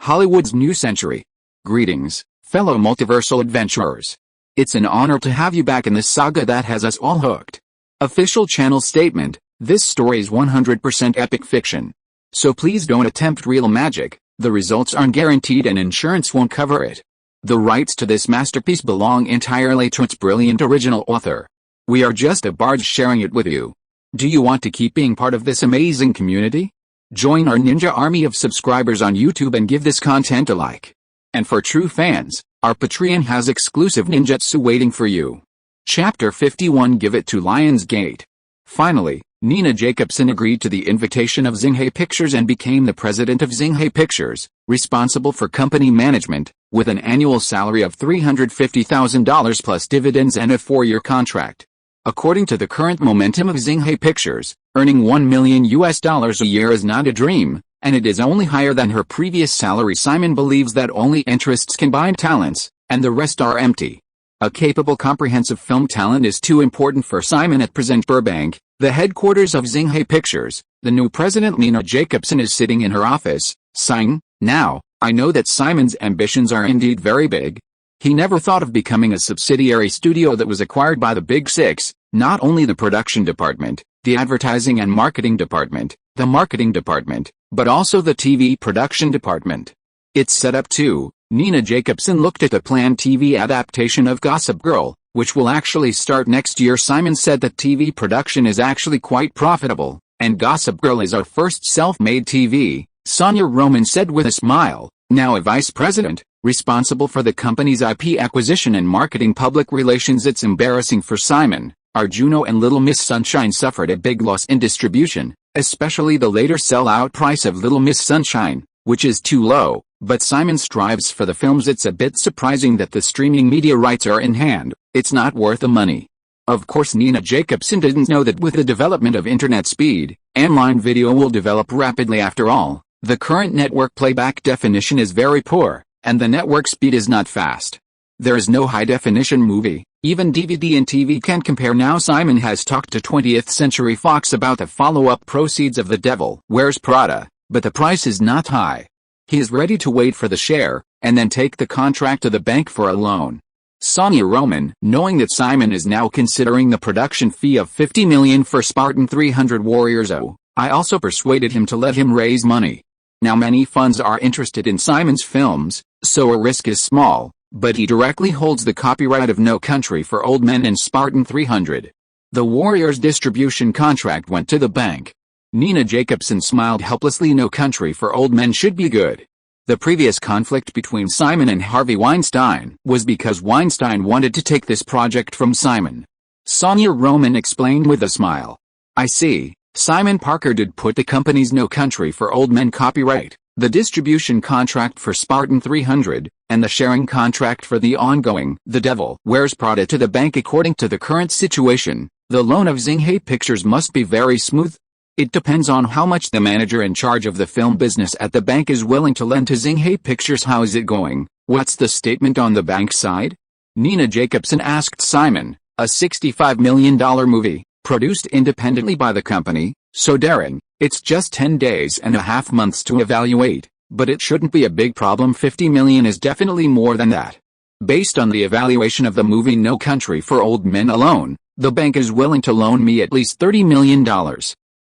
Hollywood's new century. Greetings, fellow multiversal adventurers. It's an honor to have you back in this saga that has us all hooked. Official channel statement: this story is 100% epic fiction. So please don't attempt real magic, the results aren't guaranteed and insurance won't cover it. The rights to this masterpiece belong entirely to its brilliant original author. We are just a barge sharing it with you. Do you want to keep being part of this amazing community? Join our ninja army of subscribers on YouTube and give this content a like. And for true fans, our Patreon has exclusive ninjutsu waiting for you. Chapter 51: Give It to Lionsgate. Finally, Nina Jacobson agreed to the invitation of Xinghai Pictures and became the president of Xinghai Pictures, responsible for company management, with an annual salary of $350,000 plus dividends and a 4-year contract. According to the current momentum of Xinghai Pictures, earning $1 million a year is not a dream, and it is only higher than her previous salary. Simon believes that only interests can bind talents, and the rest are empty. A capable, comprehensive film talent is too important for Simon at present. Burbank, the headquarters of Xinghai Pictures, the new president Nina Jacobson is sitting in her office, sighing. Now, I know that Simon's ambitions are indeed very big. He never thought of becoming a subsidiary studio that was acquired by the Big Six, not only the production department, the advertising and marketing department, the marketing department, but also the TV production department. It's set up too. Nina Jacobson looked at the planned TV adaptation of Gossip Girl, which will actually start next year. Simon said that TV production is actually quite profitable, and Gossip Girl is our first self-made TV, Sonia Roman said with a smile. Now a vice president, responsible for the company's IP acquisition and marketing public relations. It's embarrassing for Simon. Our Juno and Little Miss Sunshine suffered a big loss in distribution, especially the later sell-out price of Little Miss Sunshine, which is too low, but Simon strives for the films. It's a bit surprising that the streaming media rights are in hand. It's not worth the money. Of course, Nina Jacobson didn't know that with the development of internet speed, online video will develop rapidly. After all, the current network playback definition is very poor, and the network speed is not fast. There is no high-definition movie, even DVD and TV can't compare. Now Simon has talked to 20th Century Fox about the follow-up Proceeds of The Devil Wears Prada, but the price is not high. He is ready to wait for the share, and then take the contract to the bank for a loan. Sonia Roman, knowing that Simon is now considering the production fee of $50 million for Spartan 300 Warriors, I also persuaded him to let him raise money. Now many funds are interested in Simon's films, so a risk is small, but he directly holds the copyright of No Country for Old Men and Spartan 300. The Warriors distribution contract went to the bank. Nina Jacobson smiled helplessly. No Country for Old Men should be good. The previous conflict between Simon and Harvey Weinstein was because Weinstein wanted to take this project from Simon. Sonia Roman explained with a smile. I see. Simon Parker did put the company's No Country for Old Men copyright, the distribution contract for Spartan 300, and the sharing contract for the ongoing The Devil Wears Prada to the bank. According to the current situation, the loan of Xinghai Pictures must be very smooth. It depends on how much the manager in charge of the film business at the bank is willing to lend to Xinghai Pictures. How is it going? What's the statement on the bank side? Nina Jacobson asked Simon. A $65 million movie, produced independently by the company, so daring. It's just 10 days and a half months to evaluate, but it shouldn't be a big problem. $50 million is definitely more than that. Based on the evaluation of the movie No Country for Old Men alone, the bank is willing to loan me at least $30 million.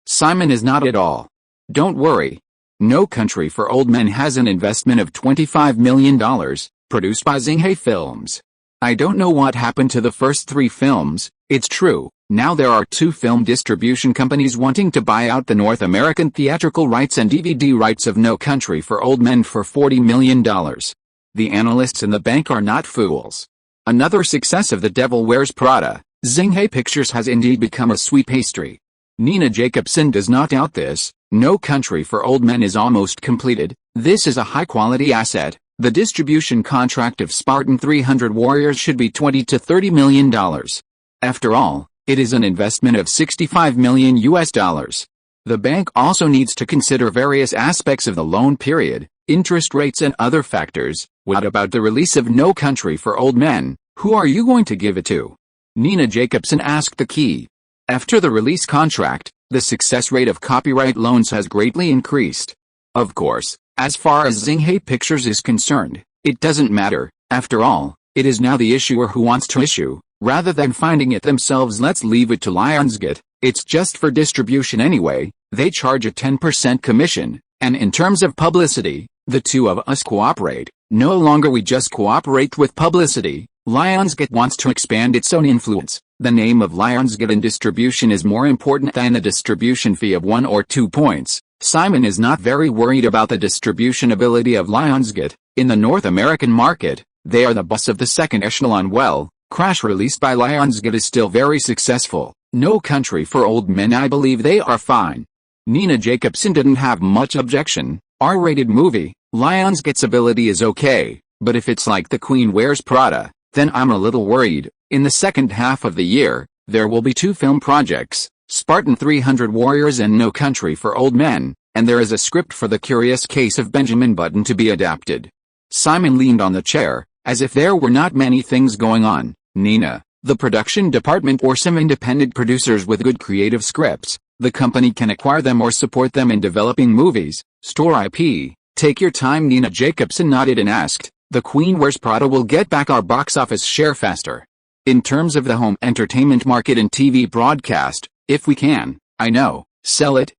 Simon is not at all. Don't worry. No Country for Old Men has an investment of $25 million, produced by Xinghai Films. I don't know what happened to the first 3 films. It's true, now there are 2 film distribution companies wanting to buy out the North American theatrical rights and DVD rights of No Country for Old Men for $40 million. The analysts in the bank are not fools. Another success of The Devil Wears Prada, Xinghai Pictures has indeed become a sweet pastry. Nina Jacobson does not doubt this. No Country for Old Men is almost completed. This is a high-quality asset. The distribution contract of Spartan 300 Warriors should be $20 to $30 million. After all, it is an investment of $65 million. The bank also needs to consider various aspects of the loan period, interest rates and other factors. What about the release of No Country for Old Men? Who are you going to give it to? Nina Jacobson asked the key. After the release contract, the success rate of copyright loans has greatly increased. Of course, As far as Xinghai Pictures is concerned, it doesn't matter. After all, it is now the issuer who wants to issue, rather than finding it themselves. Let's leave it to Lionsgate. It's just for distribution anyway. They charge a 10% commission, and in terms of publicity, the two of us cooperate. No longer we just cooperate with publicity. Lionsgate wants to expand its own influence. The name of Lionsgate in distribution is more important than the distribution fee of 1 or 2 points. Simon is not very worried about the distribution ability of Lionsgate. In the North American market, they are the boss of the second echelon. Well, Crash, released by Lionsgate, is still very successful. No Country for Old Men, I believe they are fine. Nina Jacobson didn't have much objection. R-rated movie. Lionsgate's ability is okay, but if it's like The Queen Wears Prada, then I'm a little worried. In the second half of the year, there will be 2 film projects, Spartan 300 Warriors and No Country for Old Men, and there is a script for The Curious Case of Benjamin Button to be adapted. Simon leaned on the chair, as if there were not many things going on. Nina, the production department or some independent producers with good creative scripts, the company can acquire them or support them in developing movies, store IP. Take your time. Nina Jacobson nodded and asked, The Queen Wears Prada will get back our box office share faster. In terms of the home entertainment market and TV broadcast, if we can, I know, sell it.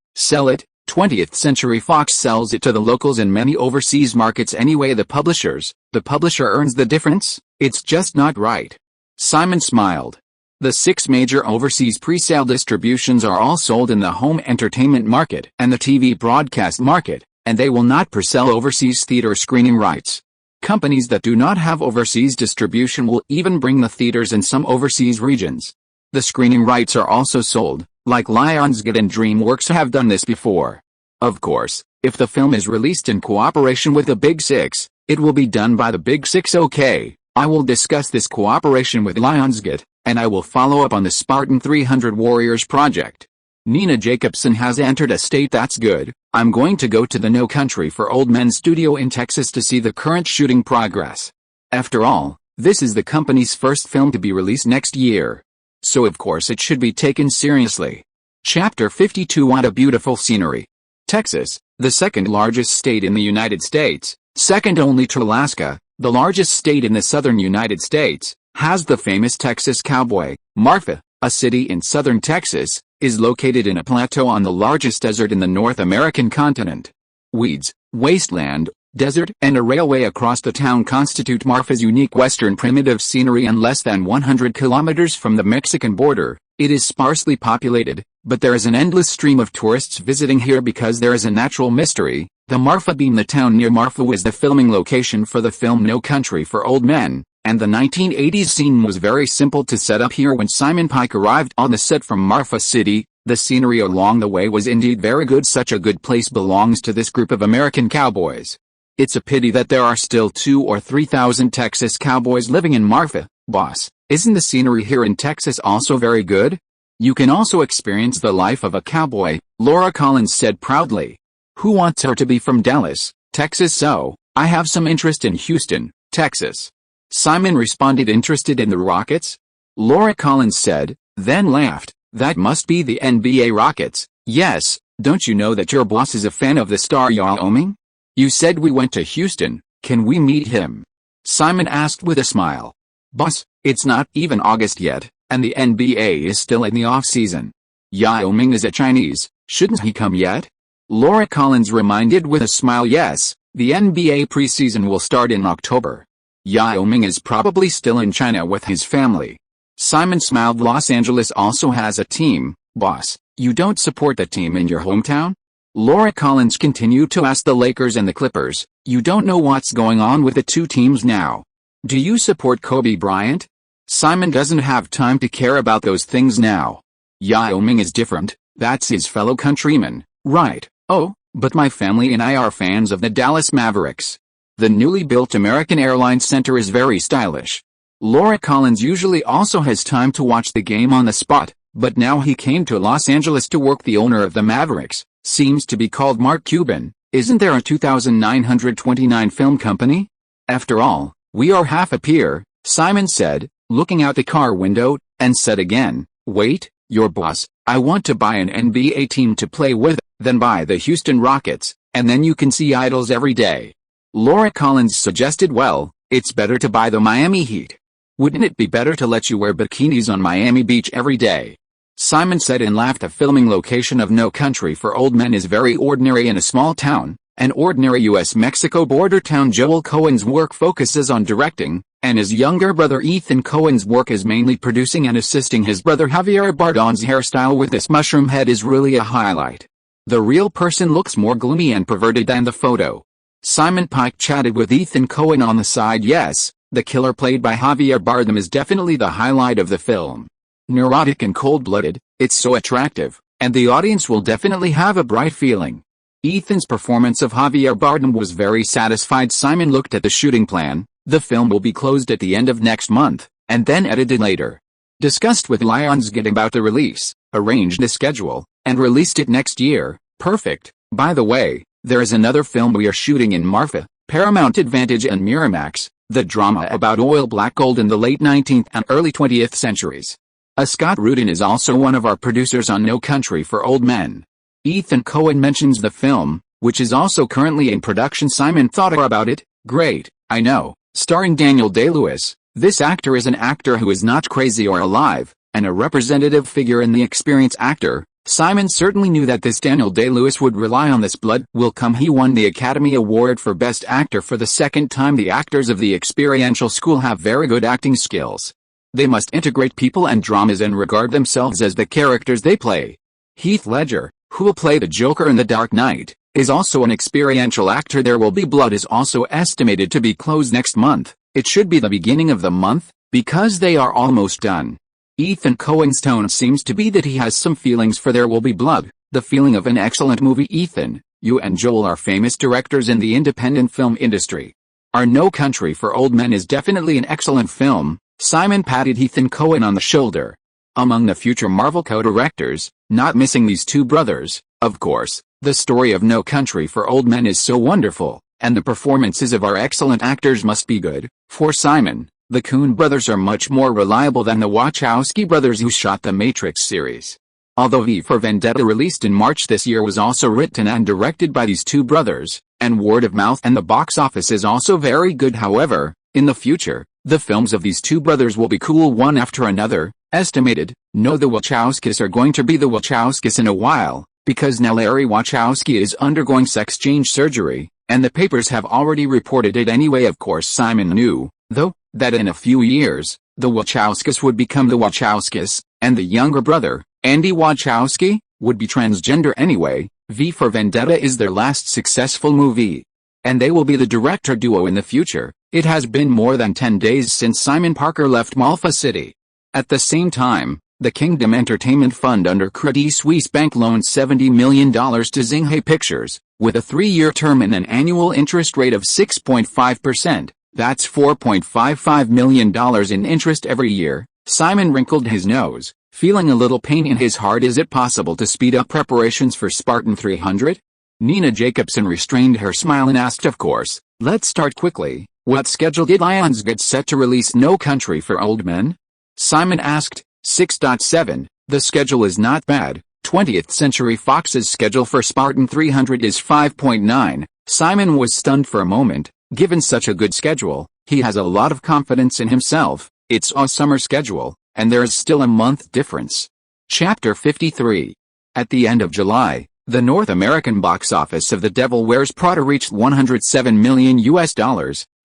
20th Century Fox sells it to the locals in many overseas markets anyway. The publisher earns the difference. It's just not right. Simon smiled. The 6 major overseas pre-sale distributions are all sold in the home entertainment market and the TV broadcast market, and they will not pre-sell overseas theater screening rights. Companies that do not have overseas distribution will even bring the theaters in some overseas regions. The screening rights are also sold, like Lionsgate and DreamWorks have done this before. Of course, if the film is released in cooperation with the Big Six, it will be done by the Big Six. Okay, I will discuss this cooperation with Lionsgate, and I will follow up on the Spartan 300 Warriors project. Nina Jacobson has entered a state. That's good. I'm going to go to the No Country for Old Men studio in Texas to see the current shooting progress. After all, this is the company's first film to be released next year. So of course it should be taken seriously. Chapter 52. What a beautiful scenery. Texas, the second largest state in the United States, second only to Alaska, the largest state in the southern United States, has the famous Texas cowboy. Marfa, a city in southern Texas, is located in a plateau on the largest desert in the North American continent. Weeds, wasteland, desert, and a railway across the town constitute Marfa's unique western primitive scenery. And less than 100 kilometers from the Mexican border, it is sparsely populated, but there is an endless stream of tourists visiting here because there is a natural mystery. The Marfa beam. The town near Marfa was the filming location for the film No Country for Old Men, and the 1980s scene was very simple to set up here. When Simon Pike arrived on the set from Marfa City, the scenery along the way was indeed very good. Such a good place belongs to this group of American cowboys. It's a pity that there are still 2,000 or 3,000 Texas cowboys living in Marfa. Boss, isn't the scenery here in Texas also very good? You can also experience the life of a cowboy, Laura Collins said proudly. Who wants her to be from Dallas, Texas? So, I have some interest in Houston, Texas. Simon responded, interested in the Rockets? Laura Collins said, then laughed. That must be the NBA Rockets. Yes, don't you know that your boss is a fan of the star Yao Ming? You said we went to Houston, can we meet him? Simon asked with a smile. Boss, it's not even August yet, and the NBA is still in the off-season. Yao Ming is a Chinese, shouldn't he come yet? Laura Collins reminded with a smile. Yes, the NBA preseason will start in October. Yao Ming is probably still in China with his family. Simon smiled. Los Angeles also has a team, boss. You don't support the team in your hometown? Laura Collins continued to ask. The Lakers and the Clippers. You don't know what's going on with the two teams now. Do you support Kobe Bryant? Simon doesn't have time to care about those things now. Yao Ming is different, that's his fellow countryman, right? Oh, but my family and I are fans of the Dallas Mavericks. The newly built American Airlines Center is very stylish. Laura Collins usually also has time to watch the game on the spot, but now he came to Los Angeles to work. The owner of the Mavericks seems to be called Mark Cuban. Isn't there a 2,929 film company? After all, we are half a peer, Simon said, looking out the car window, and said again, wait, your boss, I want to buy an NBA team to play with, then buy the Houston Rockets. and then you can see idols every day. Laura Collins suggested, well, it's better to buy the Miami Heat. Wouldn't it be better to let you wear bikinis on Miami Beach every day? Simon said and laughed. The filming location of No Country for Old Men is very ordinary in a small town, an ordinary U.S.-Mexico border town. Joel Coen's work focuses on directing, and his younger brother Ethan Coen's work is mainly producing and assisting his brother Javier Bardem's hairstyle with this mushroom head is really a highlight. The real person looks more gloomy and perverted than the photo. Simon Pike chatted with Ethan Coen on the side. Yes, the killer played by Javier Bardem is definitely the highlight of the film. Neurotic and cold-blooded, it's so attractive, and the audience will definitely have a bright feeling. Ethan's performance of Javier Bardem was very satisfied. Simon looked at the shooting plan. The film will be closed at the end of next month, and then edited later. Discussed with Lionsgate about the release, arranged the schedule, and released it next year. Perfect. By the way, there is another film we are shooting in Marfa, Paramount Advantage and Miramax, the drama about oil black gold in the late 19th and early 20th centuries. Scott Rudin is also one of our producers on No Country for Old Men. Ethan Coen mentions the film, which is also currently in production. Simon thought about it. Great, I know, starring Daniel Day-Lewis. This actor is an actor who is not crazy or alive, and a representative figure in the experienced actor. Simon certainly knew that this Daniel Day-Lewis would rely on this blood will come. He won the Academy Award for Best Actor for the second time. The actors of the experiential school have very good acting skills. They must integrate people and dramas and regard themselves as the characters they play. Heath Ledger, who will play the Joker in The Dark Knight, is also an experiential actor. There Will Be Blood is also estimated to be closed next month. It should be the beginning of the month, because they are almost done. Ethan Coen's tone seems to be that he has some feelings for There Will Be Blood, the feeling of an excellent movie. Ethan, you and Joel are famous directors in the independent film industry. Our No Country for Old Men is definitely an excellent film. Simon patted Ethan Coen on the shoulder. Among the future Marvel co-directors, not missing these two brothers, of course. The story of No Country for Old Men is so wonderful, and the performances of our excellent actors must be good. For Simon, the Coen brothers are much more reliable than the Wachowski brothers who shot the Matrix series. Although V for Vendetta released in March this year was also written and directed by these two brothers, and word of mouth and the box office is also very good. However, in the future, the films of these two brothers will be cool one after another. Estimated. No, the Wachowskis are going to be the Wachowskis in a while, because now Larry Wachowski is undergoing sex change surgery, and the papers have already reported it anyway. Of course Simon knew, though, that in a few years, the Wachowskis would become the Wachowskis, and the younger brother, Andy Wachowski, would be transgender anyway. V for Vendetta is their last successful movie, and they will be the director duo in the future. It has been more than 10 days since Simon Parker left Malfa City. At the same time, the Kingdom Entertainment Fund under Credit Suisse Bank loaned $70 million to Xinghai Pictures, with a 3-year term and an annual interest rate of 6.5%. That's $4.55 million in interest every year. Simon wrinkled his nose, feeling a little pain in his heart. Is it possible to speed up preparations for Spartan 300? Nina Jacobson restrained her smile and asked, of course. Let's start quickly. What schedule did Lionsgate set to release No Country for Old Men? Simon asked. 6.7. The schedule is not bad. 20th Century Fox's schedule for Spartan 300 is 5.9. Simon was stunned for a moment. Given such a good schedule, he has a lot of confidence in himself. It's a summer schedule, and there is still a month difference. Chapter 53. At the end of July, the North American box office of The Devil Wears Prada reached $107 million,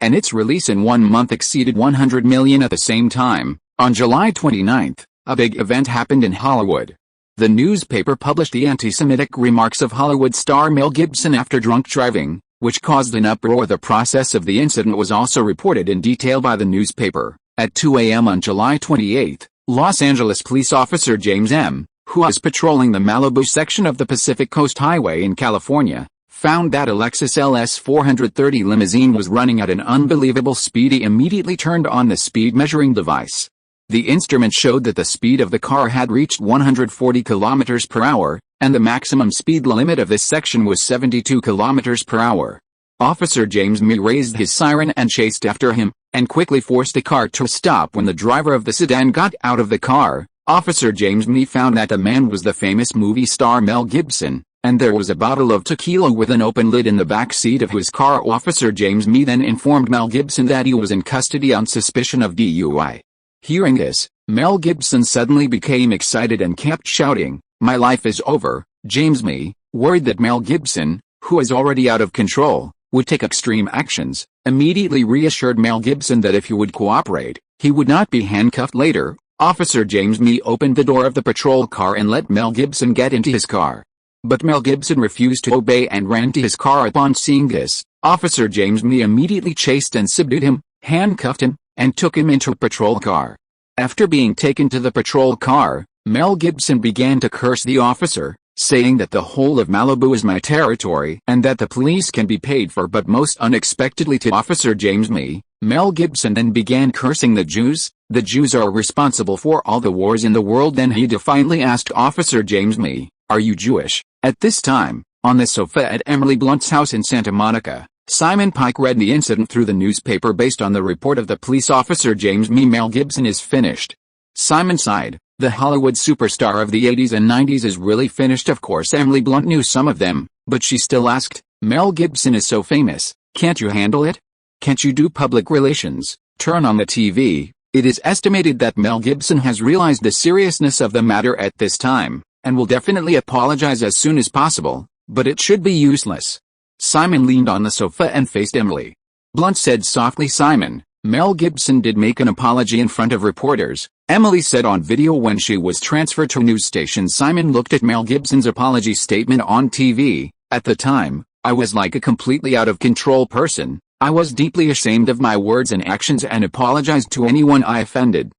and its release in 1 month exceeded $100 million at the same time. On July 29, a big event happened in Hollywood. The newspaper published the anti-Semitic remarks of Hollywood star Mel Gibson after drunk driving, which caused an uproar. The process of the incident was also reported in detail by the newspaper. At 2 a.m. on July 28, Los Angeles police officer James M., who was patrolling the Malibu section of the Pacific Coast Highway in California, found that a Lexus LS 430 limousine was running at an unbelievable speed. He immediately turned on the speed measuring device. The instrument showed that the speed of the car had reached 140 kilometers per hour, and the maximum speed limit of this section was 72 kilometers per hour. Officer James M. raised his siren and chased after him, and quickly forced the car to stop. When the driver of the sedan got out of the car, Officer James M. found that the man was the famous movie star Mel Gibson, and there was a bottle of tequila with an open lid in the back seat of his car. Officer James Mee then informed Mel Gibson that he was in custody on suspicion of DUI. Hearing this, Mel Gibson suddenly became excited and kept shouting, "My life is over." James Mee, worried that Mel Gibson, who is already out of control, would take extreme actions, immediately reassured Mel Gibson that if he would cooperate, he would not be handcuffed later. Officer James Mee opened the door of the patrol car and let Mel Gibson get into his car. But Mel Gibson refused to obey and ran to his car. Upon seeing this, Officer James Mee immediately chased and subdued him, handcuffed him, and took him into a patrol car. After being taken to the patrol car, Mel Gibson began to curse the officer, saying that the whole of Malibu is my territory and that the police can be paid for. But most unexpectedly to Officer James Mee, Mel Gibson then began cursing the Jews. The Jews are responsible for all the wars in the world. Then he defiantly asked Officer James Mee, "Are you Jewish?" At this time, on the sofa at Emily Blunt's house in Santa Monica, Simon Pike read the incident through the newspaper based on the report of the police officer James Mee. Mel Gibson is finished. Simon sighed. The Hollywood superstar of the 80s and 90s is really finished. Of course Emily Blunt knew some of them, but she still asked, "Mel Gibson is so famous, can't you handle it? Can't you do public relations, turn on the TV?" It is estimated that Mel Gibson has realized the seriousness of the matter at this time, and will definitely apologize as soon as possible, but it should be useless. Simon leaned on the sofa and faced Emily. Blunt said softly, "Simon, Mel Gibson did make an apology in front of reporters," Emily said on video when she was transferred to a news station. Simon looked at Mel Gibson's apology statement on TV. "At the time, I was like a completely out of control person. I was deeply ashamed of my words and actions and apologized to anyone I offended.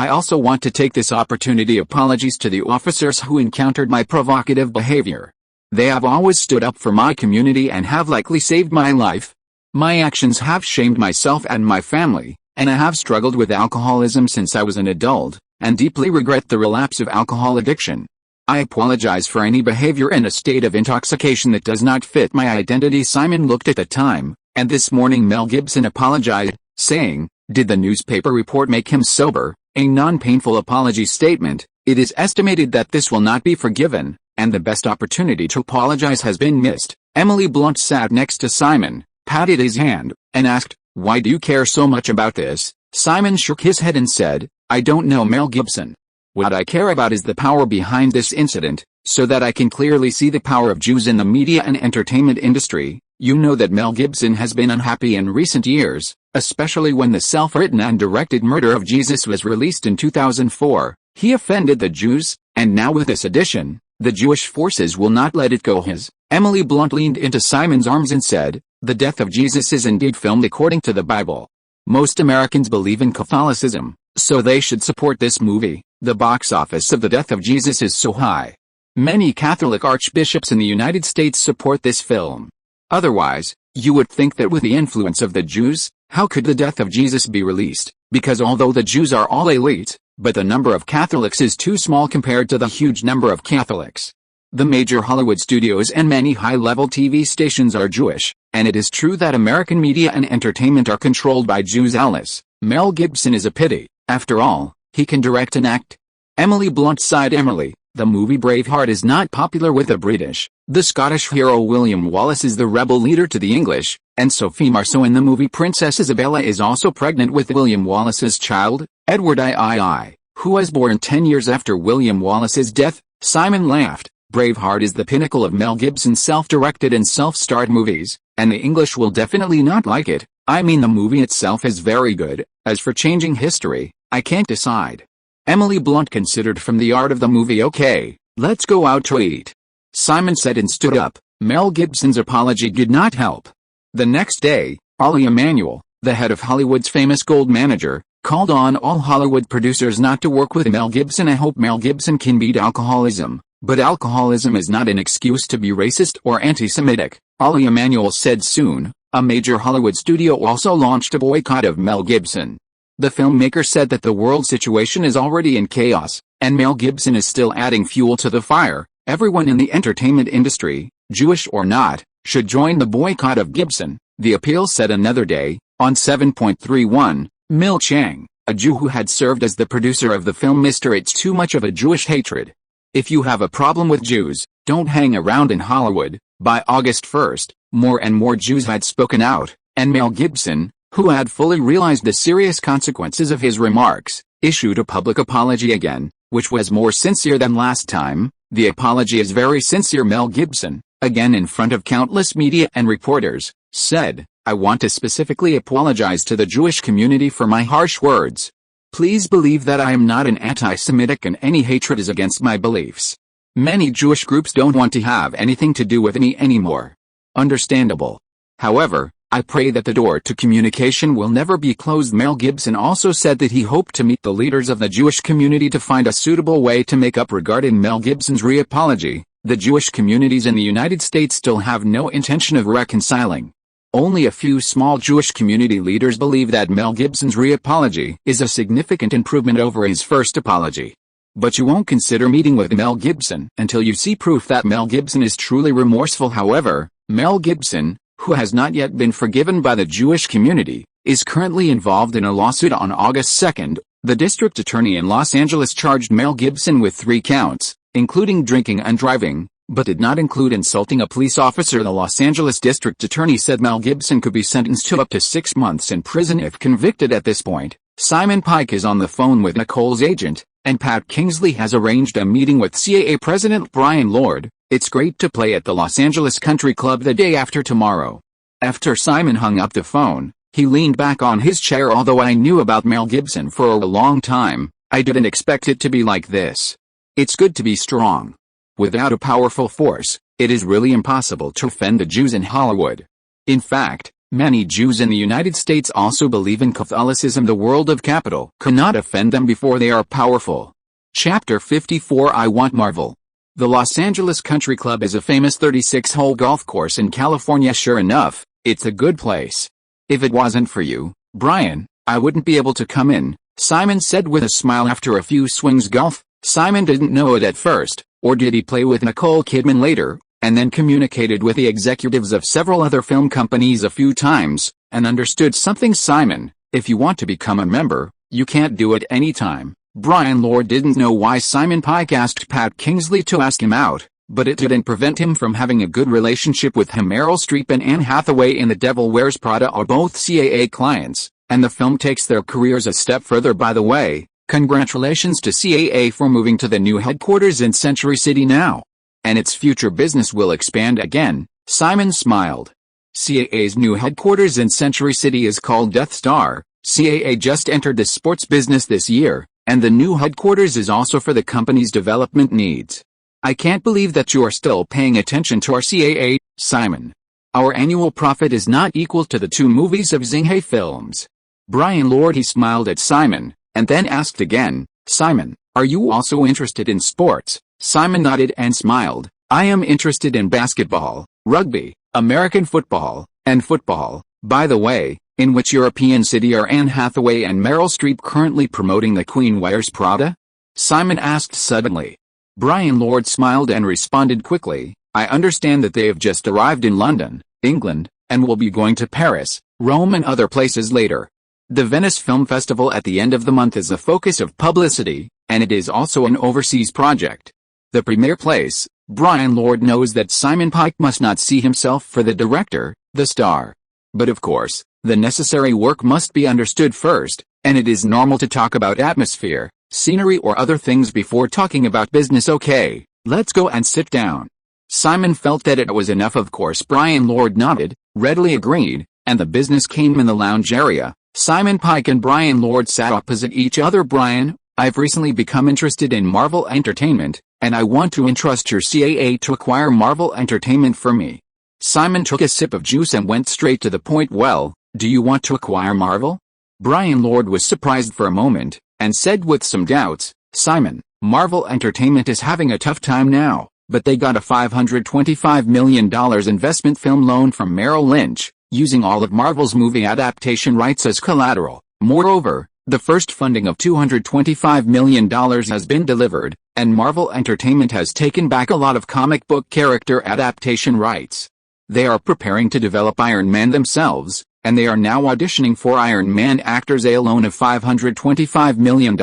I also want to take this opportunity apologies to the officers who encountered my provocative behavior. They have always stood up for my community and have likely saved my life. My actions have shamed myself and my family, and I have struggled with alcoholism since I was an adult, and deeply regret the relapse of alcohol addiction. I apologize for any behavior in a state of intoxication that does not fit my identity." Simon looked at the time, and this morning Mel Gibson apologized, saying, "Did the newspaper report make him sober?" A non-painful apology statement. It is estimated that this will not be forgiven, and the best opportunity to apologize has been missed. Emily Blunt sat next to Simon, patted his hand, and asked, "Why do you care so much about this?" Simon shook his head and said, "I don't know, Mel Gibson. What I care about is the power behind this incident, so that I can clearly see the power of Jews in the media and entertainment industry. You know that Mel Gibson has been unhappy in recent years, especially when the self-written and directed Murder of Jesus was released in 2004. He offended the Jews, and now with this addition, the Jewish forces will not let it go." Emily Blunt leaned into Simon's arms and said, "The death of Jesus is indeed filmed according to the Bible. Most Americans believe in Catholicism, so they should support this movie. The box office of The Death of Jesus is so high. Many Catholic archbishops in the United States support this film. Otherwise, you would think that with the influence of the Jews, how could The Death of Jesus be released? Because although the Jews are all elite, but the number of Catholics is too small compared to the huge number of Catholics. The major Hollywood studios and many high-level TV stations are Jewish, and it is true that American media and entertainment are controlled by Jews." Alice, Mel Gibson is a pity. After all, he can direct and act. Emily Blunt sighed. Emily, the movie Braveheart is not popular with the British. The Scottish hero William Wallace is the rebel leader to the English, and Sophie Marceau in the movie Princess Isabella is also pregnant with William Wallace's child, Edward III, who was born 10 years after William Wallace's death. Simon laughed. Braveheart is the pinnacle of Mel Gibson's self-directed and self-starred movies, and the English will definitely not like it. I mean, the movie itself is very good. As for changing history, I can't decide. Emily Blunt considered. From the art of the movie, okay, let's go out to eat, Simon said and stood up. Mel Gibson's apology did not help. The next day, Ollie Emanuel, the head of Hollywood's famous gold manager, called on all Hollywood producers not to work with Mel Gibson. "I hope Mel Gibson can beat alcoholism, but alcoholism is not an excuse to be racist or anti-Semitic," Ollie Emanuel said. Soon, a major Hollywood studio also launched a boycott of Mel Gibson. The filmmaker said that the world situation is already in chaos, and Mel Gibson is still adding fuel to the fire. Everyone in the entertainment industry, Jewish or not, should join the boycott of Gibson, the appeal said. Another day, on 7.31, Mil Chang, a Jew who had served as the producer of the film Mr. It's Too Much of a Jewish Hatred, If you have a problem with Jews, don't hang around in Hollywood. By August 1st, more and more Jews had spoken out, and Mel Gibson, who had fully realized the serious consequences of his remarks, issued a public apology again, which was more sincere than last time. The apology is very sincere. Mel Gibson, again in front of countless media and reporters, said, "I want to specifically apologize to the Jewish community for my harsh words. Please believe that I am not an anti-Semitic and any hatred is against my beliefs. Many Jewish groups don't want to have anything to do with me anymore. Understandable. However, I pray that the door to communication will never be closed." Mel Gibson also said that he hoped to meet the leaders of the Jewish community to find a suitable way to make up. Regarding Mel Gibson's re-apology, the Jewish communities in the United States still have no intention of reconciling. Only a few small Jewish community leaders believe that Mel Gibson's re-apology is a significant improvement over his first apology. But you won't consider meeting with Mel Gibson until you see proof that Mel Gibson is truly remorseful. However, Mel Gibson, who has not yet been forgiven by the Jewish community, is currently involved in a lawsuit. On August 2nd, the district attorney in Los Angeles charged Mel Gibson with 3 counts, including drinking and driving, but did not include insulting a police officer. The Los Angeles district attorney said Mel Gibson could be sentenced to up to 6 months in prison if convicted. At this point, Simon Pike is on the phone with Nicole's agent, and Pat Kingsley has arranged a meeting with CAA President Brian Lord. It's great to play at the Los Angeles Country Club the day after tomorrow. After Simon hung up the phone, he leaned back on his chair. Although I knew about Mel Gibson for a long time, I didn't expect it to be like this. It's good to be strong. Without a powerful force, it is really impossible to offend the Jews in Hollywood. In fact, many Jews in the United States also believe in Catholicism. The world of capital cannot offend them before they are powerful. Chapter 54. I Want Marvel. The Los Angeles Country Club is a famous 36-hole golf course in California. Sure enough, it's a good place. If it wasn't for you, Brian, I wouldn't be able to come in, Simon said with a smile after a few swings. Golf? Simon didn't know it at first, or did he play with Nicole Kidman later, and then communicated with the executives of several other film companies a few times, and understood something. Simon, if you want to become a member, you can't do it anytime. Brian Lord didn't know why Simon Pike asked Pat Kingsley to ask him out, but it didn't prevent him from having a good relationship with him. Meryl Streep and Anne Hathaway in The Devil Wears Prada are both CAA clients, and the film takes their careers a step further. By the way, congratulations to CAA for moving to the new headquarters in Century City now. And its future business will expand again. Simon smiled. CAA's new headquarters in Century City is called Death Star. CAA just entered the sports business this year, and the new headquarters is also for the company's development needs. I can't believe that you are still paying attention to our CAA, Simon. Our annual profit is not equal to the 2 movies of Xinghai Films. Brian Lord. He smiled at Simon, and then asked again, Simon, are you also interested in sports? Simon nodded and smiled. I am interested in basketball, rugby, American football, and football. By the way, in which European city are Anne Hathaway and Meryl Streep currently promoting The Queen Wears Prada? Simon asked suddenly. Brian Lord smiled and responded quickly, I understand that they have just arrived in London, England, and will be going to Paris, Rome and other places later. The Venice Film Festival at the end of the month is the focus of publicity, and it is also an overseas project. The premiere place, Brian Lord knows that Simon Pike must not see himself for the director, the star. But of course, the necessary work must be understood first, and it is normal to talk about atmosphere, scenery or other things before talking about business. Okay, let's go and sit down. Simon felt that it was enough. Of course Brian Lord nodded, readily agreed, and the business came in the lounge area. Simon Pike and Brian Lord sat opposite each other. Brian, I've recently become interested in Marvel Entertainment, and I want to entrust your CAA to acquire Marvel Entertainment for me. Simon took a sip of juice and went straight to the point. Well, do you want to acquire Marvel? Brian Lord was surprised for a moment, and said with some doubts, Simon, Marvel Entertainment is having a tough time now, but they got a $525 million investment film loan from Merrill Lynch, using all of Marvel's movie adaptation rights as collateral. Moreover, the first funding of $225 million has been delivered, and Marvel Entertainment has taken back a lot of comic book character adaptation rights. They are preparing to develop Iron Man themselves, and they are now auditioning for Iron Man actors. A loan of $525 million?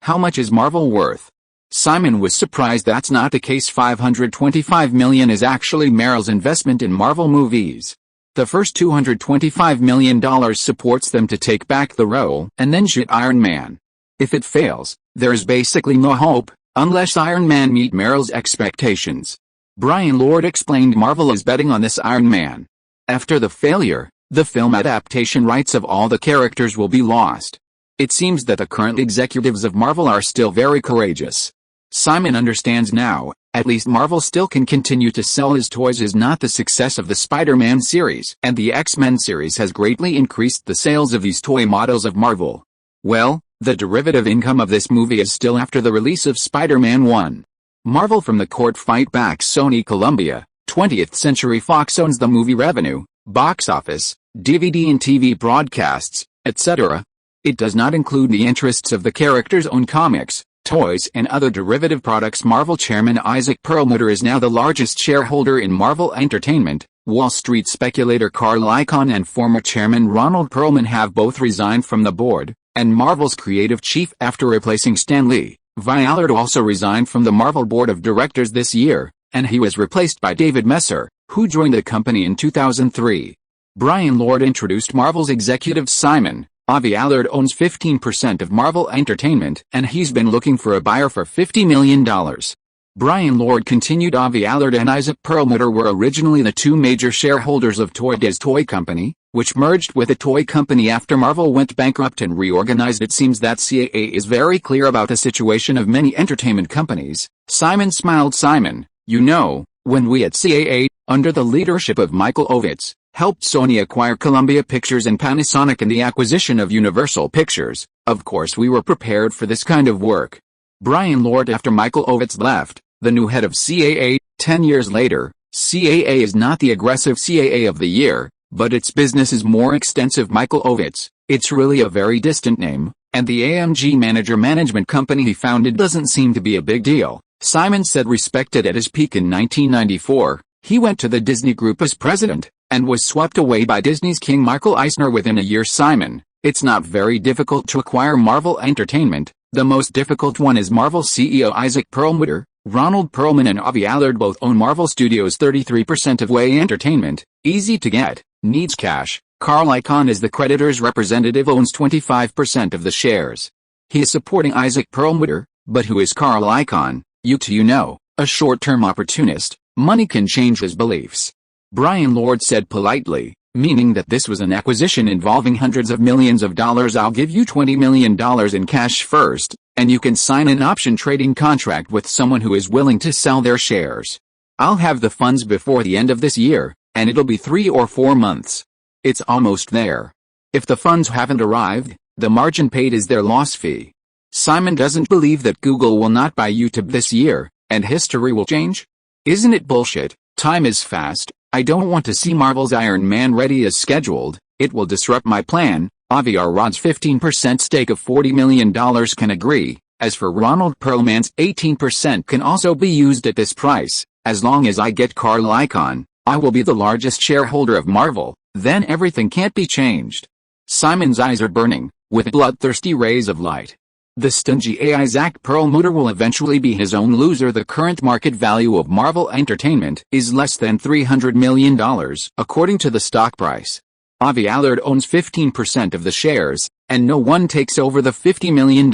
How much is Marvel worth? Simon was surprised that's not the case. $525 million is actually Merrill's investment in Marvel movies. The first $225 million supports them to take back the role and then shoot Iron Man. If it fails, there's basically no hope, unless Iron Man meet Merrill's expectations. Brian Lord explained Marvel is betting on this Iron Man. After the failure, the film adaptation rights of all the characters will be lost. It seems that the current executives of Marvel are still very courageous. Simon understands now, at least Marvel still can continue to sell his toys is not the success of the Spider-Man series, and the X-Men series has greatly increased the sales of these toy models of Marvel. Well, the derivative income of this movie is still after the release of Spider-Man 1. Marvel from the court fight back Sony Columbia, 20th Century Fox owns the movie revenue, box office, DVD and TV broadcasts, etc. It does not include the interests of the characters' own comics, toys and other derivative products. Marvel chairman Isaac Perlmutter is now the largest shareholder in Marvel Entertainment. Wall Street speculator Carl Icahn and former chairman Ronald Perlman have both resigned from the board, and Marvel's creative chief after replacing Stan Lee. Allard also resigned from the Marvel board of directors this year, and he was replaced by David Messer, who joined the company in 2003. Brian Lord introduced Marvel's executive Simon. Allard owns 15% of Marvel Entertainment, and he's been looking for a buyer for $50 million. Brian Lord continued. Allard and Isaac Perlmutter were originally the two major shareholders of Toy Biz Toy Company, which merged with a toy company after Marvel went bankrupt and reorganized. It seems that CAA is very clear about the situation of many entertainment companies. Simon smiled. Simon, you know, when we at CAA, under the leadership of Michael Ovitz, helped Sony acquire Columbia Pictures and Panasonic in the acquisition of Universal Pictures, of course we were prepared for this kind of work. Brian Lord after Michael Ovitz left, the new head of CAA, 10 years later, CAA is not the aggressive CAA of the year, but its business is more extensive. Michael Ovitz, it's really a very distant name, and the AMG management company he founded doesn't seem to be a big deal. Simon said respected at his peak in 1994, he went to the Disney Group as president, and was swept away by Disney's king Michael Eisner within a year. Simon, it's not very difficult to acquire Marvel Entertainment, the most difficult one is Marvel CEO Isaac Perlmutter. Ronald Perlman and Avi Allard both own Marvel Studios 33% of Way Entertainment, easy to get, needs cash. Carl Icahn is the creditor's representative, owns 25% of the shares. He is supporting Isaac Perlmutter, but who is Carl Icahn? You know, a short-term opportunist, money can change his beliefs. Brian Lord said politely, meaning that this was an acquisition involving hundreds of millions of dollars. I'll give you $20 million in cash first, and you can sign an option trading contract with someone who is willing to sell their shares. I'll have the funds before the end of this year, and it'll be 3 or 4 months. It's almost there. If the funds haven't arrived, the margin paid is their loss fee. Simon doesn't believe that Google will not buy YouTube this year, and history will change? Isn't it bullshit? Time is fast. I don't want to see Marvel's Iron Man ready as scheduled. It will disrupt my plan. Avi Arad's 15% stake of $40 million can agree. As for Ronald Perlman's 18% can also be used at this price. As long as I get Carl Icahn, I will be the largest shareholder of Marvel. Then everything can't be changed. Simon's eyes are burning, with bloodthirsty rays of light. The stingy Isaac Perlmutter will eventually be his own loser. The current market value of Marvel Entertainment is less than $300 million, according to the stock price. Avi Allard owns 15% of the shares, and no one takes over the $50 million.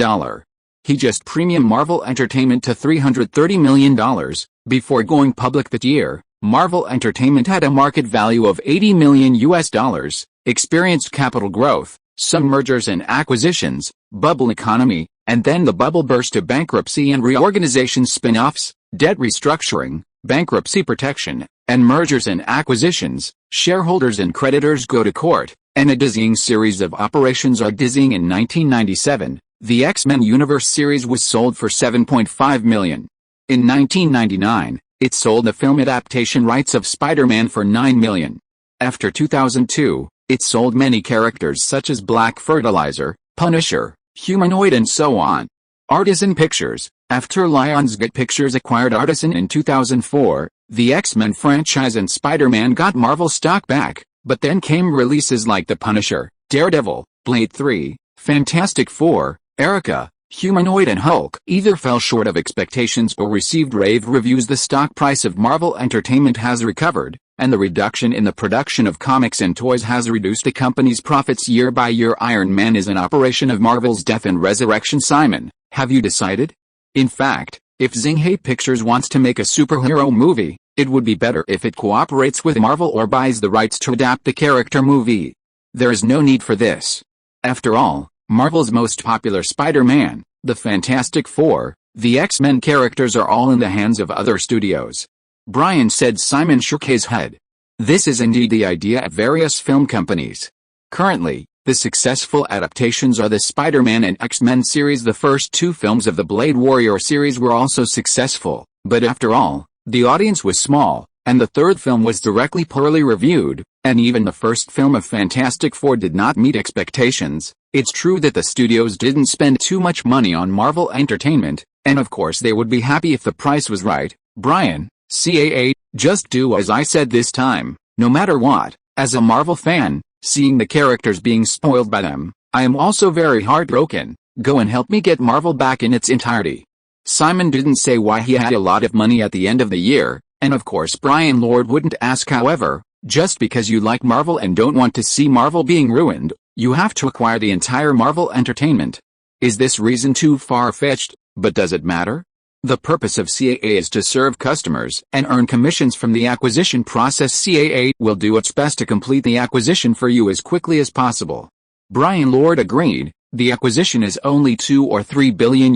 He just premium Marvel Entertainment to $330 million. Before going public that year, Marvel Entertainment had a market value of $80 million, experienced capital growth, some mergers and acquisitions, bubble economy, and then the bubble burst to bankruptcy and reorganization, spin-offs, debt restructuring, bankruptcy protection, and mergers and acquisitions. Shareholders and creditors go to court, and a dizzying series of operations are dizzying. In 1997, the X-Men Universe series was sold for $7.5 million. In 1999, it sold the film adaptation rights of Spider-Man for $9 million. After 2002, it sold many characters such as Black Fertilizer, Punisher, Humanoid and so on. Artisan Pictures, after Lionsgate Pictures acquired Artisan in 2004, the X-Men franchise and Spider-Man got Marvel stock back, but then came releases like The Punisher, Daredevil, Blade 3, Fantastic Four, Erica, Humanoid and Hulk either fell short of expectations or received rave reviews. The stock price of Marvel Entertainment has recovered, and the reduction in the production of comics and toys has reduced the company's profits year by year. Iron Man is an operation of Marvel's death and resurrection. Simon, have you decided? In fact, if Xinghai Pictures wants to make a superhero movie, it would be better if it cooperates with Marvel or buys the rights to adapt the character movie. There is no need for this. After all, Marvel's most popular Spider-Man, the Fantastic Four, the X-Men characters are all in the hands of other studios. Brian said. Simon shook his head. This is indeed the idea at various film companies. Currently, the successful adaptations are the Spider-Man and X-Men series. The first two films of the Blade Warrior series were also successful, but after all, the audience was small, and the third film was directly poorly reviewed, and even the first film of Fantastic Four did not meet expectations. It's true that the studios didn't spend too much money on Marvel Entertainment, and of course they would be happy if the price was right. Brian, CAA, just do as I said this time, no matter what. As a Marvel fan, seeing the characters being spoiled by them, I am also very heartbroken. Go and help me get Marvel back in its entirety. Simon didn't say why he had a lot of money at the end of the year, and of course Brian Lord wouldn't ask. However, just because you like Marvel and don't want to see Marvel being ruined, you have to acquire the entire Marvel Entertainment. Is this reason too far-fetched? But does it matter? The purpose of CAA is to serve customers and earn commissions from the acquisition process. CAA will do its best to complete the acquisition for you as quickly as possible. Brian Lord agreed. The acquisition is only $2 or $3 billion.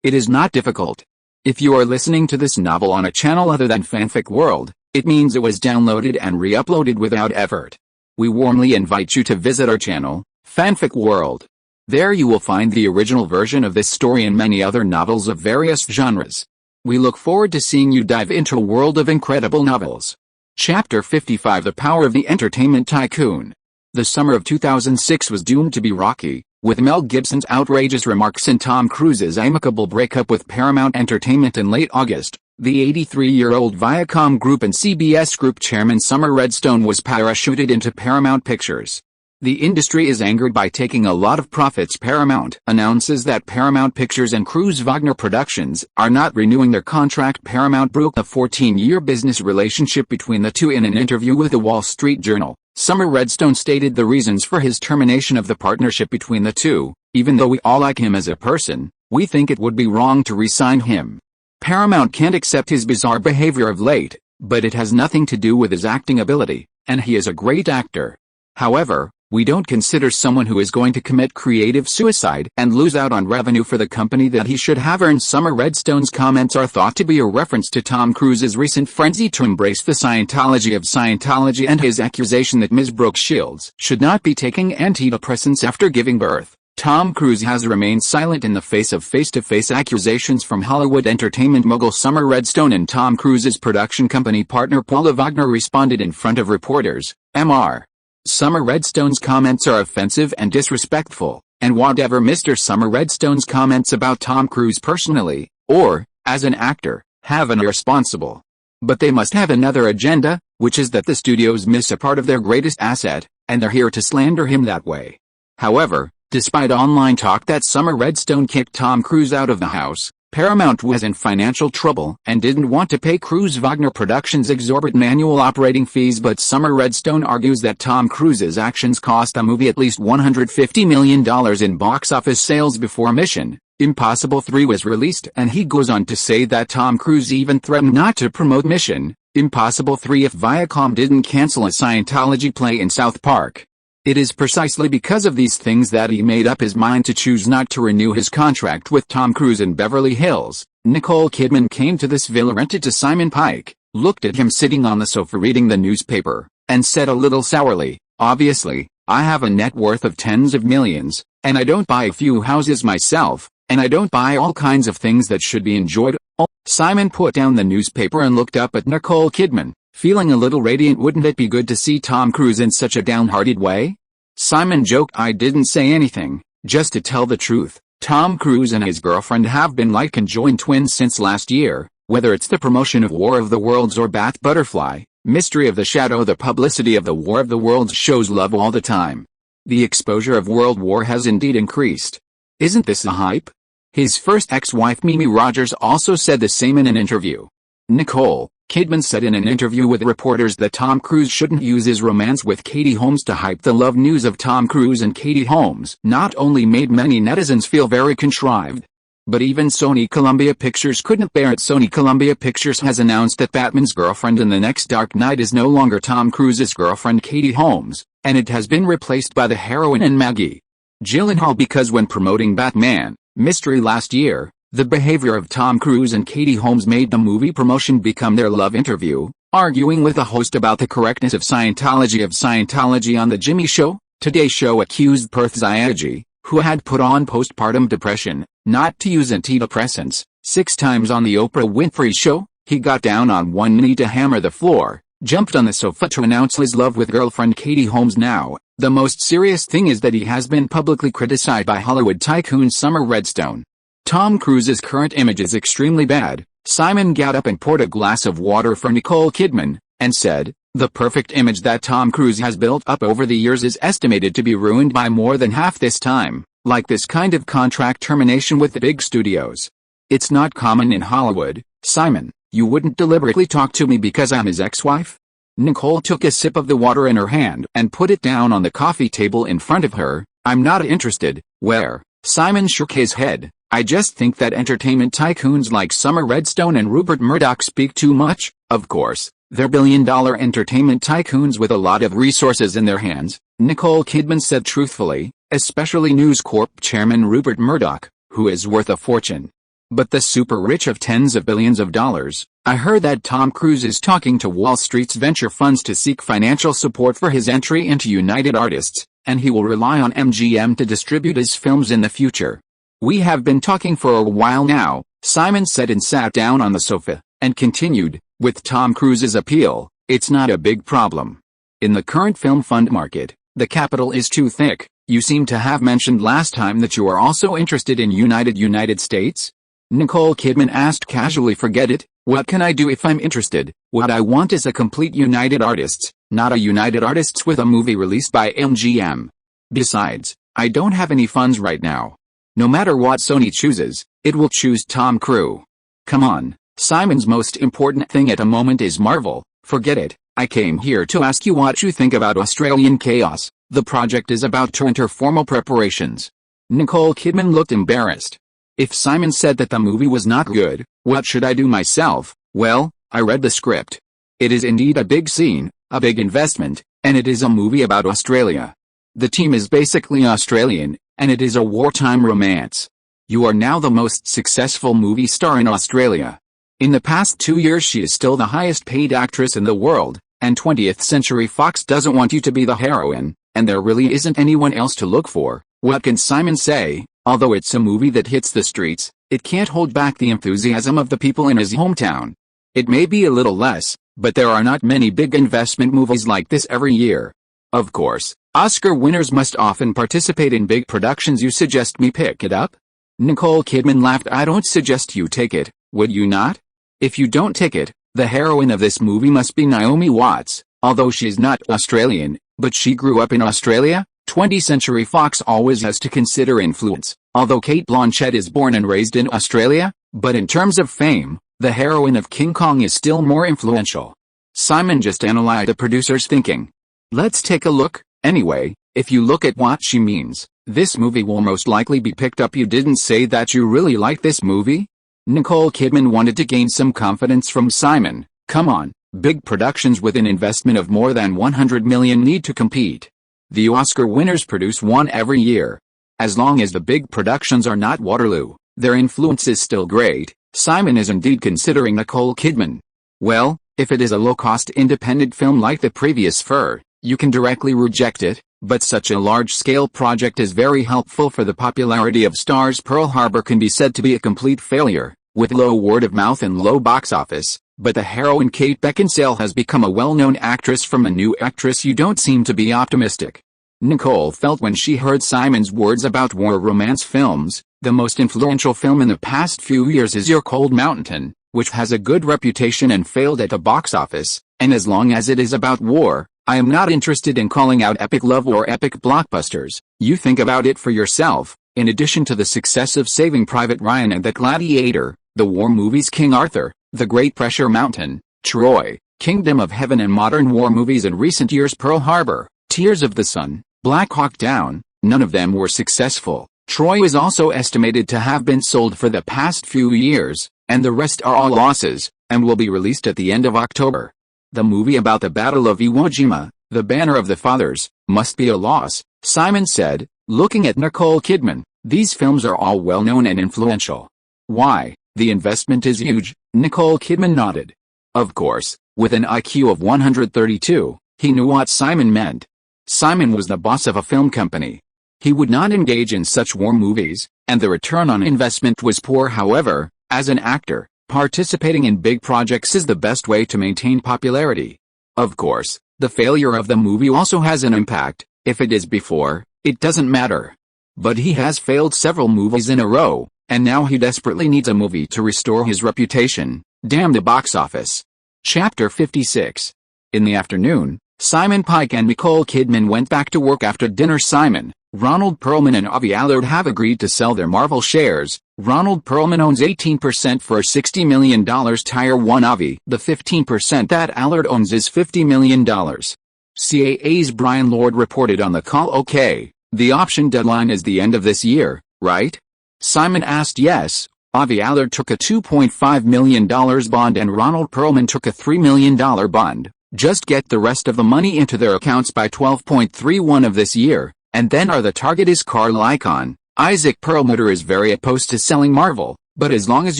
It is not difficult. If you are listening to this novel on a channel other than Fanfic World, it means it was downloaded and re-uploaded without effort. We warmly invite you to visit our channel, Fanfic World. There you will find the original version of this story and many other novels of various genres. We look forward to seeing you dive into a world of incredible novels. Chapter 55: The Power of the Entertainment Tycoon. The summer of 2006 was doomed to be rocky, with Mel Gibson's outrageous remarks and Tom Cruise's amicable breakup with Paramount Entertainment in late August. The 83-year-old Viacom Group and CBS Group chairman Summer Redstone was parachuted into Paramount Pictures. The industry is angered by taking a lot of profits. Paramount announces that Paramount Pictures and Cruise Wagner Productions are not renewing their contract. Paramount broke a 14-year business relationship between the two. In an interview with the Wall Street Journal, Summer Redstone stated the reasons for his termination of the partnership between the two. Even though we all like him as a person, we think it would be wrong to re-sign him. Paramount can't accept his bizarre behavior of late, but it has nothing to do with his acting ability, and he is a great actor. However, we don't consider someone who is going to commit creative suicide and lose out on revenue for the company that he should have earned. Summer Redstone's comments are thought to be a reference to Tom Cruise's recent frenzy to embrace the Scientology of Scientology and his accusation that Ms. Brooke Shields should not be taking antidepressants after giving birth. Tom Cruise has remained silent in the face of face-to-face accusations from Hollywood entertainment mogul Summer Redstone, and Tom Cruise's production company partner Paula Wagner responded in front of reporters. Mr. Summer Redstone's comments are offensive and disrespectful, and whatever Mr. Summer Redstone's comments about Tom Cruise personally, or, as an actor, have an irresponsible. But they must have another agenda, which is that the studios miss a part of their greatest asset, and they're here to slander him that way. However, despite online talk that Summer Redstone kicked Tom Cruise out of the house, Paramount was in financial trouble and didn't want to pay Cruise Wagner Productions exorbitant annual operating fees. But Summer Redstone argues that Tom Cruise's actions cost the movie at least $150 million in box office sales before Mission Impossible 3 was released, and he goes on to say that Tom Cruise even threatened not to promote Mission Impossible 3 if Viacom didn't cancel a Scientology play in South Park. It is precisely because of these things that he made up his mind to choose not to renew his contract with Tom Cruise in Beverly Hills. Nicole Kidman came to this villa rented to Simon Pike, looked at him sitting on the sofa reading the newspaper, and said a little sourly, "Obviously, I have a net worth of tens of millions, and I don't buy a few houses myself, and I don't buy all kinds of things that should be enjoyed." Simon put down the newspaper and looked up at Nicole Kidman, feeling a little radiant. "Wouldn't it be good to see Tom Cruise in such a downhearted way?" Simon joked, "I didn't say anything, just to tell the truth. Tom Cruise and his girlfriend have been like conjoined twins since last year, whether it's the promotion of War of the Worlds or Bat Butterfly, Mystery of the Shadow. The publicity of the War of the Worlds shows love all the time. The exposure of World War has indeed increased. Isn't this a hype? His first ex-wife Mimi Rogers also said the same in an interview. Nicole Kidman said in an interview with reporters that Tom Cruise shouldn't use his romance with Katie Holmes to hype the love news of Tom Cruise and Katie Holmes. Not only made many netizens feel very contrived, but even Sony Columbia Pictures couldn't bear it. Sony Columbia Pictures has announced that Batman's girlfriend in the next Dark Knight is no longer Tom Cruise's girlfriend Katie Holmes, and it has been replaced by the heroine and Maggie Gyllenhaal, because when promoting Batman Mystery last year, the behavior of Tom Cruise and Katie Holmes made the movie promotion become their love interview, arguing with the host about the correctness of Scientology on The Jimmy Show. Today Show accused Perth Zayagi, who had put on postpartum depression, not to use antidepressants. 6 times on the Oprah Winfrey Show, he got down on one knee to hammer the floor, jumped on the sofa to announce his love with girlfriend Katie Holmes. Now, the most serious thing is that he has been publicly criticized by Hollywood tycoon Summer Redstone. Tom Cruise's current image is extremely bad. Simon got up and poured a glass of water for Nicole Kidman, and said, "The perfect image that Tom Cruise has built up over the years is estimated to be ruined by more than half this time, like this kind of contract termination with the big studios. It's not common in Hollywood. Simon, you wouldn't deliberately talk to me because I'm his ex-wife?" Nicole took a sip of the water in her hand and put it down on the coffee table in front of her. "I'm not interested." "Where?" Simon shook his head. "I just think that entertainment tycoons like Summer Redstone and Rupert Murdoch speak too much. Of course, they're billion-dollar entertainment tycoons with a lot of resources in their hands," Nicole Kidman said truthfully, "especially News Corp chairman Rupert Murdoch, who is worth a fortune. But the super rich of tens of billions of dollars." I heard that Tom Cruise is talking to Wall Street's venture funds to seek financial support for his entry into United Artists, and he will rely on MGM to distribute his films in the future. "We have been talking for a while now," Simon said, and sat down on the sofa, and continued, "With Tom Cruise's appeal, it's not a big problem. In the current film fund market, the capital is too thick." "You seem to have mentioned last time that you are also interested in United States?" Nicole Kidman asked casually. "Forget it. What can I do if I'm interested? What I want is a complete United Artists, not a United Artists with a movie released by MGM. Besides, I don't have any funds right now. No matter what Sony chooses, it will choose Tom Cruise. Come on, Simon's most important thing at the moment is Marvel. Forget it. I came here to ask you what you think about Australian Chaos. The project is about to enter formal preparations." Nicole Kidman looked embarrassed. If Simon said that the movie was not good, what should I do myself? "Well, I read the script. It is indeed a big scene, a big investment, and it is a movie about Australia. The team is basically Australian, and it is a wartime romance. You are now the most successful movie star in Australia. In the past 2 years she is still the highest paid actress in the world, and 20th Century Fox doesn't want you to be the heroine, and there really isn't anyone else to look for." What can Simon say? Although it's a movie that hits the streets, it can't hold back the enthusiasm of the people in his hometown. It may be a little less, but there are not many big investment movies like this every year. Of course, Oscar winners must often participate in big productions. "You suggest me pick it up?" Nicole Kidman laughed. "I don't suggest you take it, would you not? If you don't take it, the heroine of this movie must be Naomi Watts, although she's not Australian, but she grew up in Australia. 20th Century Fox always has to consider influence, although Cate Blanchett is born and raised in Australia, but in terms of fame, the heroine of King Kong is still more influential." Simon just analyzed the producer's thinking. "Let's take a look. Anyway, if you look at what she means, this movie will most likely be picked up." "You didn't say that you really like this movie?" Nicole Kidman wanted to gain some confidence from Simon. "Come on, big productions with an investment of more than $100 million need to compete. The Oscar winners produce one every year. As long as the big productions are not Waterloo, their influence is still great." Simon is indeed considering Nicole Kidman. "Well, if it is a low-cost independent film like the previous Fur, you can directly reject it, but such a large-scale project is very helpful for the popularity of stars. Pearl Harbor can be said to be a complete failure, with low word of mouth and low box office, but the heroine Kate Beckinsale has become a well-known actress from a new actress." "You don't seem to be optimistic." Nicole felt when she heard Simon's words about war romance films. "The most influential film in the past few years is Your Cold Mountain, which has a good reputation and failed at the box office, and as long as it is about war, I am not interested in calling out epic love or epic blockbusters. You think about it for yourself. In addition to the success of Saving Private Ryan and The Gladiator, the war movies King Arthur, The Great Pressure Mountain, Troy, Kingdom of Heaven, and modern war movies in recent years Pearl Harbor, Tears of the Sun, Black Hawk Down, none of them were successful. Troy is also estimated to have been sold for the past few years, and the rest are all losses, and will be released at the end of October. The movie about the Battle of Iwo Jima, The Banner of the Fathers, must be a loss, Simon said, looking at Nicole Kidman. These films are all well-known and influential. Why, the investment is huge, Nicole Kidman nodded. Of course, with an IQ of 132, he knew what Simon meant. Simon was the boss of a film company. He would not engage in such war movies, and the return on investment was poor. However, as an actor, participating in big projects is the best way to maintain popularity. Of course, the failure of the movie also has an impact. If it is before, it doesn't matter. But he has failed several movies in a row, and now he desperately needs a movie to restore his reputation. Damn the box office. Chapter 56. In the afternoon, Simon Pike and Nicole Kidman went back to work after dinner. Simon, Ronald Perlman and Avi Allard have agreed to sell their Marvel shares. Ronald Perlman owns 18% for $60 million. Tier 1 Avi, the 15% that Allard owns, is $50 million. CAA's Brian Lord reported on the call. Okay, the option deadline is the end of this year, right? Simon asked. Yes. Avi Allard took a $2.5 million bond and Ronald Perlman took a $3 million bond. Just get the rest of the money into their accounts by 12/31 of this year, and then the target is Carl Icahn. Isaac Perlmutter is very opposed to selling Marvel, but as long as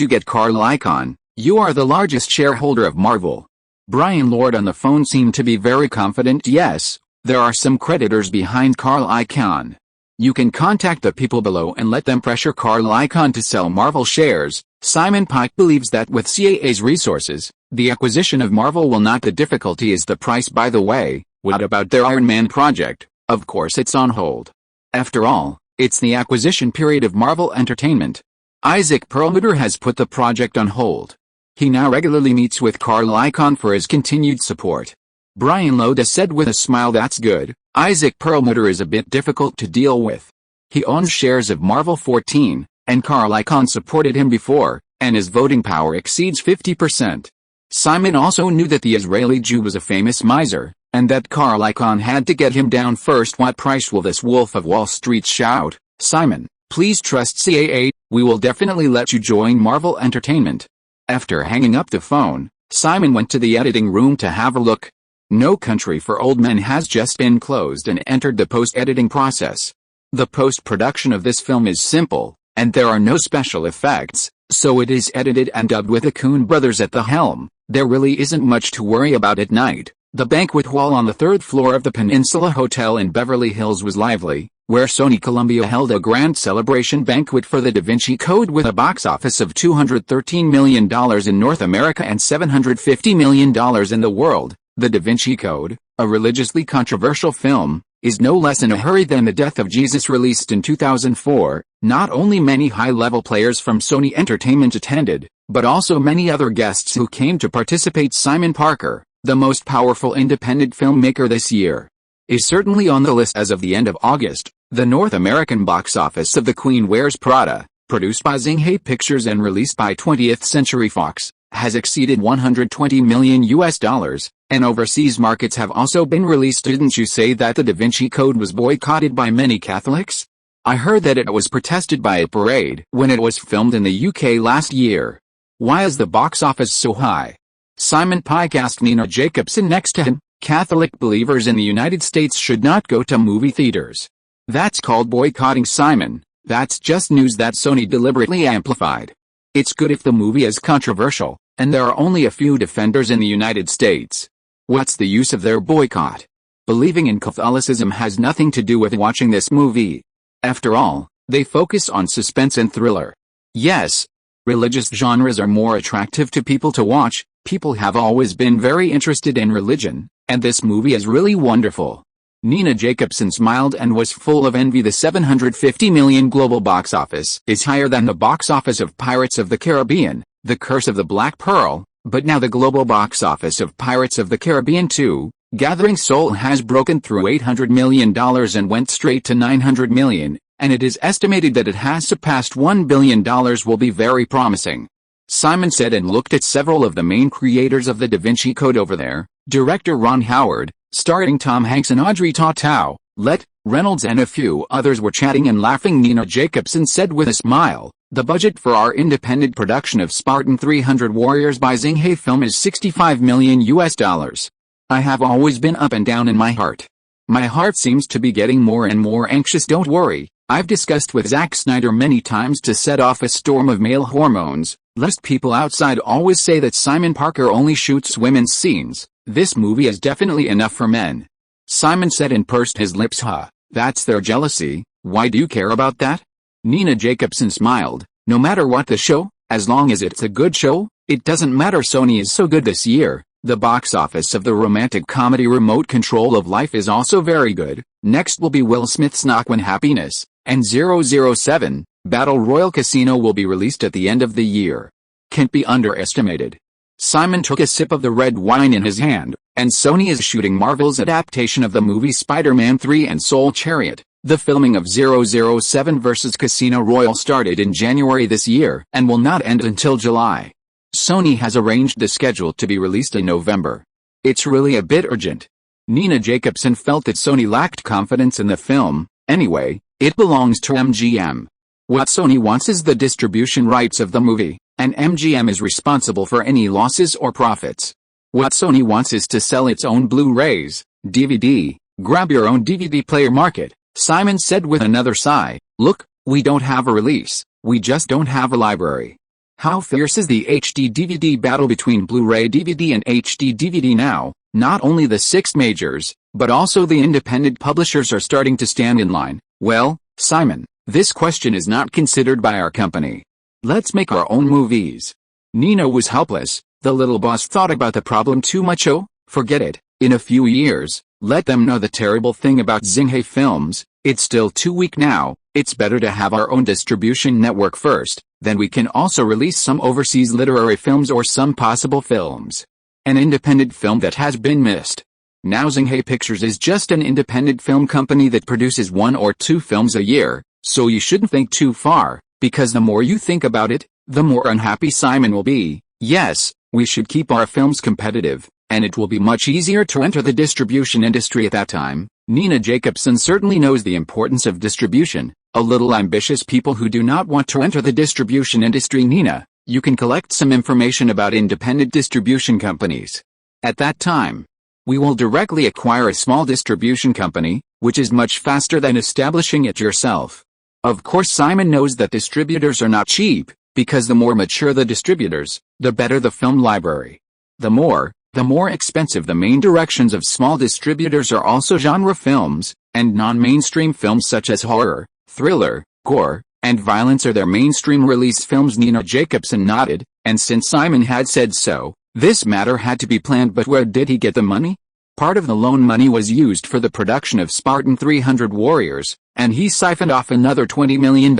you get Carl Icahn, you are the largest shareholder of Marvel. Brian Lord on the phone seemed to be very confident. Yes, there are some creditors behind Carl Icahn. You can contact the people below and let them pressure Carl Icahn to sell Marvel shares. Simon Pike believes that with CAA's resources, the acquisition of Marvel will not. The difficulty is the price. By the way, what about their Iron Man project? Of course it's on hold. After all, it's the acquisition period of Marvel Entertainment. Isaac Perlmutter has put the project on hold. He now regularly meets with Carl Icahn for his continued support. Brian Loda said with a smile. That's good. Isaac Perlmutter is a bit difficult to deal with. He owns shares of Marvel 14, and Carl Icahn supported him before, and his voting power exceeds 50%. Simon also knew that the Israeli Jew was a famous miser, and that Carl Icahn had to get him down first. What price will this Wolf of Wall Street shout? Simon, please trust CAA, we will definitely let you join Marvel Entertainment. After hanging up the phone, Simon went to the editing room to have a look. No Country for Old Men has just been closed and entered the post-editing process. The post-production of this film is simple, and there are no special effects, so it is edited and dubbed with the Coen brothers at the helm. There really isn't much to worry about at night. The banquet hall on the third floor of the Peninsula Hotel in Beverly Hills was lively, where Sony Columbia held a grand celebration banquet for The Da Vinci Code with a box office of $213 million in North America and $750 million in the world. The Da Vinci Code, a religiously controversial film, is no less in a hurry than The Death of Jesus, released in 2004. Not only many high-level players from Sony Entertainment attended, but also many other guests who came to participate. Simon Parker, the most powerful independent filmmaker this year, is certainly on the list. As of the end of August, the North American box office of The Queen Wears Prada, produced by Xinghai Pictures and released by 20th Century Fox, has exceeded $120 million, and overseas markets have also been released. Didn't you say that The Da Vinci Code was boycotted by many Catholics? I heard that it was protested by a parade when it was filmed in the UK last year. Why is the box office so high? Simon Pike asked Nina Jacobson next to him. Catholic believers in the United States should not go to movie theaters. That's called boycotting. Simon, that's just news that Sony deliberately amplified. It's good if the movie is controversial, and there are only a few defenders in the United States. What's the use of their boycott? Believing in Catholicism has nothing to do with watching this movie. After all, they focus on suspense and thriller. Yes, religious genres are more attractive to people to watch. People have always been very interested in religion, and this movie is really wonderful. Nina Jacobson smiled and was full of envy. The $750 million global box office is higher than the box office of Pirates of the Caribbean, The Curse of the Black Pearl, but now the global box office of Pirates of the Caribbean 2, Gathering Soul has broken through $800 million and went straight to $900 million, and it is estimated that it has surpassed $1 billion will be very promising. Simon said, and looked at several of the main creators of the Da Vinci Code over there, director Ron Howard, starring Tom Hanks and Audrey Tautou, Let Reynolds and a few others were chatting and laughing. Nina Jacobson said with a smile, "The budget for our independent production of Spartan 300 Warriors by Xinghe Film is $65 million US. I have always been up and down in my heart. My heart seems to be getting more and more anxious. Don't worry, I've discussed with Zack Snyder many times to set off a storm of male hormones, lest people outside always say that Simon Parker only shoots women's scenes. This movie is definitely enough for men." Simon said and pursed his lips. That's their jealousy. Why do you care about that? Nina Jacobson smiled. No matter what the show, as long as it's a good show, it doesn't matter. Sony is so good this year. The box office of the romantic comedy Remote Control of Life is also very good. Next will be Will Smith's Knock When Happiness, and 007, Battle Royale Casino will be released at the end of the year. Can't be underestimated. Simon took a sip of the red wine in his hand, and Sony is shooting Marvel's adaptation of the movie Spider-Man 3 and Soul Chariot. The filming of 007 vs. Casino Royale started in January this year and will not end until July. Sony has arranged the schedule to be released in November. It's really a bit urgent. Nina Jacobson felt that Sony lacked confidence in the film. Anyway, it belongs to MGM. What Sony wants is the distribution rights of the movie, and MGM is responsible for any losses or profits. What Sony wants is to sell its own Blu-rays, DVD, grab your own DVD player market, Simon said with another sigh. Look, we don't have a release, we just don't have a library. How fierce is the HD DVD battle between Blu-ray DVD and HD DVD now? Not only the 6 majors, but also the independent publishers are starting to stand in line. Well, Simon, this question is not considered by our company. Let's make our own movies. Nina was helpless. The little boss thought about the problem too much. Oh, forget it. In a few years, let them know the terrible thing about Xinghe Films. It's still too weak now. It's better to have our own distribution network first, then we can also release some overseas literary films or some possible films. An independent film that has been missed. Now Xinghe Pictures is just an independent film company that produces 1 or 2 films a year, so you shouldn't think too far, because the more you think about it, the more unhappy Simon will be. Yes, we should keep our films competitive, and it will be much easier to enter the distribution industry at that time. Nina Jacobson certainly knows the importance of distribution. A little ambitious people who do not want to enter the distribution industry. Nina, you can collect some information about independent distribution companies. At that time, we will directly acquire a small distribution company, which is much faster than establishing it yourself. Of course, Simon knows that distributors are not cheap, because the more mature the distributors, the better the film library. The more expensive the main directions of small distributors are. Also genre films, and non-mainstream films such as horror, thriller, gore, and violence are their mainstream release films. Nina Jacobson nodded, and since Simon had said so, this matter had to be planned. But where did he get the money? Part of the loan money was used for the production of Spartan 300 Warriors, and he siphoned off another $20 million.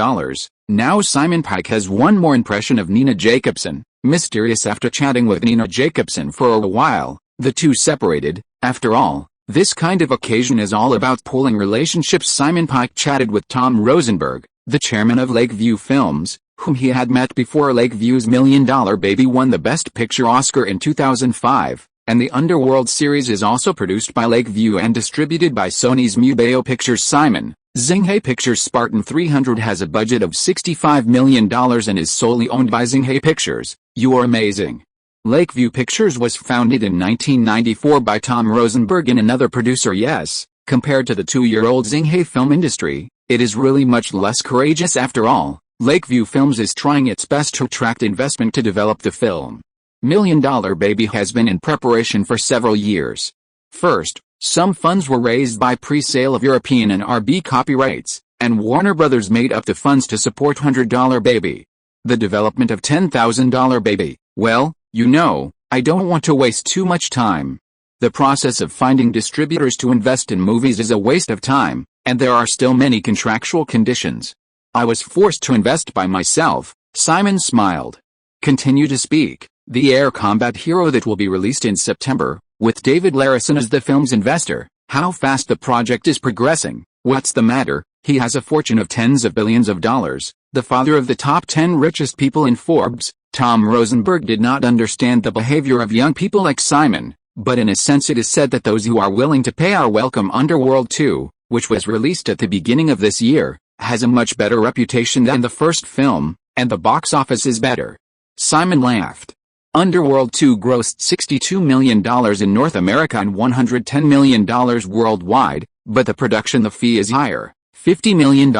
Now Simon Pike has one more impression of Nina Jacobson. Mysterious. After chatting with Nina Jacobson for a while, the two separated. After all, this kind of occasion is all about pulling relationships. Simon Pike chatted with Tom Rosenberg, the chairman of Lakeview Films, whom he had met before. Lakeview's $1 Million Baby won the Best Picture Oscar in 2005, and the Underworld series is also produced by Lakeview and distributed by Sony's Mubeo Pictures. Simon, Xinghe Pictures Spartan 300 has a budget of $65 million and is solely owned by Xinghe Pictures. You are amazing. Lakeview Pictures was founded in 1994 by Tom Rosenberg and another producer. Yes, compared to the 2-year-old Xinghe film industry, it is really much less courageous. After all, Lakeview Films is trying its best to attract investment to develop the film. $1 Million Baby has been in preparation for several years. First, some funds were raised by pre-sale of European and RB copyrights, and Warner Brothers made up the funds to support $100 Baby. The development of $10,000 Baby, well, you know, I don't want to waste too much time. The process of finding distributors to invest in movies is a waste of time, and there are still many contractual conditions. I was forced to invest by myself. Simon smiled. Continue to speak. The air combat hero that will be released in September, with David Larison as the film's investor. How fast the project is progressing. What's the matter? He has a fortune of tens of billions of dollars, the father of the top 10 richest people in Forbes. Tom Rosenberg did not understand the behavior of young people like Simon, but in a sense it is said that those who are willing to pay are welcome. Underworld 2, which was released at the beginning of this year, has a much better reputation than the first film, and the box office is better. Simon laughed. Underworld 2 grossed $62 million in North America and $110 million worldwide, but the production fee is higher, $50 million.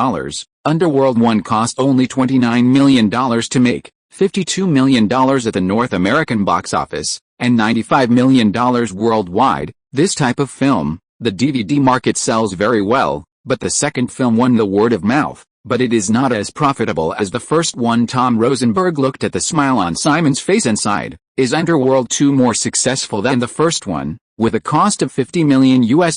Underworld 1 cost only $29 million to make, $52 million at the North American box office, and $95 million worldwide. This type of film, the DVD market sells very well, but the second film won the word of mouth, but it is not as profitable as the first one. Tom Rosenberg looked at the smile on Simon's face and sighed. Is Underworld 2 more successful than the first one? With a cost of $50 million US,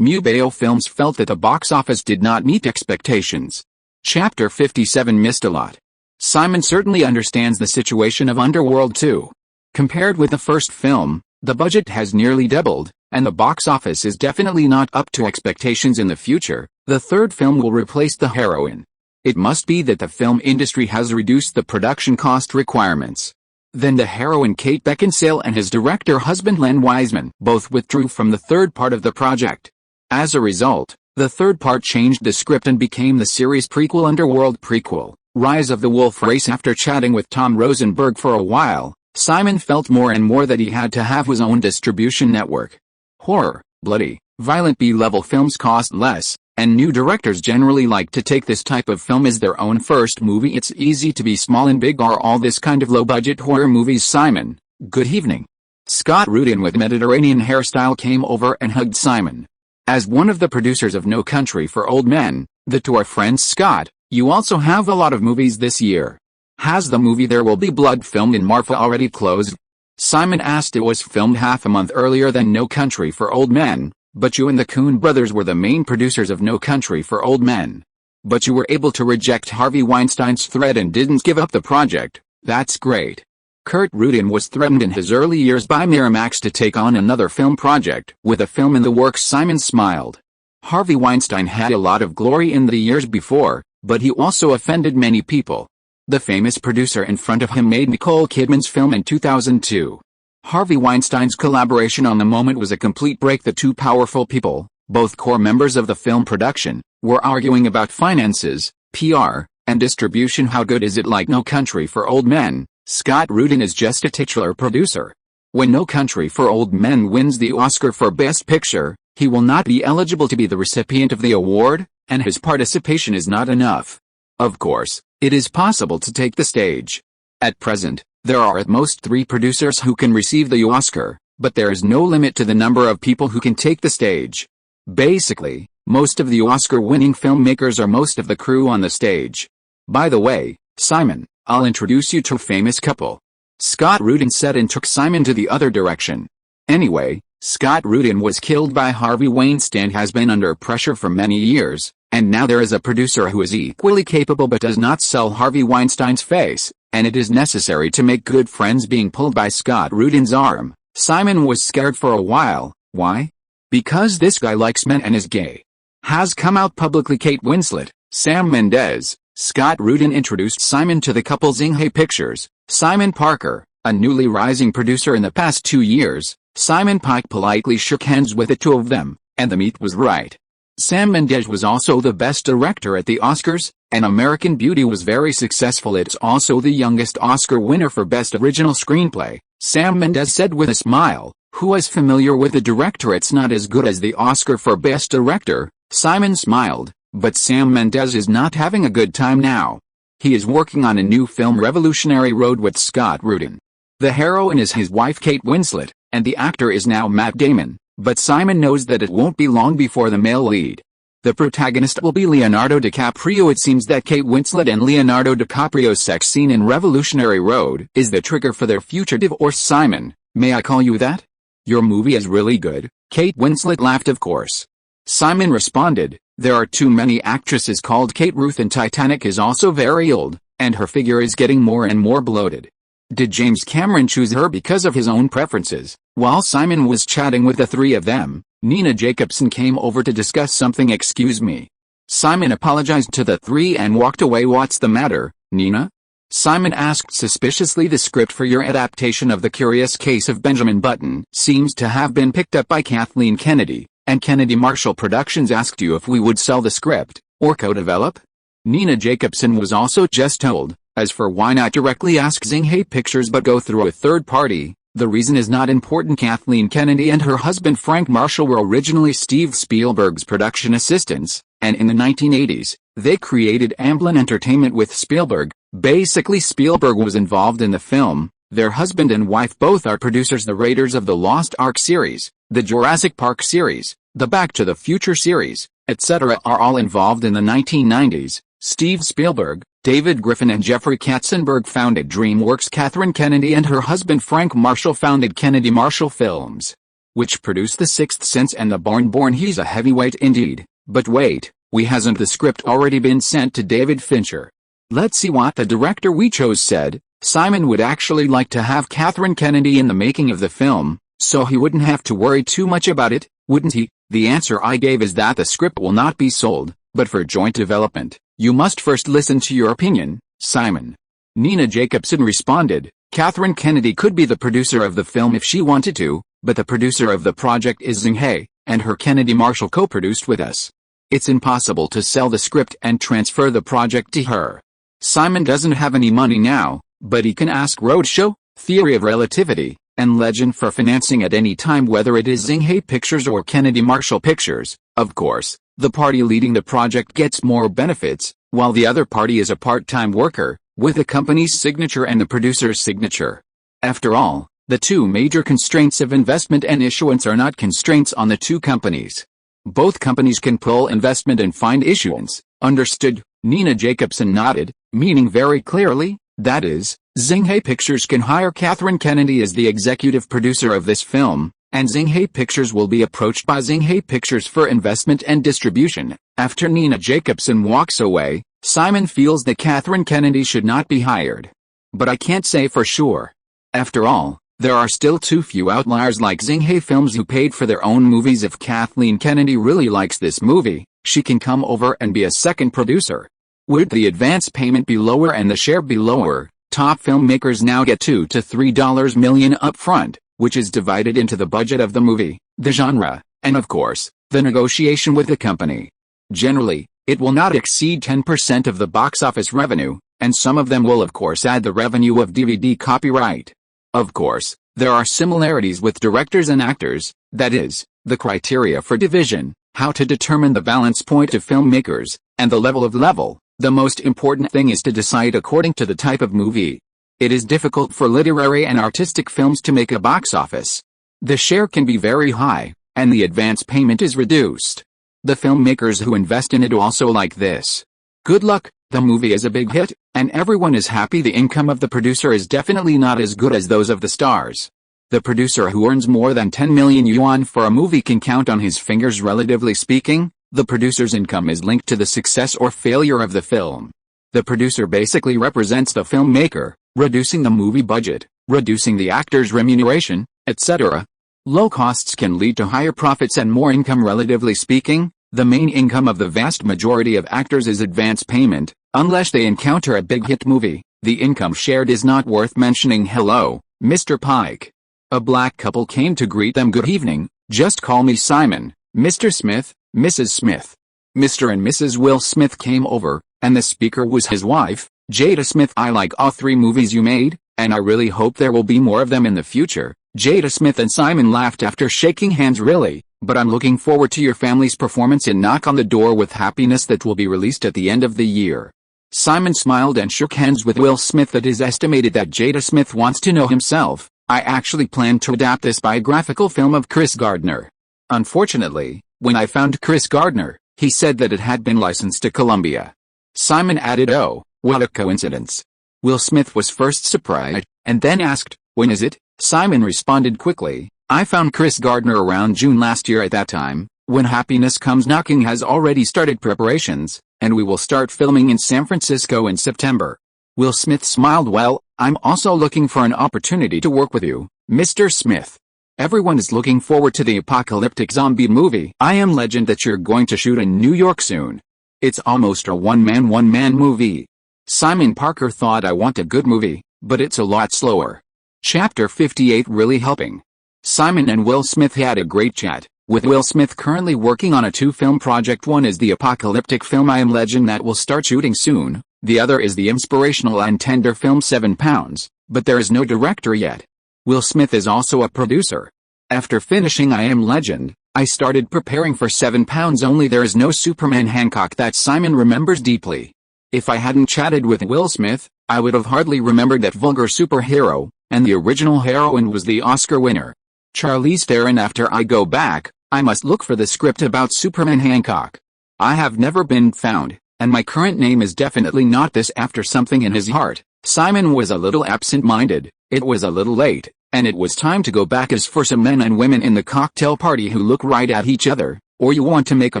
Mubeo Films felt that the box office did not meet expectations. Chapter 57 missed a lot. Simon certainly understands the situation of Underworld 2. Compared with the first film, the budget has nearly doubled, and the box office is definitely not up to expectations in the future. The third film will replace the heroine. It must be that the film industry has reduced the production cost requirements. Then the heroine Kate Beckinsale and his director husband Len Wiseman both withdrew from the third part of the project. As a result, the third part changed the script and became the series prequel Underworld prequel, Rise of the Wolf Race. After chatting with Tom Rosenberg for a while, Simon felt more and more that he had to have his own distribution network. Horror, bloody, violent B-level films cost less, and new directors generally like to take this type of film as their own first movie. It's easy to be small and big are all this kind of low-budget horror movies. Simon, good evening. Scott Rudin with Mediterranean hairstyle came over and hugged Simon. As one of the producers of No Country for Old Men, to our friend Scott, you also have a lot of movies this year. Has the movie There Will Be Blood filmed in Marfa already closed? Simon asked. It was filmed half a month earlier than No Country for Old Men, but you and the Coen brothers were the main producers of No Country for Old Men. But you were able to reject Harvey Weinstein's threat and didn't give up the project. That's great. Kurt Rudin was threatened in his early years by Miramax to take on another film project. With a film in the works, Simon smiled. Harvey Weinstein had a lot of glory in the years before, but he also offended many people. The famous producer in front of him made Nicole Kidman's film in 2002. Harvey Weinstein's collaboration on The Moment was a complete break. The two powerful people, both core members of the film production, were arguing about finances, PR, and distribution. How good is it? Like No Country for Old Men, Scott Rudin is just a titular producer. When No Country for Old Men wins the Oscar for Best Picture, he will not be eligible to be the recipient of the award, and his participation is not enough. Of course, it is possible to take the stage. At present, there are at most 3 producers who can receive the Oscar, but there is no limit to the number of people who can take the stage. Basically, most of the Oscar-winning filmmakers are most of the crew on the stage. By the way, Simon, I'll introduce you to a famous couple. Scott Rudin said and took Simon to the other direction. Anyway, Scott Rudin was killed by Harvey Weinstein, has been under pressure for many years, and now there is a producer who is equally capable but does not sell Harvey Weinstein's face, and it is necessary to make good friends. Being pulled by Scott Rudin's arm, Simon was scared for a while. Why? Because this guy likes men and is gay. Has come out publicly. Kate Winslet, Sam Mendes. Scott Rudin introduced Simon to the couple Zinghe Pictures. Simon Parker, a newly rising producer in the past 2 years. Simon Pike politely shook hands with the two of them, and the meet was right. Sam Mendes was also the best director at the Oscars, and American Beauty was very successful. It's also the youngest Oscar winner for Best Original Screenplay, Sam Mendes said with a smile. Who is familiar with the director? It's not as good as the Oscar for Best Director, Simon smiled, but Sam Mendes is not having a good time now. He is working on a new film, Revolutionary Road, with Scott Rudin. The heroine is his wife Kate Winslet, and the actor is now Matt Damon, but Simon knows that it won't be long before the male lead. The protagonist will be Leonardo DiCaprio. It seems that Kate Winslet and Leonardo DiCaprio's sex scene in Revolutionary Road is the trigger for their future divorce. Simon, may I call you that? Your movie is really good. Kate Winslet laughed. Of course. Simon responded, there are too many actresses called Kate. Ruth in Titanic is also very old, and her figure is getting more and more bloated. Did James Cameron choose her because of his own preferences? While Simon was chatting with the three of them, Nina Jacobson came over to discuss something. Excuse me. Simon apologized to the three and walked away. What's the matter, Nina? Simon asked suspiciously. The script for your adaptation of The Curious Case of Benjamin Button seems to have been picked up by Kathleen Kennedy, and Kennedy Marshall Productions asked you if we would sell the script, or co-develop? Nina Jacobson was also just told, as for why not directly ask Xinghai Pictures but go through a third party, the reason is not important. Kathleen Kennedy and her husband Frank Marshall were originally Steve Spielberg's production assistants, and in the 1980s, they created Amblin Entertainment with Spielberg. Basically, Spielberg was involved in the film. Their husband and wife both are producers. The Raiders of the Lost Ark series, the Jurassic Park series, the Back to the Future series, etc. are all involved in the 1990s. Steve Spielberg, David Griffin and Jeffrey Katzenberg founded DreamWorks. Catherine Kennedy and her husband Frank Marshall founded Kennedy Marshall Films, which produced The Sixth Sense and The Born. He's a heavyweight indeed. But wait, hasn't the script already been sent to David Fincher? Let's see what the director we chose said. Simon would actually like to have Catherine Kennedy in the making of the film, so he wouldn't have to worry too much about it, wouldn't he? The answer I gave is that the script will not be sold, but for joint development. You must first listen to your opinion, Simon. Nina Jacobson responded, Catherine Kennedy could be the producer of the film if she wanted to, but the producer of the project is Xinghai, and her Kennedy Marshall co-produced with us. It's impossible to sell the script and transfer the project to her. Simon doesn't have any money now, but he can ask Roadshow, Theory of Relativity, and Legend for financing at any time, whether it is Xinghai Pictures or Kennedy Marshall Pictures. Of course, the party leading the project gets more benefits, while the other party is a part-time worker, with the company's signature and the producer's signature. After all, the two major constraints of investment and issuance are not constraints on the two companies. Both companies can pull investment and find issuance. Understood? Nina Jacobson nodded, meaning very clearly, that is, Xinghai Pictures can hire Catherine Kennedy as the executive producer of this film, and Xinghai Pictures will be approached by Xinghai Pictures for investment and distribution. After Nina Jacobson walks away, Simon feels that Catherine Kennedy should not be hired. But I can't say for sure. After all, there are still too few outliers like Xinghai Films who paid for their own movies. If Kathleen Kennedy really likes this movie, she can come over and be a second producer. Would the advance payment be lower and the share be lower? Top filmmakers now get $2 to $3 million upfront, which is divided into the budget of the movie, the genre, and of course, the negotiation with the company. Generally, it will not exceed 10% of the box office revenue, and some of them will of course add the revenue of DVD copyright. Of course, there are similarities with directors and actors, that is, the criteria for division, how to determine the balance point of filmmakers, and the level of level. The most important thing is to decide according to the type of movie. It is difficult for literary and artistic films to make a box office. The share can be very high, and the advance payment is reduced. The filmmakers who invest in it also like this. Good luck, the movie is a big hit, and everyone is happy. The income of the producer is definitely not as good as those of the stars. The producer who earns more than 10 million yuan for a movie can count on his fingers. Relatively speaking, the producer's income is linked to the success or failure of the film. The producer basically represents the filmmaker, reducing the movie budget, reducing the actor's remuneration, etc. Low costs can lead to higher profits and more income. Relatively speaking, the main income of the vast majority of actors is advance payment, unless they encounter a big hit movie. The income shared is not worth mentioning. Hello, Mr. Pike. A black couple came to greet them. Good evening, just call me Simon. Mr. Smith, Mrs. Smith. Mr. and Mrs. Will Smith came over, and the speaker was his wife, Jada Smith. I like all three movies you made, and I really hope there will be more of them in the future. Jada Smith and Simon laughed after shaking hands. Really, but I'm looking forward to your family's performance in Knock on the Door with Happiness that will be released at the end of the year. Simon smiled and shook hands with Will Smith. It is estimated that Jada Smith wants to know himself. I actually planned to adapt this biographical film of Chris Gardner. Unfortunately, when I found Chris Gardner, he said that it had been licensed to Columbia. Simon added, oh, what a coincidence. Will Smith was first surprised, and then asked, when is it? Simon responded quickly, I found Chris Gardner around June last year. At that time, When Happiness Comes Knocking has already started preparations, and we will start filming in San Francisco in September. Will Smith smiled. Well, I'm also looking for an opportunity to work with you, Mr. Smith. Everyone is looking forward to the apocalyptic zombie movie I Am Legend that you're going to shoot in New York soon. It's almost a one-man movie. Simon Parker thought I want a good movie, but it's a lot slower. Chapter 58 really helping. Simon and Will Smith had a great chat, with Will Smith currently working on a 2-film project. One is the apocalyptic film I Am Legend that will start shooting soon, the other is the inspirational and tender film 7 Pounds, but there is no director yet. Will Smith is also a producer. After finishing I Am Legend, I started preparing for 7 Pounds, only there is no Superman Hancock that Simon remembers deeply. If I hadn't chatted with Will Smith, I would have hardly remembered that vulgar superhero, and the original heroine was the Oscar winner, Charlize Theron. After I go back, I must look for the script about Superman Hancock. I have never been found, and my current name is definitely not this. After something in his heart, Simon was a little absent-minded, it was a little late, and it was time to go back. As for some men and women in the cocktail party who look right at each other, or you want to make a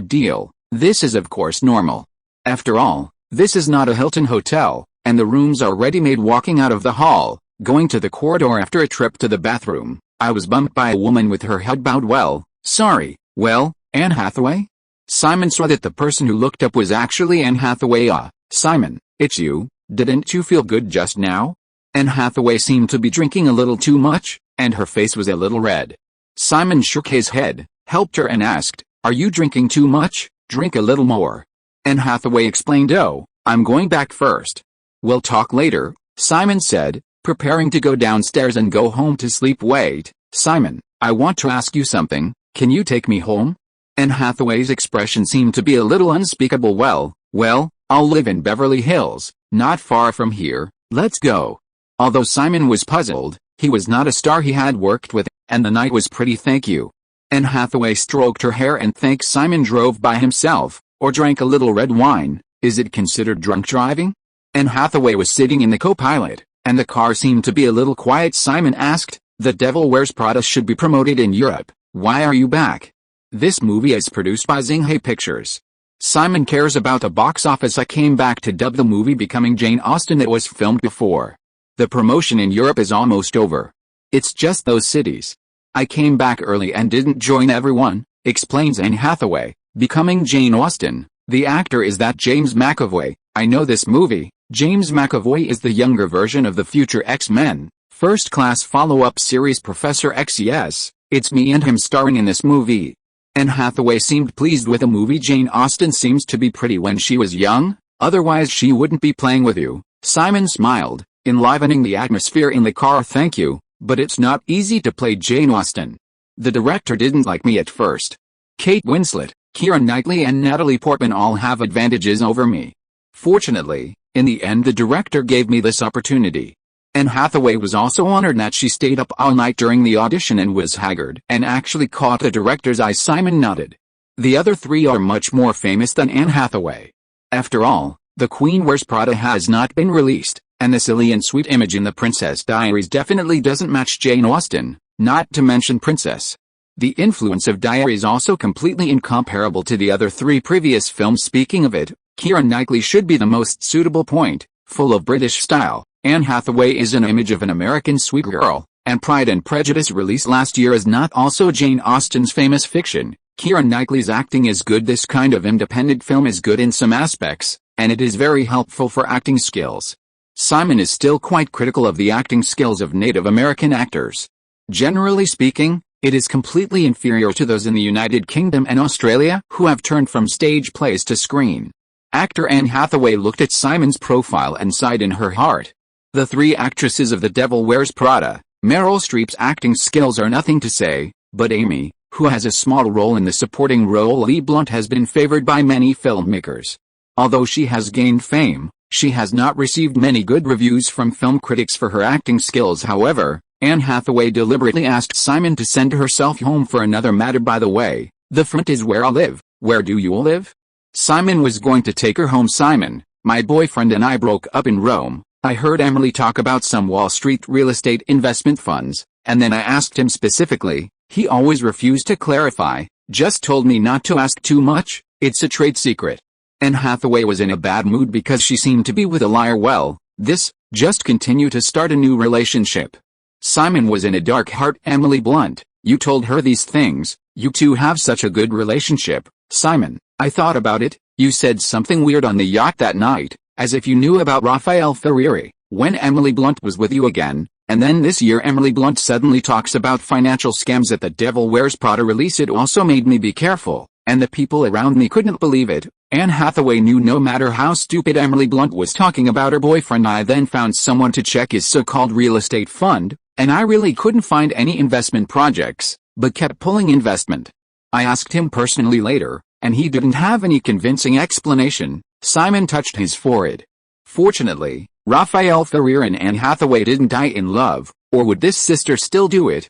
deal, this is of course normal. After all, this is not a Hilton hotel, and the rooms are ready-made. Walking out of the hall, going to the corridor after a trip to the bathroom, I was bumped by a woman with her head bowed. Well, Anne Hathaway? Simon saw that the person who looked up was actually Anne Hathaway. Simon, it's you, didn't you feel good just now? Anne Hathaway seemed to be drinking a little too much, and her face was a little red. Simon shook his head, helped her and asked, are you drinking too much? Drink a little more. Anne Hathaway explained, oh, I'm going back first. We'll talk later, Simon said, preparing to go downstairs and go home to sleep. Wait, Simon, I want to ask you something, can you take me home? Anne Hathaway's expression seemed to be a little unspeakable. Well, I'll live in Beverly Hills, not far from here, let's go. Although Simon was puzzled, he was not a star he had worked with, and the night was pretty. Thank you. Anne Hathaway stroked her hair and thanked Simon. Drove by himself, or drank a little red wine, is it considered drunk driving? Anne Hathaway was sitting in the co-pilot, and the car seemed to be a little quiet. Simon asked, The Devil Wears Prada should be promoted in Europe, why are you back? This movie is produced by Xinghai Pictures. Simon cares about the box office. I came back to dub the movie Becoming Jane Austen that was filmed before. The promotion in Europe is almost over. It's just those cities. I came back early and didn't join everyone, explains Anne Hathaway. Becoming Jane Austen, the actor is that James McAvoy. I know this movie. James McAvoy is the younger version of the future X-Men, first-class follow-up series Professor X. Yes, it's me and him starring in this movie. Anne Hathaway seemed pleased with the movie. Jane Austen seems to be pretty when she was young, otherwise she wouldn't be playing with you. Simon smiled, enlivening the atmosphere in the car. Thank you, but it's not easy to play Jane Austen. The director didn't like me at first. Kate Winslet, Keira Knightley and Natalie Portman all have advantages over me. Fortunately, in the end the director gave me this opportunity. Anne Hathaway was also honored that she stayed up all night during the audition and was haggard and actually caught the director's eye. Simon nodded. The other three are much more famous than Anne Hathaway. After all, The Queen Wears Prada has not been released, and the silly and sweet image in The Princess Diaries definitely doesn't match Jane Austen, not to mention Princess. The influence of Diaries also completely incomparable to the other 3 previous films. Speaking of it, Keira Knightley should be the most suitable point, full of British style. Anne Hathaway is an image of an American sweet girl, and Pride and Prejudice released last year is not also Jane Austen's famous fiction. Keira Knightley's acting is good. This kind of independent film is good in some aspects, and it is very helpful for acting skills. Simon is still quite critical of the acting skills of Native American actors. Generally speaking, it is completely inferior to those in the United Kingdom and Australia who have turned from stage plays to screen. Actor Anne Hathaway looked at Simon's profile and sighed in her heart. The 3 actresses of The Devil Wears Prada, Meryl Streep's acting skills are nothing to say, but Amy, who has a small role in the supporting role, Lee Blunt, has been favored by many filmmakers. Although she has gained fame, she has not received many good reviews from film critics for her acting skills. However, Anne Hathaway deliberately asked Simon to send herself home for another matter. By the way, the front is where I live. Where do you live? Simon was going to take her home. Simon, my boyfriend and I broke up in Rome. I heard Emily talk about some Wall Street real estate investment funds, and then I asked him specifically. He always refused to clarify, just told me not to ask too much, it's a trade secret. Anne Hathaway was in a bad mood because she seemed to be with a liar. Well, this, just continue to start a new relationship. Simon was in a dark heart. Emily Blunt, you told her these things, you two have such a good relationship. Simon, I thought about it, You said something weird on the yacht that night, as if you knew about Raphael Ferrieri, when Emily Blunt was with you again, and then this year Emily Blunt suddenly talks about financial scams at the Devil Wears Prada release. It also made me be careful, and the people around me couldn't believe it. Anne Hathaway knew no matter how stupid Emily Blunt was talking about her boyfriend. I then found someone to check his so-called real estate fund, and I really couldn't find any investment projects, but kept pulling investment. I asked him personally later, and he didn't have any convincing explanation. Simon touched his forehead. Fortunately, Raphael Ferrieri and Anne Hathaway didn't die in love, or would this sister still do it?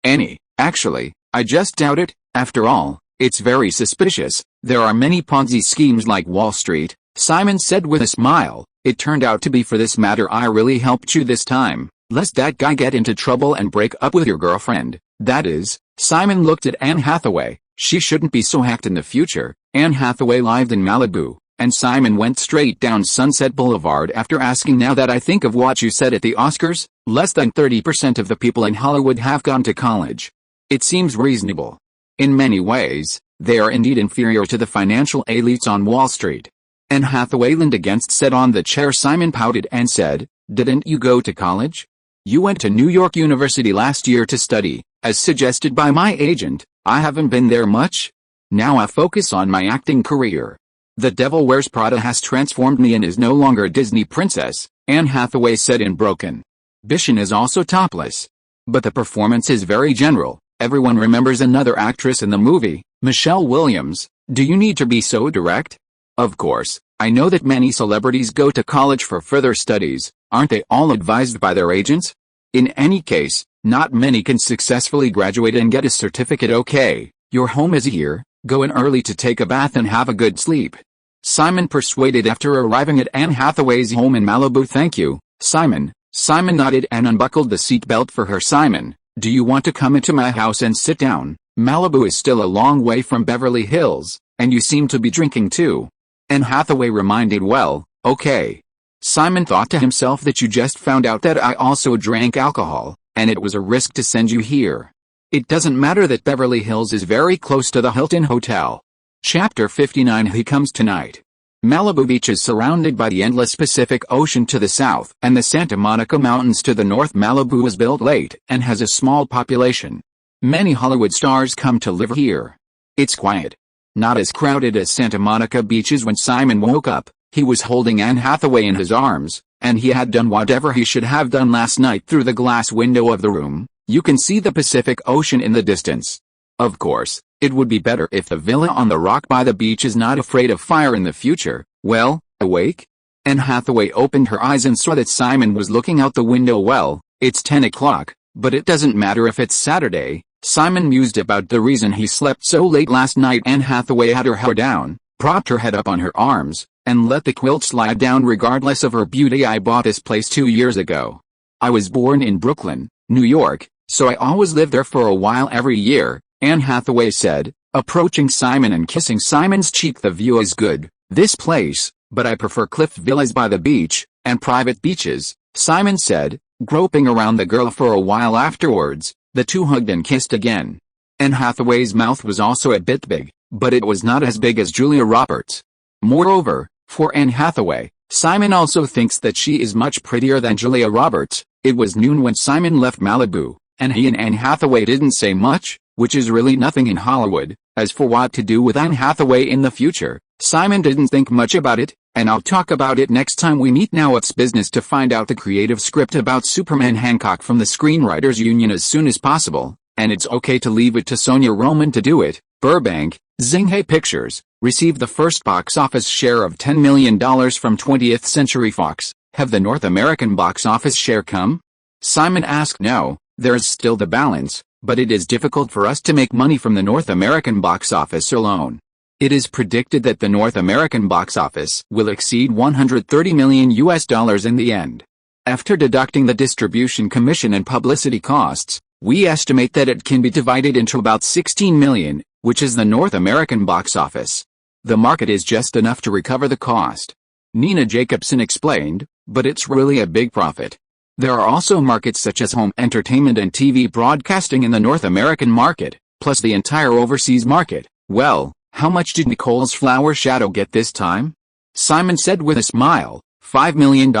Annie, actually, I just doubt it. After all, it's very suspicious. There are many Ponzi schemes like Wall Street, Simon said with a smile. It turned out to be for this matter I really helped you this time, lest that guy get into trouble and break up with your girlfriend. That is, Simon looked at Anne Hathaway. She shouldn't be so hacked in the future. Anne Hathaway lived in Malibu, and Simon went straight down Sunset Boulevard after asking, now that I think of what you said at the Oscars, less than 30% of the people in Hollywood have gone to college. It seems reasonable. In many ways, they are indeed inferior to the financial elites on Wall Street. Anne Hathaway leaned against said on the chair. Simon pouted and said, didn't you go to college? You went to New York University last year to study, as suggested by my agent. I haven't been there much. Now I focus on my acting career. The Devil Wears Prada has transformed me and is no longer a Disney princess, Anne Hathaway said in broken. Bishan is also topless. But the performance is very general. Everyone remembers another actress in the movie, Michelle Williams. Do you need to be so direct? Of course, I know that many celebrities go to college for further studies. Aren't they all advised by their agents? In any case, not many can successfully graduate and get a certificate. Okay, your home is here. Go in early to take a bath and have a good sleep. Simon persuaded after arriving at Anne Hathaway's home in Malibu. Thank you, Simon. Simon nodded and unbuckled the seatbelt for her. Simon, do you want to come into my house and sit down? Malibu is still a long way from Beverly Hills, and you seem to be drinking too. Anne Hathaway reminded. Well, okay. Simon thought to himself that you just found out that I also drank alcohol, and it was a risk to send you here. It doesn't matter that Beverly Hills is very close to the Hilton Hotel. Chapter 59. He comes tonight. Malibu Beach is surrounded by the endless Pacific Ocean to the south and the Santa Monica Mountains to the north. Malibu was built late and has a small population. Many Hollywood stars come to live here. It's quiet. Not as crowded as Santa Monica beaches. When Simon woke up, he was holding Anne Hathaway in his arms, and he had done whatever he should have done last night. Through the glass window of the room, you can see the Pacific Ocean in the distance. Of course, it would be better if the villa on the rock by the beach is not afraid of fire in the future. Well, awake? Anne Hathaway opened her eyes and saw that Simon was looking out the window. Well, it's 10 o'clock, but it doesn't matter if it's Saturday. Simon mused about the reason he slept so late last night. Anne Hathaway had her hair down, propped her head up on her arms, and let the quilt slide down. Regardless of her beauty, I bought this place 2 years ago. I was born in Brooklyn, New York, so I always lived there for a while every year, Anne Hathaway said, approaching Simon and kissing Simon's cheek. The view is good, this place, but I prefer cliff villas by the beach, and private beaches, Simon said, groping around the girl for a while. Afterwards, the two hugged and kissed again. Anne Hathaway's mouth was also a bit big, but it was not as big as Julia Roberts. Moreover, for Anne Hathaway, Simon also thinks that she is much prettier than Julia Roberts. It was noon when Simon left Malibu, and he and Anne Hathaway didn't say much, which is really nothing in Hollywood. As for what to do with Anne Hathaway in the future, Simon didn't think much about it, and I'll talk about it next time we meet. Now it's business to find out the creative script about Superman Hancock from the Screenwriters Union as soon as possible, and it's okay to leave it to Sonia Roman to do it. Burbank, Zinghe Pictures, received the first box office share of $10 million from 20th Century Fox. Have the North American box office share come? Simon asked. No, there's still the balance, but it is difficult for us to make money from the North American box office alone. It is predicted that the North American box office will exceed $130 million in the end. After deducting the distribution commission and publicity costs, we estimate that it can be divided into about $16 million, which is the North American box office. The market is just enough to recover the cost. Nina Jacobson explained, but it's really a big profit. There are also markets such as home entertainment and TV broadcasting in the North American market, plus the entire overseas market. Well, How much did Nicole's flower shadow get this time? Simon said with a smile, $5 million.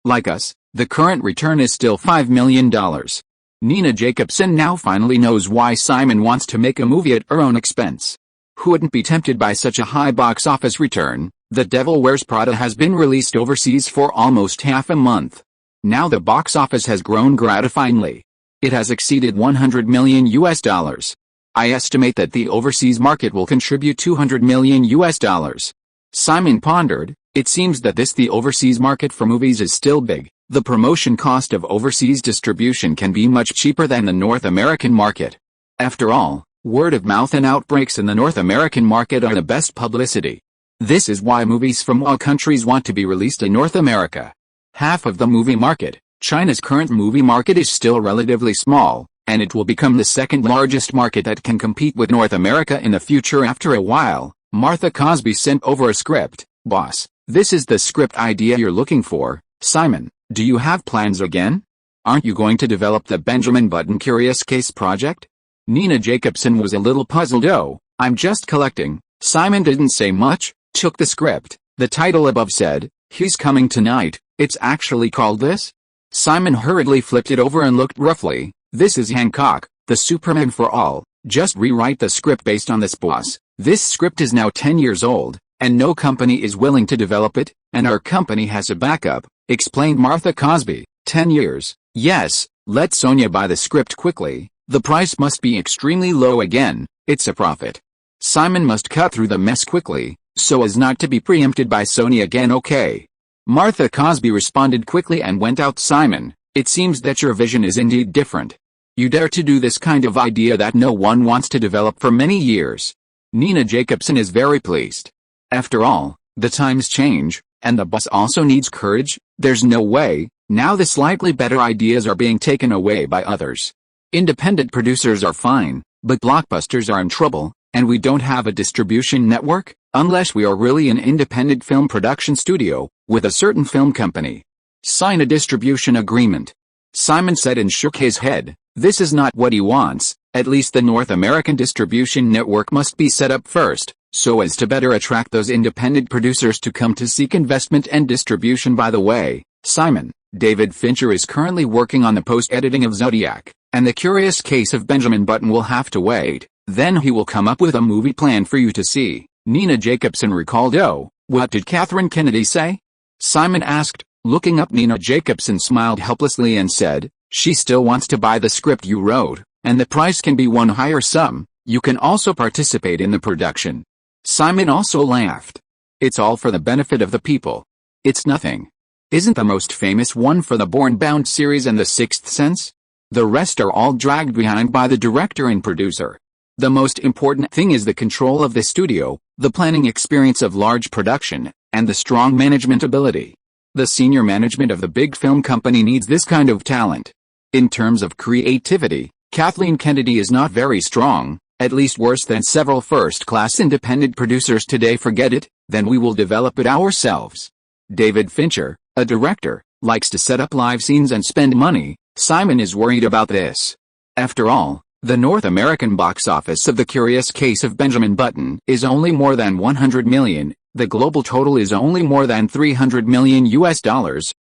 Like us, the current return is still $5 million. Nina Jacobson now finally knows why Simon wants to make a movie at her own expense. Who wouldn't be tempted by such a high box office return? The Devil Wears Prada has been released overseas for almost half a month. Now the box office has grown gratifyingly. It has exceeded $100 million. I estimate that the overseas market will contribute $200 million. Simon pondered, it seems that the overseas market for movies is still big. The promotion cost of overseas distribution can be much cheaper than the North American market. After all, word of mouth and outbreaks in the North American market are the best publicity. This is why movies from all countries want to be released in North America. Half of the movie market, China's current movie market, is still relatively small, and it will become the second largest market that can compete with North America in the future. After a while, Martha Cosby sent over a script. Boss, this is the script idea you're looking for. Simon, do you have plans again? Aren't you going to develop the Benjamin Button Curious Case project? Nina Jacobson was a little puzzled. Oh, I'm just collecting. Simon didn't say much, took the script. The title above said, He's Coming Tonight. It's actually called this? Simon hurriedly flipped it over and looked roughly. This is Hancock, the Superman for all. Just rewrite the script based on this, boss. This script is now 10 years old, and no company is willing to develop it, and our company has a backup, explained Martha Cosby. 10 years. Yes, let Sonia buy the script quickly. The price must be extremely low again. It's a profit. Simon must cut through the mess quickly, so as not to be preempted by Sony again. Okay. Martha Cosby responded quickly and went out. Simon, it seems that your vision is indeed different. You dare to do this kind of idea that no one wants to develop for many years. Nina Jacobson is very pleased. After all, the times change, and the boss also needs courage. There's no way, now the slightly better ideas are being taken away by others. Independent producers are fine, but blockbusters are in trouble, and we don't have a distribution network, unless we are really an independent film production studio, with a certain film company. Sign a distribution agreement. Simon said and shook his head. This is not what he wants. At least the North American distribution network must be set up first, so as to better attract those independent producers to come to seek investment and distribution. By the way, Simon, David Fincher is currently working on the post-editing of Zodiac, and The Curious Case of Benjamin Button will have to wait. Then he will come up with a movie plan for you to see. Nina Jacobson recalled. Oh, what did Catherine Kennedy say? Simon asked, looking up. Nina Jacobson smiled helplessly and said, she still wants to buy the script you wrote, and the price can be one higher sum. You can also participate in the production. Simon also laughed. It's all for the benefit of the people. It's nothing. Isn't the most famous one for the Bourne-bound series and The Sixth Sense? The rest are all dragged behind by the director and producer. The most important thing is the control of the studio, the planning experience of large production, and the strong management ability. The senior management of the big film company needs this kind of talent. In terms of creativity, Kathleen Kennedy is not very strong, at least worse than several first-class independent producers today. Forget it, then we will develop it ourselves. David Fincher, a director, likes to set up live scenes and spend money. Simon is worried about this. After all, the North American box office of The Curious Case of Benjamin Button is only more than $100 million. The global total is only more than $300 million,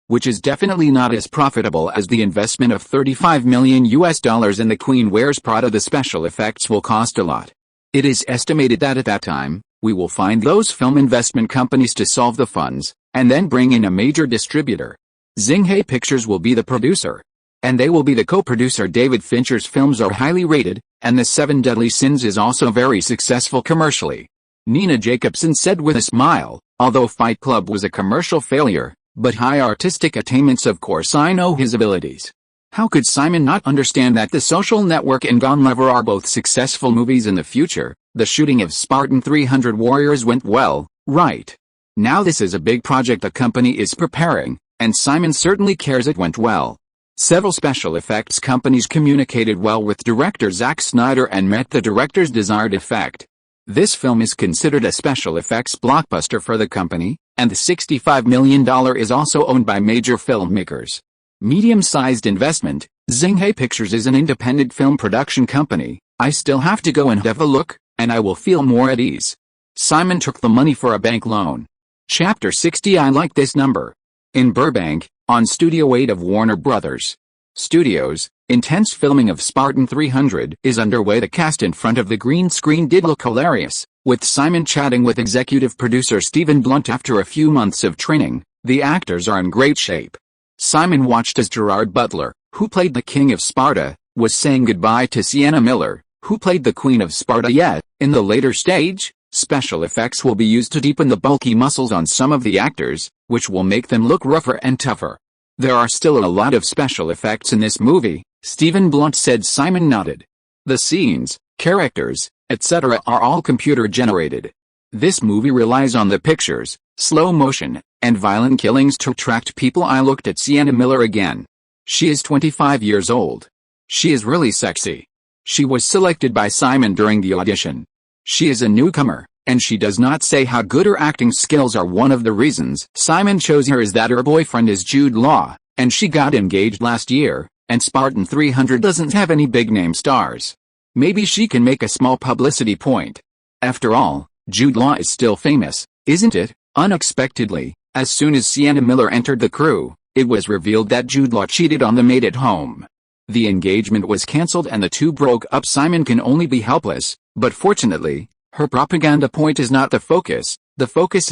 which is definitely not as profitable as the investment of $35 million in The Queen Wears Prada. The special effects will cost a lot. It is estimated that at that time, we will find those film investment companies to solve the funds, and then bring in a major distributor. Xinghai Pictures will be the producer, and they will be the co-producer. David Fincher's films are highly rated, and The Seven Deadly Sins is also very successful commercially. Nina Jacobson said with a smile, although Fight Club was a commercial failure, but high artistic attainments. Of course I know his abilities. How could Simon not understand that The Social Network and Gone Lover are both successful movies in the future? The shooting of Spartan 300 Warriors went well, right? Now this is a big project the company is preparing, and Simon certainly cares it went well. Several special effects companies communicated well with director Zack Snyder and met the director's desired effect. This film is considered a special effects blockbuster for the company, and the $65 million is also owned by major filmmakers. Medium-sized investment, Xinghai Pictures is an independent film production company. I still have to go and have a look, and I will feel more at ease. Simon took the money for a bank loan. Chapter 60. I like this number. In Burbank, on Studio 8 of Warner Brothers Studios, intense filming of Spartan 300 is underway. The cast in front of the green screen did look hilarious, with Simon chatting with executive producer Stephen Blunt. After a few months of training, the actors are in great shape. Simon watched as Gerard Butler, who played the King of Sparta, was saying goodbye to Sienna Miller, who played the Queen of Sparta. Yet, in the later stage, special effects will be used to deepen the bulky muscles on some of the actors, which will make them look rougher and tougher. There are still a lot of special effects in this movie, Stephen Blunt said. Simon nodded. The scenes, characters, etc. are all computer generated. This movie relies on the pictures, slow motion, and violent killings to attract people. I looked at Sienna Miller again. She is 25 years old. She is really sexy. She was selected by Simon during the audition. She is a newcomer, and she does not say how good her acting skills are. One of the reasons Simon chose her is that her boyfriend is Jude Law, and she got engaged last year, and Spartan 300 doesn't have any big-name stars. Maybe she can make a small publicity point. After all, Jude Law is still famous, isn't it? Unexpectedly, as soon as Sienna Miller entered the crew, it was revealed that Jude Law cheated on the maid at home. The engagement was cancelled and the two broke up. Simon can only be helpless, but fortunately, her propaganda point is not the focus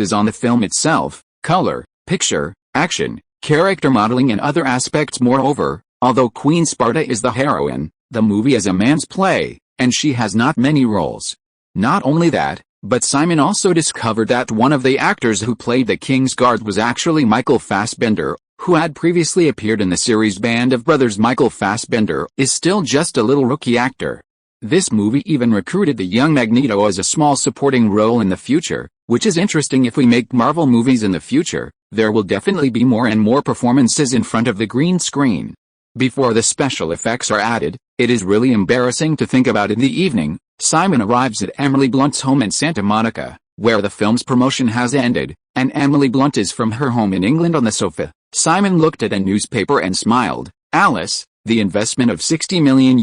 is on the film itself, color, picture, action, character modeling and other aspects. Moreover, although Queen Sparta is the heroine, the movie is a man's play, and she has not many roles. Not only that, but Simon also discovered that one of the actors who played the King's Guard was actually Michael Fassbender, who had previously appeared in the series Band of Brothers. Michael Fassbender is still just a little rookie actor. This movie even recruited the young Magneto as a small supporting role in the future, which is interesting. If we make Marvel movies in the future, there will definitely be more and more performances in front of the green screen. Before the special effects are added, it is really embarrassing to think about. In the evening, Simon arrives at Emily Blunt's home in Santa Monica, where the film's promotion has ended, and Emily Blunt is from her home in England on the sofa. Simon looked at a newspaper and smiled. Alice, the investment of $60 million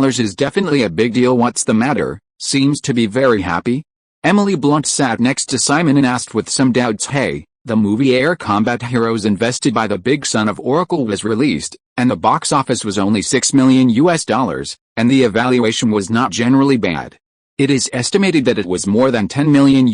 is definitely a big deal. What's the matter? Seems to be very happy. Emily Blunt sat next to Simon and asked with some doubts, hey, the movie Air Combat Heroes invested by the big son of Oracle was released, and the box office was only $6 million, and the evaluation was not generally bad. It is estimated that it was more than $10 million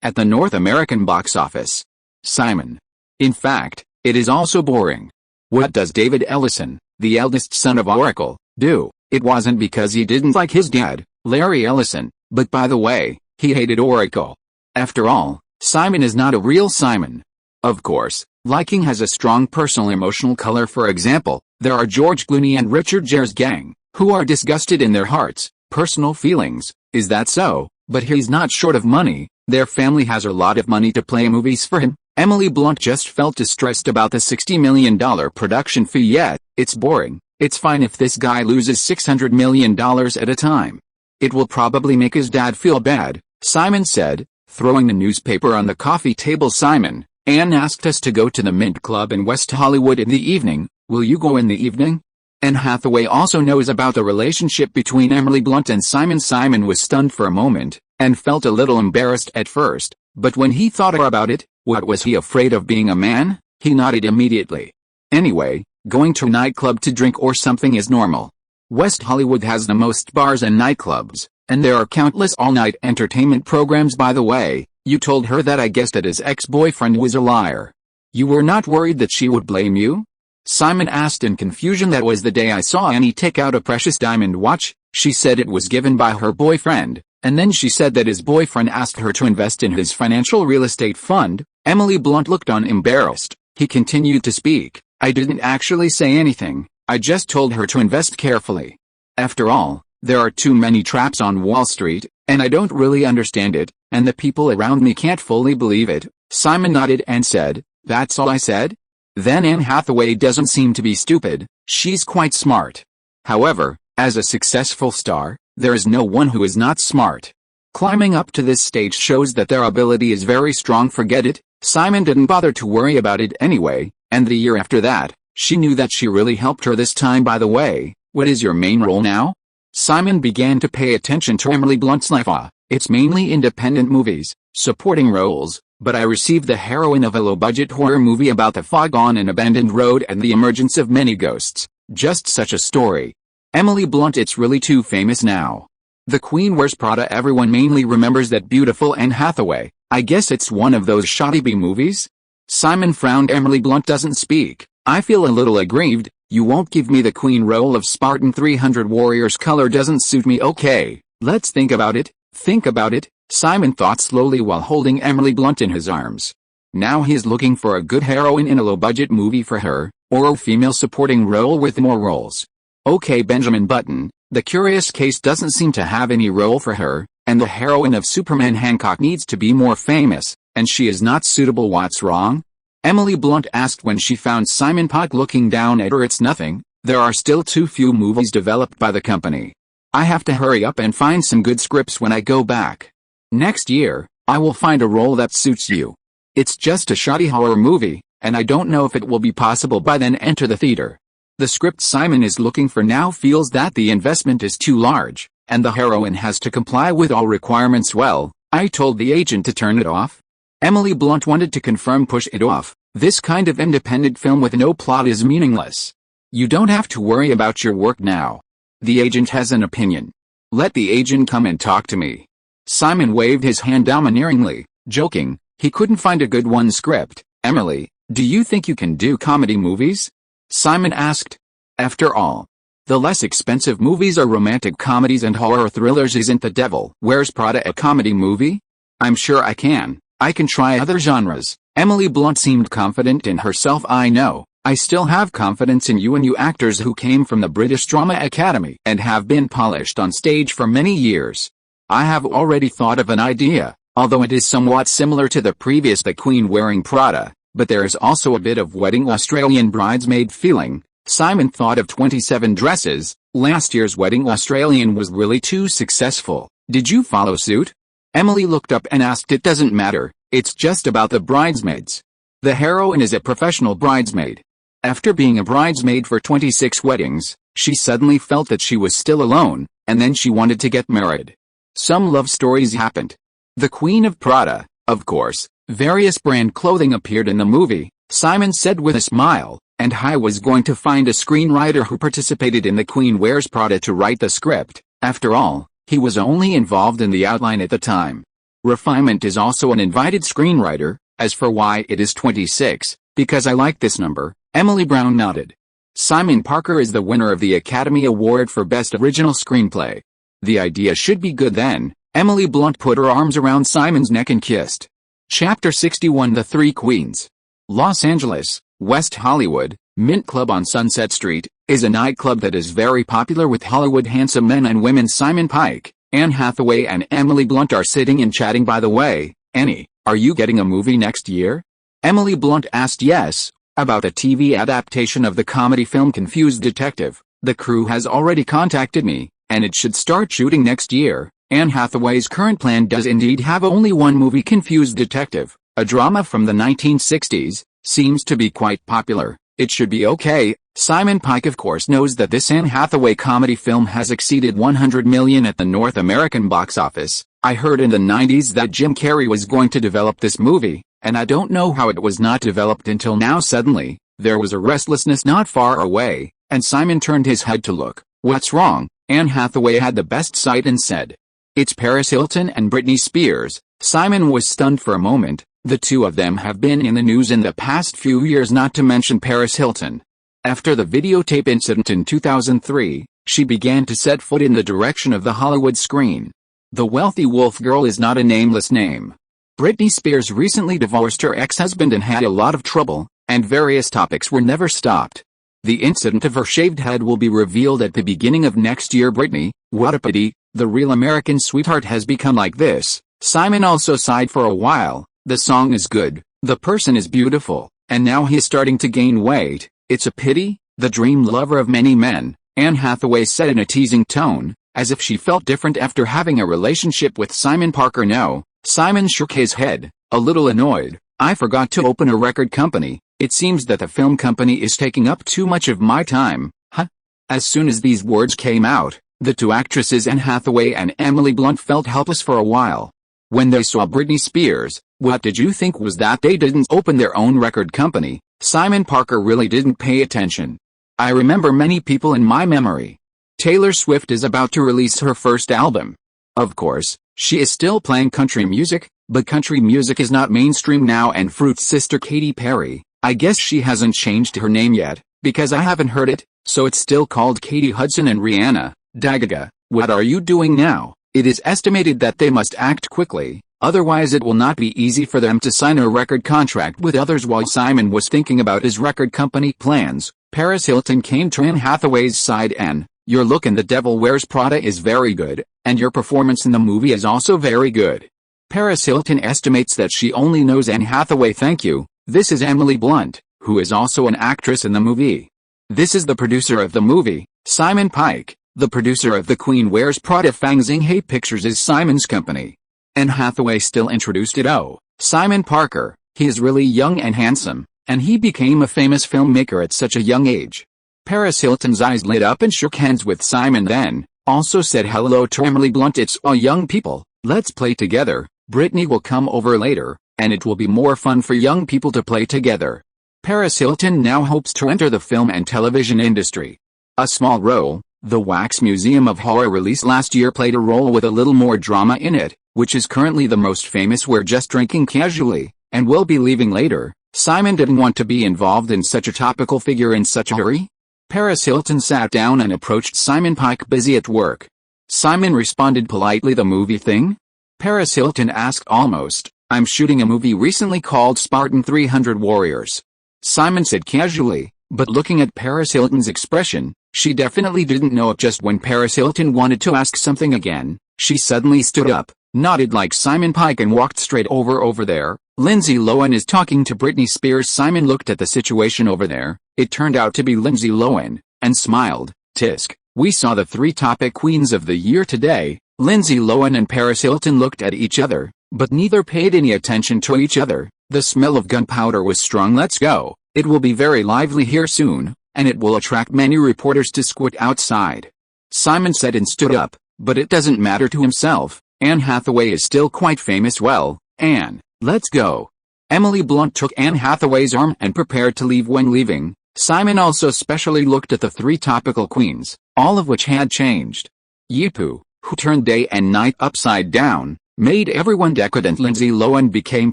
at the North American box office. Simon. In fact, it is also boring. What does David Ellison, the eldest son of Oracle, do? It wasn't because he didn't like his dad, Larry Ellison, but by the way, he hated Oracle. After all, Simon is not a real Simon. Of course, liking has a strong personal emotional color. For example, there are George Clooney and Richard Gere's gang, who are disgusted in their hearts, personal feelings. Is that so? But he's not short of money. Their family has a lot of money to play movies for him. Emily Blunt just felt distressed about the $60 million production fee. Yet, it's boring. It's fine if this guy loses $600 million at a time. It will probably make his dad feel bad, Simon said, throwing the newspaper on the coffee table. Simon, Anne asked us to go to the Mint Club in West Hollywood in the evening. Will you go in the evening? Anne Hathaway also knows about the relationship between Emily Blunt and Simon. Simon was stunned for a moment, and felt a little embarrassed at first, but when he thought about it, what was he afraid of being a man? He nodded immediately. Anyway, going to a nightclub to drink or something is normal. West Hollywood has the most bars and nightclubs, and there are countless all-night entertainment programs. By the way, you told her that. I guessed that his ex-boyfriend was a liar. You were not worried that she would blame you? Simon asked in confusion. That was the day I saw Annie take out a precious diamond watch. She said it was given by her boyfriend, and then she said that his boyfriend asked her to invest in his financial real estate fund. Emily Blunt looked on embarrassed. He continued to speak. I didn't actually say anything. I just told her to invest carefully. After all, there are too many traps on Wall Street, and I don't really understand it, and the people around me can't fully believe it. Simon nodded and said, that's all I said? Then Anne Hathaway doesn't seem to be stupid. She's quite smart. However, as a successful star, there is no one who is not smart. Climbing up to this stage shows that their ability is very strong. Forget it. Simon didn't bother to worry about it anyway, and the year after that, she knew that she really helped her this time. By the way, what is your main role now? Simon began to pay attention to Emily Blunt's life. It's mainly independent movies, supporting roles, but I received the heroine of a low-budget horror movie about the fog on an abandoned road and the emergence of many ghosts. Just such a story. Emily Blunt. It's really too famous now. The Queen Wears Prada. Everyone mainly remembers that beautiful Anne Hathaway. I guess it's one of those shoddy B movies? Simon frowned. Emily Blunt doesn't speak. I feel a little aggrieved. You won't give me the Queen role of Spartan 300 Warriors. Color doesn't suit me. Okay, let's think about it. Think about it, Simon thought slowly while holding Emily Blunt in his arms. Now he's looking for a good heroine in a low-budget movie for her, or a female supporting role with more roles. Okay, Benjamin Button, the Curious Case doesn't seem to have any role for her, and the heroine of Superman Hancock needs to be more famous, and she is not suitable. What's wrong? Emily Blunt asked when she found Simon Pike looking down at her. It's nothing, there are still too few movies developed by the company. I have to hurry up and find some good scripts when I go back. Next year, I will find a role that suits you. It's just a shoddy horror movie, and I don't know if it will be possible by then. Enter the theater. The script Simon is looking for now feels that the investment is too large, and the heroine has to comply with all requirements. Well, I told the agent to turn it off. Emily Blunt wanted to confirm. Push it off. This kind of independent film with no plot is meaningless. You don't have to worry about your work now. The agent has an opinion. Let the agent come and talk to me. Simon waved his hand domineeringly, joking. He couldn't find a good one script. Emily, do you think you can do comedy movies? Simon asked. After all, the less expensive movies are romantic comedies and horror thrillers. Isn't The Devil Wears Prada a comedy movie? I'm sure I can. I can try other genres. Emily Blunt seemed confident in herself. I know. I still have confidence in you and you actors who came from the British Drama Academy and have been polished on stage for many years. I have already thought of an idea, although it is somewhat similar to the previous The Queen Wearing Prada, but there is also a bit of Wedding Australian Bridesmaid feeling. Simon thought of 27 Dresses. Last year's Wedding Australian was really too successful. Did you follow suit? Emily looked up and asked. It doesn't matter, it's just about the bridesmaids. The heroine is a professional bridesmaid. After being a bridesmaid for 26 weddings, she suddenly felt that she was still alone, and then she wanted to get married. Some love stories happened. The Queen of Prada, of course. Various brand clothing appeared in the movie, Simon said with a smile, and I was going to find a screenwriter who participated in The Queen Wears Prada to write the script. After all, he was only involved in the outline at the time. Refinement is also an invited screenwriter. As for why it is 26, because I like this number. Emily Brown nodded. Simon Parker is the winner of the Academy Award for Best Original Screenplay. The idea should be good then. Emily Blunt put her arms around Simon's neck and kissed. Chapter 61. The Three Queens. Los Angeles, West Hollywood, Mint Club on Sunset Street, is a nightclub that is very popular with Hollywood handsome men and women. Simon Pike, Anne Hathaway and Emily Blunt are sitting and chatting. By the way, Annie, are you getting a movie next year? Emily Blunt asked. Yes. About a TV adaptation of the comedy film Confused Detective. The crew has already contacted me, and it should start shooting next year. Anne Hathaway's current plan does indeed have only one movie. Confused Detective, a drama from the 1960s, seems to be quite popular. It should be okay. Simon Pike of course knows that this Anne Hathaway comedy film has exceeded $100 million at the North American box office. I heard in the 90s that Jim Carrey was going to develop this movie, and I don't know how it was not developed until now. Suddenly, there was a restlessness not far away, and Simon turned his head to look. What's wrong? Anne Hathaway had the best sight and said, "It's Paris Hilton and Britney Spears." Simon was stunned for a moment. The two of them have been in the news in the past few years, not to mention Paris Hilton. After the videotape incident in 2003, she began to set foot in the direction of the Hollywood screen. The wealthy wolf girl is not a nameless name. Britney Spears recently divorced her ex-husband and had a lot of trouble, and various topics were never stopped. The incident of her shaved head will be revealed at the beginning of next year. Britney, what a pity, the real American sweetheart has become like this. Simon also sighed for a while. The song is good, the person is beautiful, and now he is starting to gain weight. It's a pity. The dream lover of many men, Anne Hathaway said in a teasing tone, as if she felt different after having a relationship with Simon Parker. No. Simon shook his head, a little annoyed. I forgot to open a record company. It seems that the film company is taking up too much of my time. Huh? As soon as these words came out, The two actresses Anne Hathaway and Emily Blunt felt helpless for a while. When they saw Britney Spears, what did you think was that they didn't open their own record company? Simon Parker really didn't pay attention. I remember many people in my memory. Taylor Swift is about to release her first album. Of course, she is still playing country music, but country music is not mainstream now, and Fruit's sister Katy Perry, I guess she hasn't changed her name yet, because I haven't heard it, so it's still called Katie Hudson, and Rihanna, Dagaga, what are you doing now? It is estimated that they must act quickly, otherwise it will not be easy for them to sign a record contract with others. While Simon was thinking about his record company plans, Paris Hilton came to Anne Hathaway's side. "And your look in The Devil Wears Prada is very good, and your performance in the movie is also very good." Paris Hilton estimates that she only knows Anne Hathaway. "Thank you. This is Emily Blunt, who is also an actress in the movie. This is the producer of the movie, Simon Pike. The producer of The Queen Wears Prada." Fang Xinghai Pictures is Simon's company. Anne Hathaway still introduced it. "Oh, Simon Parker, he is really young and handsome, and he became a famous filmmaker at such a young age." Paris Hilton's eyes lit up and shook hands with Simon, then also said hello to Emily Blunt. "It's all young people, let's play together. Britney will come over later, and it will be more fun for young people to play together." Paris Hilton now hopes to enter the film and television industry. A small role. The Wax Museum of Horror released last year played a role with a little more drama in it, which is currently the most famous. "We're just drinking casually, and we'll be leaving later." Simon didn't want to be involved in such a topical figure in such a hurry. Paris Hilton sat down and approached Simon Pike, busy at work. Simon responded politely. "The movie thing?" Paris Hilton asked almost. "I'm shooting a movie recently called Spartan 300 Warriors." Simon said casually, but looking at Paris Hilton's expression, she definitely didn't know it. Just when Paris Hilton wanted to ask something again, she suddenly stood up, nodded like Simon Pike, and walked straight over there. "Lindsay Lohan is talking to Britney Spears." Simon looked at the situation over there. It turned out to be Lindsay Lohan, and smiled. "Tisk, we saw the three topic queens of the year today." Lindsay Lohan and Paris Hilton looked at each other, but neither paid any attention to each other. The smell of gunpowder was strong. "Let's go. It will be very lively here soon, and it will attract many reporters to squat outside." Simon said and stood up, but it doesn't matter to himself. Anne Hathaway is still quite famous. "Well, Anne, let's go." Emily Blunt took Anne Hathaway's arm and prepared to leave. When leaving, Simon also specially looked at the three topical queens, all of which had changed. Yipu, who turned day and night upside down, made everyone decadent. Lindsay Lohan became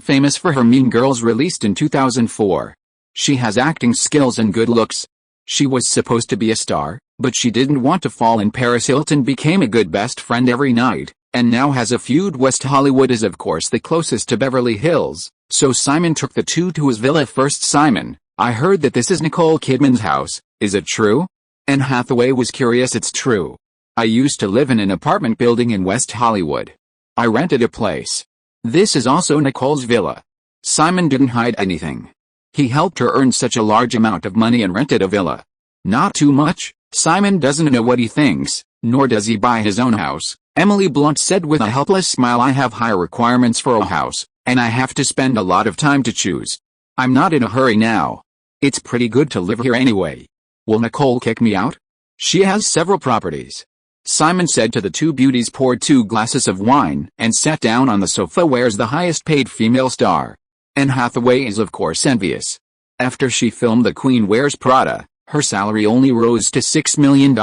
famous for her Mean Girls, released in 2004. She has acting skills and good looks. She was supposed to be a star, but she didn't want to fall in. Paris Hilton became a good best friend every night, and now has a feud. West Hollywood is of course the closest to Beverly Hills, so Simon took the two to his villa first. "Simon, I heard that this is Nicole Kidman's house, is it true?" Anne Hathaway was curious. "It's true. I used to live in an apartment building in West Hollywood. I rented a place. This is also Nicole's villa." Simon didn't hide anything. He helped her earn such a large amount of money and rented a villa. Not too much. Simon doesn't know what he thinks, nor does he buy his own house. Emily Blunt said with a helpless smile, "I have high requirements for a house, and I have to spend a lot of time to choose. I'm not in a hurry now. It's pretty good to live here anyway. Will Nicole kick me out? She has several properties." Simon said to the two beauties, poured 2 glasses of wine, and sat down on the sofa. "Where's the highest paid female star?" Anne Hathaway is of course envious. After she filmed The Queen Wears Prada, her salary only rose to $6 million,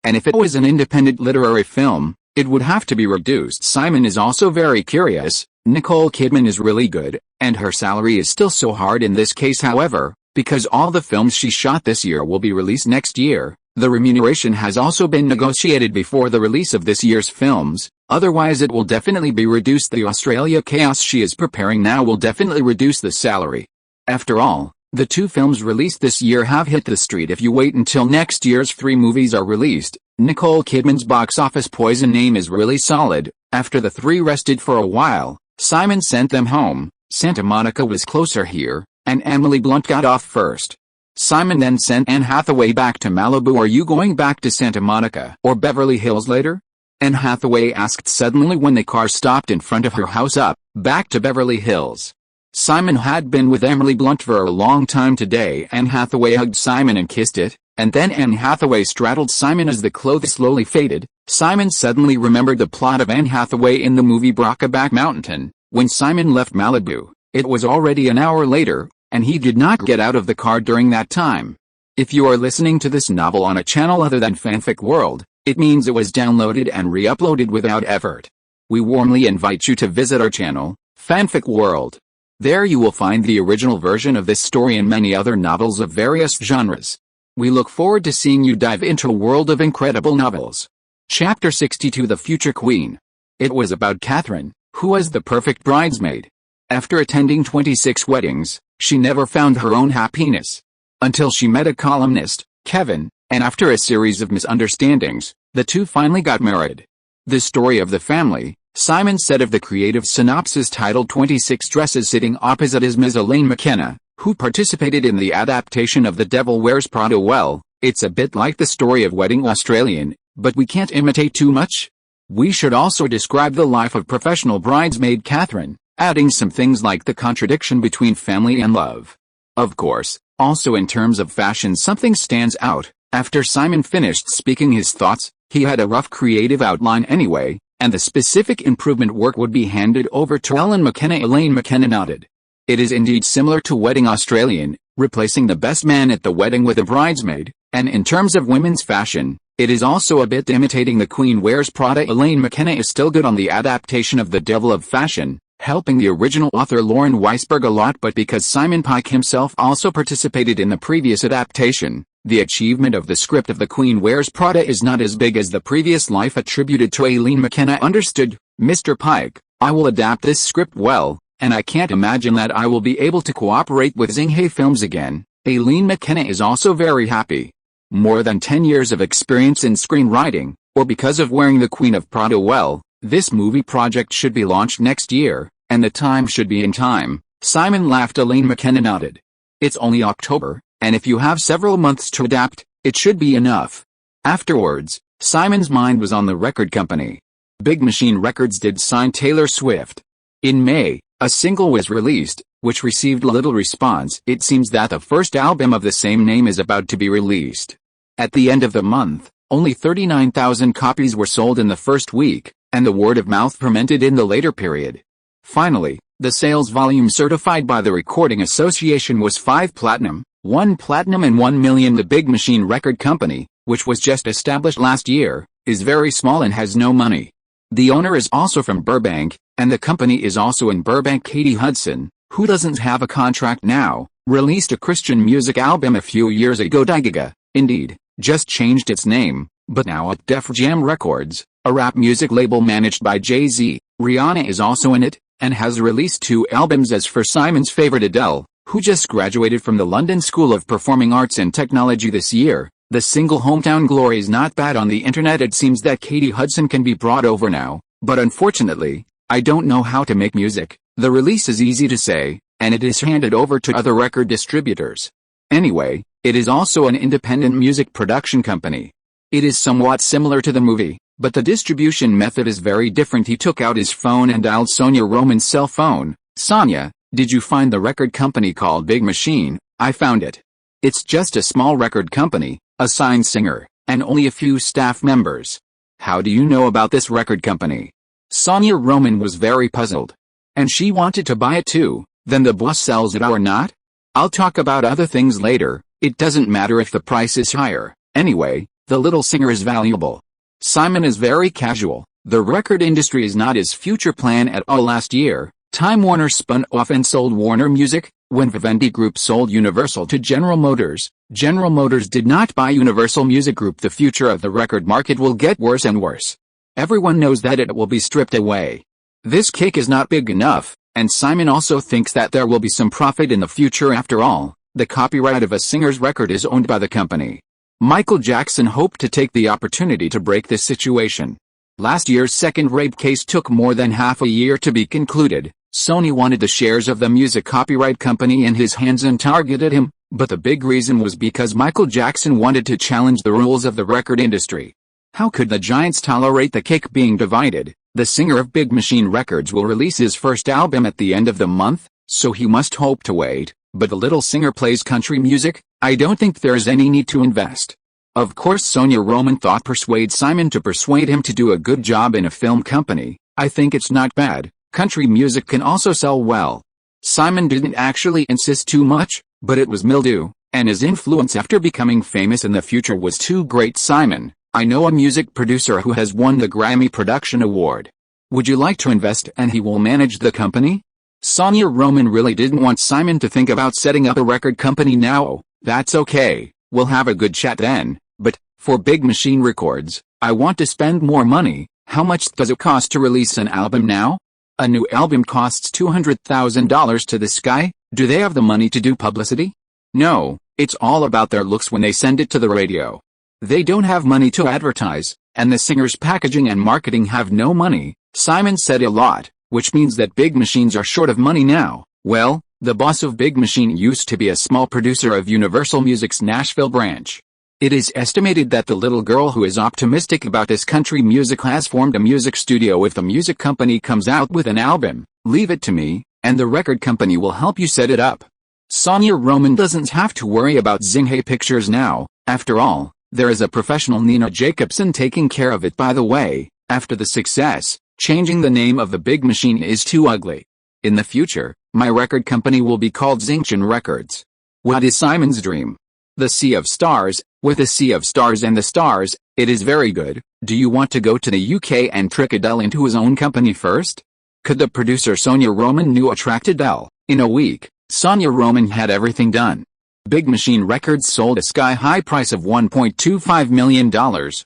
and if it was an independent literary film, it would have to be reduced. Simon is also very curious. Nicole Kidman is really good, and her salary is still so hard in this case. However, because all the films she shot this year will be released next year, the remuneration has also been negotiated before the release of this year's films, otherwise it will definitely be reduced. The Australia chaos she is preparing now will definitely reduce the salary. After all, the 2 films released this year have hit the street. If you wait until next year's 3 movies are released, Nicole Kidman's box office poison name is really solid. After the 3 rested for a while, Simon sent them home. Santa Monica was closer here, and Emily Blunt got off first. Simon then sent Anne Hathaway back to Malibu. "Are you going back to Santa Monica or Beverly Hills later?" Anne Hathaway asked suddenly when the car stopped in front of her house. "Up, back to Beverly Hills." Simon had been with Emily Blunt for a long time today. Anne Hathaway hugged Simon and kissed it. And then Anne Hathaway straddled Simon as the clothes slowly faded. Simon suddenly remembered the plot of Anne Hathaway in the movie Brokeback Mountain. When Simon left Malibu, it was already an hour later, and he did not get out of the car during that time. If you are listening to this novel on a channel other than Fanfic World, it means it was downloaded and re-uploaded without effort. We warmly invite you to visit our channel, Fanfic World. There you will find the original version of this story and many other novels of various genres. We look forward to seeing you dive into a world of incredible novels. Chapter 62: The Future Queen. It was about Catherine, who was the perfect bridesmaid. After attending 26 weddings, she never found her own happiness. Until she met a columnist, Kevin, and after a series of misunderstandings, the two finally got married. The story of the family, Simon said of the creative synopsis titled 26 Dresses, sitting opposite is Ms. Elaine McKenna, who participated in the adaptation of The Devil Wears Prada. Well, it's a bit like the story of Wedding Australian, but we can't imitate too much. We should also describe the life of professional bridesmaid Catherine, adding some things like the contradiction between family and love. Of course, also in terms of fashion something stands out. After Simon finished speaking his thoughts, he had a rough creative outline anyway, and the specific improvement work would be handed over to Ellen McKenna. Elaine McKenna nodded. It is indeed similar to Wedding Australian, replacing the best man at the wedding with a bridesmaid, and in terms of women's fashion, it is also a bit imitating The Queen Wears Prada. Elaine McKenna is still good on the adaptation of The Devil of Fashion, helping the original author Lauren Weisberg a lot, but because Simon Pike himself also participated in the previous adaptation, the achievement of the script of The Queen Wears Prada is not as big as the previous life attributed to Elaine McKenna. Understood, Mr. Pike, I will adapt this script well, and I can't imagine that I will be able to cooperate with Xinghe Films again. Elaine McKenna is also very happy. More than 10 years of experience in screenwriting, or because of wearing the Queen of Prada well, this movie project should be launched next year, and the time should be in time. Simon laughed. Elaine McKenna nodded. It's only October, and if you have several months to adapt, it should be enough. Afterwards, Simon's mind was on the record company. Big Machine Records did sign Taylor Swift. In May, a single was released, which received little response. It seems that the first album of the same name is about to be released. At the end of the month, only 39,000 copies were sold in the first week, and the word of mouth fermented in the later period. Finally, the sales volume certified by the Recording Association was 5 platinum, 1 platinum and 1 million. The Big Machine Record Company, which was just established last year, is very small and has no money. The owner is also from Burbank, and the company is also in Burbank. Katie Hudson, who doesn't have a contract now, released a Christian music album a few years ago. Digiga, indeed, just changed its name, but now at Def Jam Records, a rap music label managed by Jay-Z. Rihanna is also in it, and has released 2 albums. As for Simon's favorite Adele, who just graduated from the London School of Performing Arts and Technology this year, the single Hometown Glory is not bad on the internet. It seems that Katie Hudson can be brought over now, but unfortunately, I don't know how to make music. The release is easy to say, and it is handed over to other record distributors. Anyway, it is also an independent music production company. It is somewhat similar to the movie, but the distribution method is very different. He took out his phone and dialed Sonia Roman's cell phone. Sonia, did you find the record company called Big Machine? I found it. It's just a small record company, a signed singer, and only a few staff members. How do you know about this record company? Sonia Roman was very puzzled. And she wanted to buy it too. Then the boss sells it or not? I'll talk about other things later. It doesn't matter if the price is higher. Anyway, the little singer is valuable. Simon is very casual. The record industry is not his future plan at all. Last year, Time Warner spun off and sold Warner Music. When Vivendi Group sold Universal to General Motors did not buy Universal Music Group. The future of the record market will get worse and worse. Everyone knows that it will be stripped away. This cake is not big enough, and Simon also thinks that there will be some profit in the future. After all, the copyright of a singer's record is owned by the company. Michael Jackson hoped to take the opportunity to break this situation. Last year's second rape case took more than half a year to be concluded. Sony wanted the shares of the music copyright company in his hands and targeted him, but the big reason was because Michael Jackson wanted to challenge the rules of the record industry. How could the giants tolerate the cake being divided? The singer of Big Machine Records will release his first album at the end of the month, so he must hope to wait. but the little singer plays country music, I don't think there's any need to invest. Of course Sonia Roman thought persuade Simon to persuade him to do a good job in a film company. I think it's not bad, country music can also sell well. Simon didn't actually insist too much, but it was mildew, and his influence after becoming famous in the future was too great. Simon, I know a music producer who has won the Grammy Production Award. Would you like to invest and he will manage the company? Sonia Roman really didn't want Simon to think about setting up a record company now. That's okay, we'll have a good chat then, but, for Big Machine Records, I want to spend more money. How much does it cost to release an album now? A new album costs $200,000 to this guy. Do they have the money to do publicity? No, it's all about their looks when they send it to the radio. They don't have money to advertise, and the singer's packaging and marketing have no money. Simon said a lot, which means that Big Machines are short of money now. Well, the boss of Big Machine used to be a small producer of Universal Music's Nashville branch. It is estimated that the little girl who is optimistic about this country music has formed a music studio. If the music company comes out with an album, leave it to me, and the record company will help you set it up. Sonia Roman doesn't have to worry about Zinghe Pictures now. After all, there is a professional Nina Jacobson taking care of it. By the way, after the success, changing the name of the Big Machine is too ugly. In the future, my record company will be called Zinction Records. What is Simon's dream? The Sea of Stars. With the Sea of Stars and the stars, it is very good. Do you want to go to the UK and trick Adele into his own company first? Could the producer Sonia Roman knew attract Adele? In a week, Sonia Roman had everything done. Big Machine Records sold a sky-high price of $1.25 million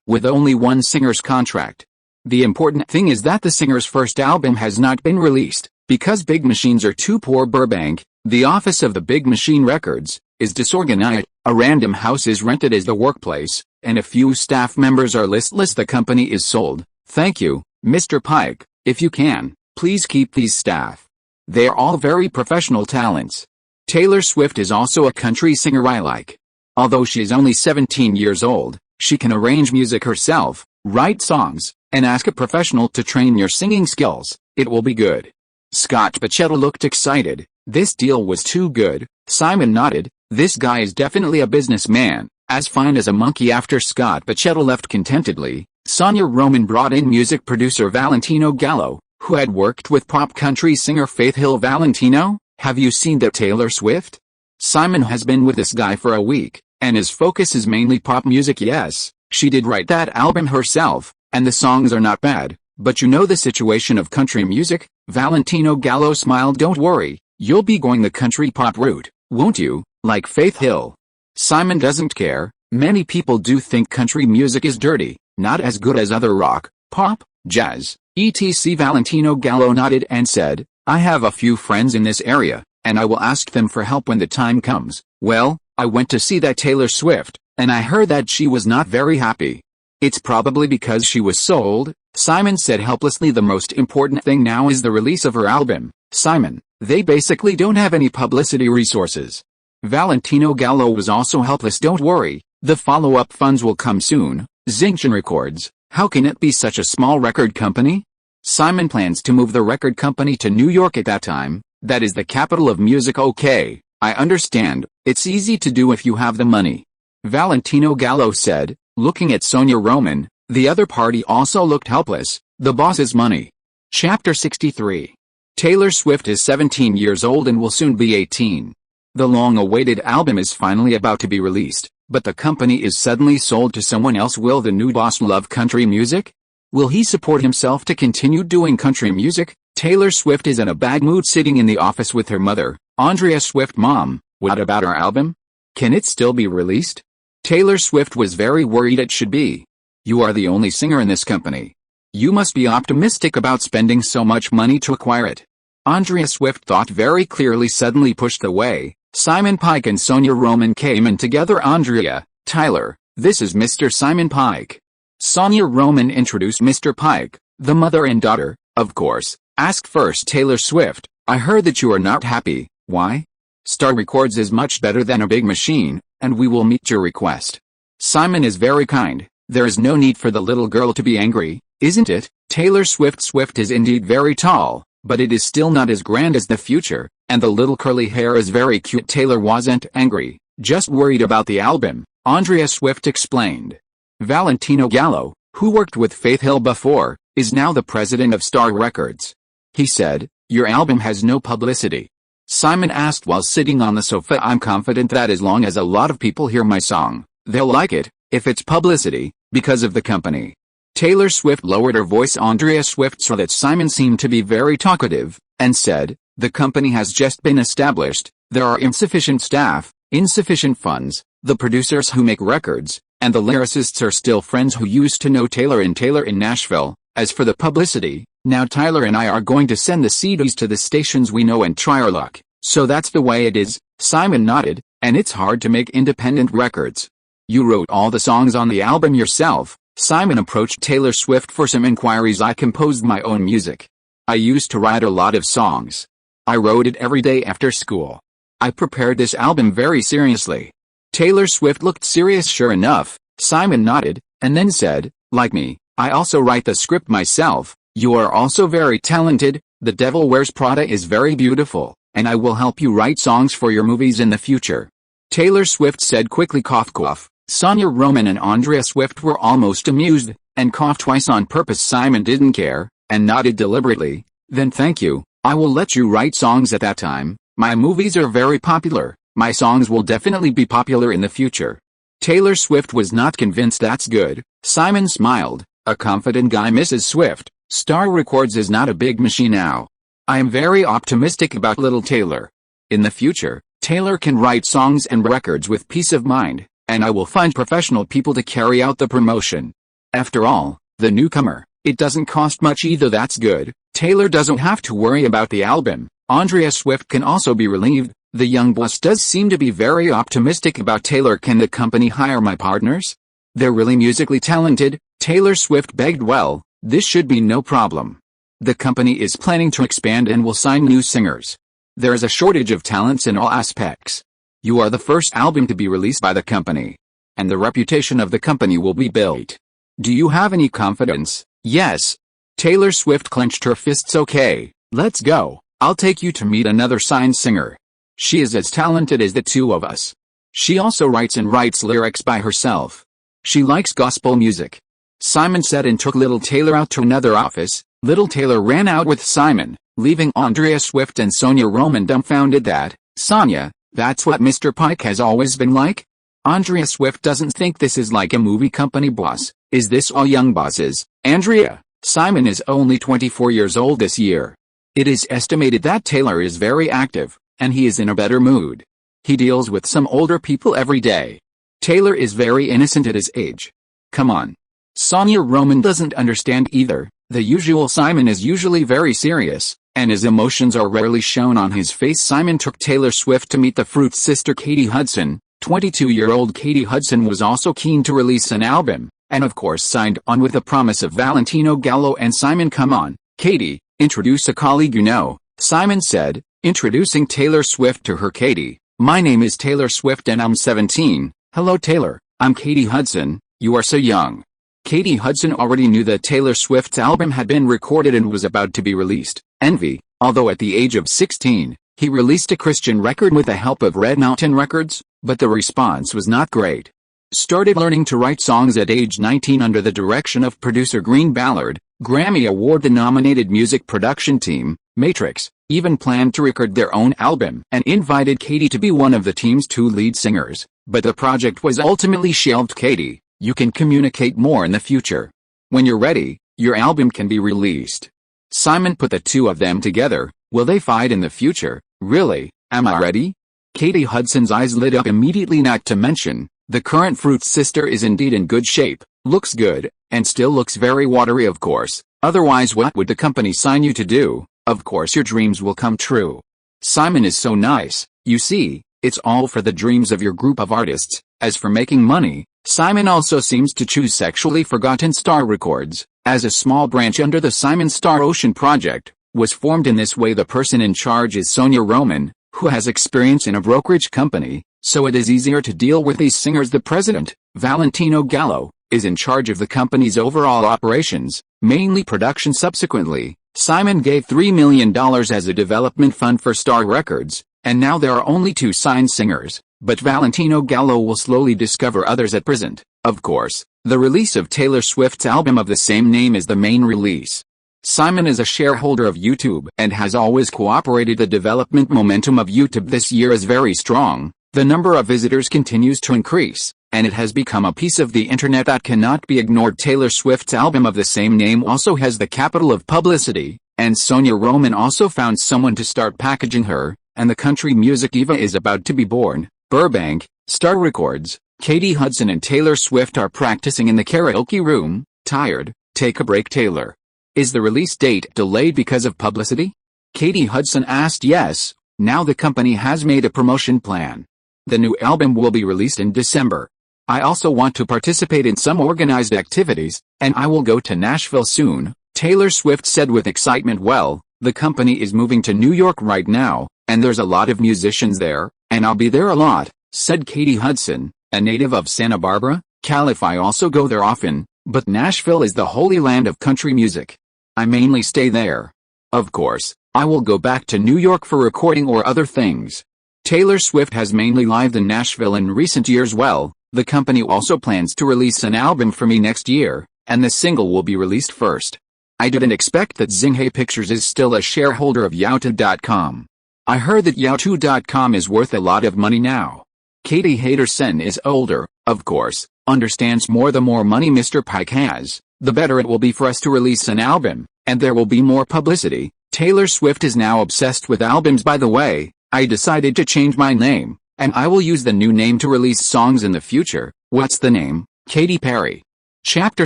with only one singer's contract. The important thing is that the singer's first album has not been released, because Big Machines are too poor. Burbank, the office of the Big Machine Records, is disorganized. A random house is rented as the workplace, and a few staff members are listless. The company is sold. Thank you, Mr. Pike. If you can, please keep these staff. They are all very professional talents. Taylor Swift is also a country singer I like. Although she is only 17 years old, she can arrange music herself, write songs, and ask a professional to train your singing skills. It will be good. Scott Pichetto looked excited. This deal was too good. Simon nodded. This guy is definitely a businessman, as fine as a monkey. After Scott Pichetto left contentedly, Sonia Roman brought in music producer Valentino Gallo, who had worked with pop country singer Faith Hill. Valentino, have you seen that Taylor Swift? Simon has been with this guy for a week, and his focus is mainly pop music. Yes, she did write that album herself, and the songs are not bad, but you know the situation of country music? Valentino Gallo smiled. Don't worry, you'll be going the country pop route, won't you? Like Faith Hill. Simon doesn't care. Many people do think country music is dirty, not as good as other rock, pop, jazz, etc. Valentino Gallo nodded and said, I have a few friends in this area, and I will ask them for help when the time comes. Well, I went to see that Taylor Swift, and I heard that she was not very happy. It's probably because she was sold, Simon said helplessly. The most important thing now is the release of her album. Simon, they basically don't have any publicity resources. Valentino Gallo was also helpless. Don't worry, the follow-up funds will come soon. Zinction Records, how can it be such a small record company? Simon plans to move the record company to New York at that time. That is the capital of music. Okay, I understand, it's easy to do if you have the money. Valentino Gallo said, looking at Sonia Roman. The other party also looked helpless. The boss's money. Chapter 63. Taylor Swift is 17 years old and will soon be 18. The long-awaited album is finally about to be released, but the company is suddenly sold to someone else. Will the new boss love country music? Will he support himself to continue doing country music? Taylor Swift is in a bad mood sitting in the office with her mother, Andrea Swift. Mom, what about our album? Can it still be released? Taylor Swift was very worried. It should be. You are the only singer in this company. You must be optimistic about spending so much money to acquire it. Andrea Swift thought very clearly. Suddenly pushed away. Simon Pike and Sonia Roman came in together. Andrea, Tyler, this is Mr. Simon Pike. Sonia Roman introduced Mr. Pike. The mother and daughter, of course, asked first Taylor Swift, I heard that you are not happy. Why? Star Records is much better than a Big Machine, and we will meet your request. Simon is very kind. There is no need for the little girl to be angry, isn't it? Taylor Swift is indeed very tall, but it is still not as grand as the future. And the little curly hair is very cute. Taylor wasn't angry, just worried about the album, Andrea Swift explained. Valentino Gallo, who worked with Faith Hill before, is now the president of Star Records. He said, "Your album has no publicity." Simon asked while sitting on the sofa, "I'm confident that as long as a lot of people hear my song, they'll like it, if it's publicity, because of the company." Taylor Swift lowered her voice. Andrea Swift saw that Simon seemed to be very talkative, and said, "The company has just been established, there are insufficient staff, insufficient funds, the producers who make records, and the lyricists are still friends who used to know Taylor in Nashville. As for the publicity, now Tyler and I are going to send the CDs to the stations we know and try our luck, so that's the way it is." Simon nodded, "And it's hard to make independent records. You wrote all the songs on the album yourself." Simon approached Taylor Swift for some inquiries. "I composed my own music. I used to write a lot of songs. I wrote it every day after school. I prepared this album very seriously." Taylor Swift looked serious. "Sure enough," Simon nodded, and then said, "Like me, I also write the script myself. You are also very talented. The Devil Wears Prada is very beautiful, and I will help you write songs for your movies in the future." Taylor Swift said quickly, cough cough. Sonia Roman and Andrea Swift were almost amused, and coughed twice on purpose. Simon didn't care, and nodded deliberately. "Then thank you, I will let you write songs at that time. My movies are very popular, my songs will definitely be popular in the future." Taylor Swift was not convinced. "That's good," Simon smiled, a confident guy. "Mrs. Swift, Star Records is not a big machine now. I am very optimistic about little Taylor. In the future, Taylor can write songs and records with peace of mind, and I will find professional people to carry out the promotion. After all, the newcomer, it doesn't cost much either." "That's good. Taylor doesn't have to worry about the album. Andrea Swift can also be relieved. The young boss does seem to be very optimistic about Taylor. Can the company hire my partners? They're really musically talented." Taylor Swift begged. "Well, this should be no problem. The company is planning to expand and will sign new singers. There is a shortage of talents in all aspects. You are the first album to be released by the company, and the reputation of the company will be built. Do you have any confidence?" "Yes." Taylor Swift clenched her fists. "Okay, let's go. I'll take you to meet another signed singer. She is as talented as the two of us. She also writes lyrics by herself. She likes gospel music." Simon said, and took little Taylor out to another office. Little Taylor ran out with Simon, leaving Andrea Swift and Sonia Roman dumbfounded. "That, Sonia, that's what Mr. Pike has always been like? Andrea Swift doesn't think this is like a movie company boss. Is this all young bosses, Andrea?" Simon is only 24 years old this year. It is estimated that Taylor is very active, and he is in a better mood. He deals with some older people every day. Taylor is very innocent at his age. Come on. Sonia Roman doesn't understand either. The usual Simon is usually very serious, and his emotions are rarely shown on his face. Simon took Taylor Swift to meet the Fruit's sister, Katie Hudson. 22-year-old Katie Hudson was also keen to release an album, and of course signed on with the promise of Valentino Gallo and Simon. "Come on, Katie, introduce a colleague you know," Simon said, introducing Taylor Swift to her. "Katie, my name is Taylor Swift and I'm 17. Hello Taylor, I'm Katie Hudson, you are so young." Katie Hudson already knew that Taylor Swift's album had been recorded and was about to be released. Envy, although at the age of 16, he released a Christian record with the help of Red Mountain Records, but the response was not great. Started learning to write songs at age 19 under the direction of producer Green Ballard. Grammy Award-nominated music production team, Matrix, even planned to record their own album and invited Katie to be one of the team's 2 lead singers, but the project was ultimately shelved. "Katie, you can communicate more in the future. When you're ready, your album can be released." Simon put the two of them together. "Will they fight in the future? Really, am I ready?" Katie Hudson's eyes lit up immediately. "Not to mention, the current Fruit's sister is indeed in good shape, looks good, and still looks very watery. Of course, otherwise what would the company sign you to do? Of course your dreams will come true. Simon is so nice. You see, it's all for the dreams of your group of artists. As for making money, Simon also seems to choose sexually forgotten Star Records, as a small branch under the Simon Star Ocean project, was formed in this way. The person in charge is Sonia Roman, who has experience in a brokerage company, so it is easier to deal with these singers. The president, Valentino Gallo, is in charge of the company's overall operations, mainly production. Subsequently, Simon gave $3 million as a development fund for Star Records, and now there are only 2 signed singers, but Valentino Gallo will slowly discover others at present. Of course, the release of Taylor Swift's album of the same name is the main release. Simon is a shareholder of YouTube and has always cooperated. The development momentum of YouTube this year is very strong. The number of visitors continues to increase, and it has become a piece of the internet that cannot be ignored. Taylor Swift's album of the same name also has the capital of publicity, and Sonia Roman also found someone to start packaging her, and the country music diva is about to be born. Burbank, Star Records, Katie Hudson and Taylor Swift are practicing in the karaoke room. Tired? Take a break. Taylor. Is the release date delayed because of publicity? Katie Hudson asked. Yes, now the company has made a promotion plan. The new album will be released in December. I also want to participate in some organized activities, and I will go to Nashville soon, Taylor Swift said with excitement. Well, the company is moving to New York right now, and there's a lot of musicians there, and I'll be there a lot, said Katie Hudson, a native of Santa Barbara, California. I also go there often, but Nashville is the holy land of country music. I mainly stay there. Of course, I will go back to New York for recording or other things. Taylor Swift has mainly lived in Nashville in recent years. Well, the company also plans to release an album for me next year, and the single will be released first. I didn't expect that Xinhai Pictures is still a shareholder of Yahoo.com. I heard that Yahoo.com is worth a lot of money now. Katie Hayterson is older, of course, understands more. The more money Mr. Pike has, the better it will be for us to release an album, and there will be more publicity. Taylor Swift is now obsessed with albums. By the way, I decided to change my name, and I will use the new name to release songs in the future. What's the name? Katy Perry. Chapter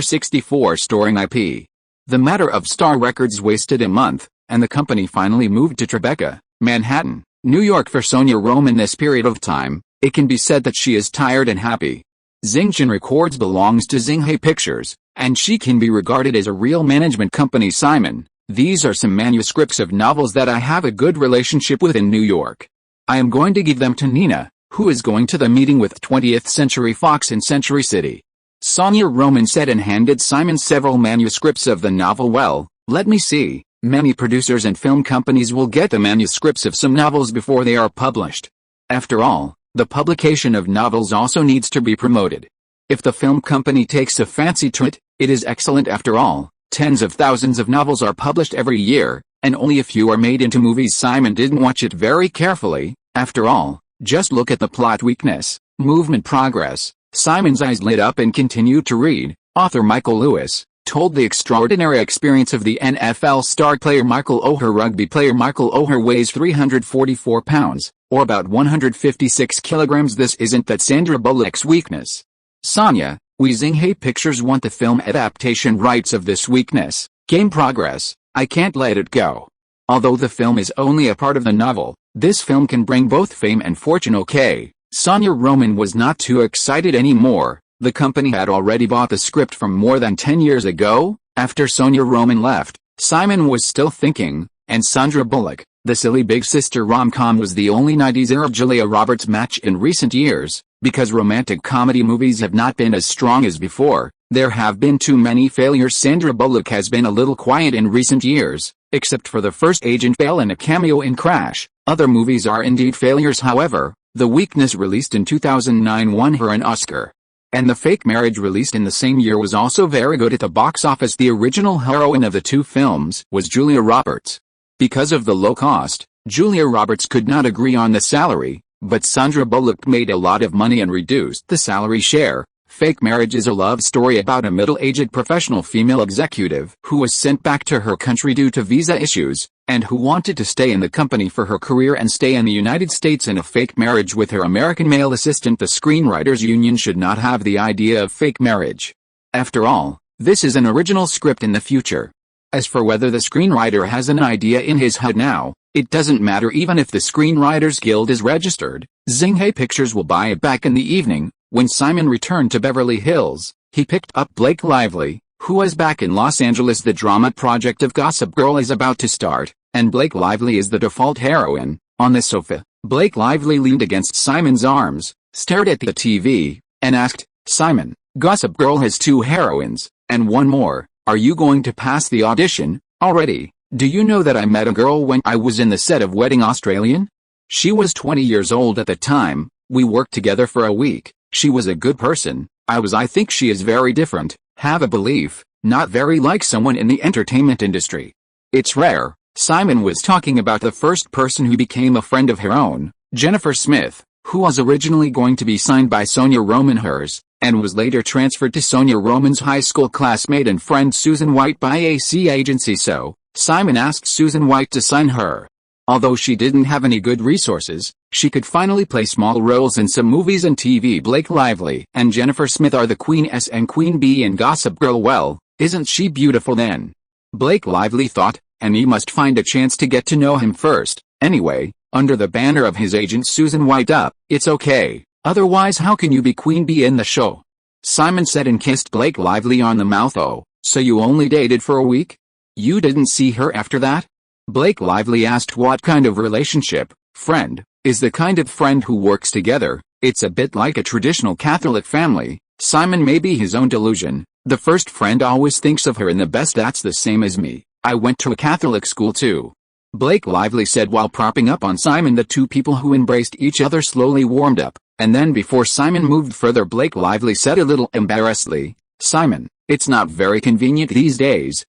64 Storing IP. The matter of Star Records wasted a month, and the company finally moved to Tribeca, Manhattan, New York for Sonia Roman. This period of time, it can be said that she is tired and happy. Xinjian Records belongs to Xinhai Pictures, and she can be regarded as a real management company. Simon, these are some manuscripts of novels that I have a good relationship with in New York. I am going to give them to Nina, who is going to the meeting with 20th Century Fox in Century City. Sonia Roman said and handed Simon several manuscripts of the novel. Well, let me see, many producers and film companies will get the manuscripts of some novels before they are published. After all, the publication of novels also needs to be promoted. If the film company takes a fancy to it, it is excellent. After all, tens of thousands of novels are published every year, and only a few are made into movies. Simon didn't watch it very carefully. After all, just look at the plot weakness, movement progress. Simon's eyes lit up and continued to read. Author Michael Lewis told the extraordinary experience of the NFL star player Michael Oher. Rugby player Michael Oher weighs 344 pounds, or about 156 kilograms. This isn't that Sandra Bullock's weakness. Sonia, we Xinhai Pictures want the film adaptation rights of this weakness. Game progress, I can't let it go. Although the film is only a part of the novel, this film can bring both fame and fortune. Okay. Sonia Roman was not too excited anymore. The company had already bought the script from more than 10 years ago. After Sonia Roman left, Simon was still thinking, and Sandra Bullock, the silly big sister rom-com was the only 90s-era Julia Roberts match in recent years. Because romantic comedy movies have not been as strong as before, there have been too many failures. Sandra Bullock has been a little quiet in recent years, except for the first Agent Fail and a cameo in Crash. Other movies are indeed failures. However, The Weakness, released in 2009, won her an Oscar. And The Fake Marriage, released in the same year, was also very good at the box office. The original heroine of the two films was Julia Roberts. Because of the low cost, Julia Roberts could not agree on the salary, but Sandra Bullock made a lot of money and reduced the salary share. Fake Marriage is a love story about a middle-aged professional female executive who was sent back to her country due to visa issues, and who wanted to stay in the company for her career and stay in the United States in a fake marriage with her American male assistant. The Screenwriters Union should not have the idea of fake marriage. After all, this is an original script in the future. As for whether the screenwriter has an idea in his head now, it doesn't matter. Even if the Screenwriters Guild is registered, Xinhai Pictures will buy it back. In the evening, when Simon returned to Beverly Hills, he picked up Blake Lively, who was back in Los Angeles. The drama project of Gossip Girl is about to start, and Blake Lively is the default heroine. On the sofa, Blake Lively leaned against Simon's arms, stared at the TV, and asked, "Simon, Gossip Girl has two heroines, and one more. Are you going to pass the audition already?" Do you know that I met a girl when I was in the set of Wedding Australian? She was 20 years old at the time. We worked together for a week. She was a good person. I think she is very different, have a belief, not very like someone in the entertainment industry. It's rare. Simon was talking about the first person who became a friend of her own, Jennifer Smith, who was originally going to be signed by Sonia Roman-Hers, and was later transferred to Sonia Roman's high school classmate and friend Susan White by AC agency. So, Simon asked Susan White to sign her. Although she didn't have any good resources, she could finally play small roles in some movies and TV. Blake Lively and Jennifer Smith are the Queen S and Queen B in Gossip Girl. Well, isn't she beautiful then? Blake Lively thought, and he must find a chance to get to know him first. Anyway, under the banner of his agent Susan White it's okay, otherwise how can you be Queen B in the show? Simon said and kissed Blake Lively on the mouth. Oh, so you only dated for a week? You didn't see her after that? Blake Lively asked. What kind of relationship? Friend, is the kind of friend who works together. It's a bit like a traditional Catholic family. Simon may be his own delusion. The first friend always thinks of her in the best. That's the same as me. I went to a Catholic school too. Blake Lively said while propping up on Simon. The two people who embraced each other slowly warmed up, and then before Simon moved further, Blake Lively said a little embarrassedly, "Simon, it's not very convenient these days."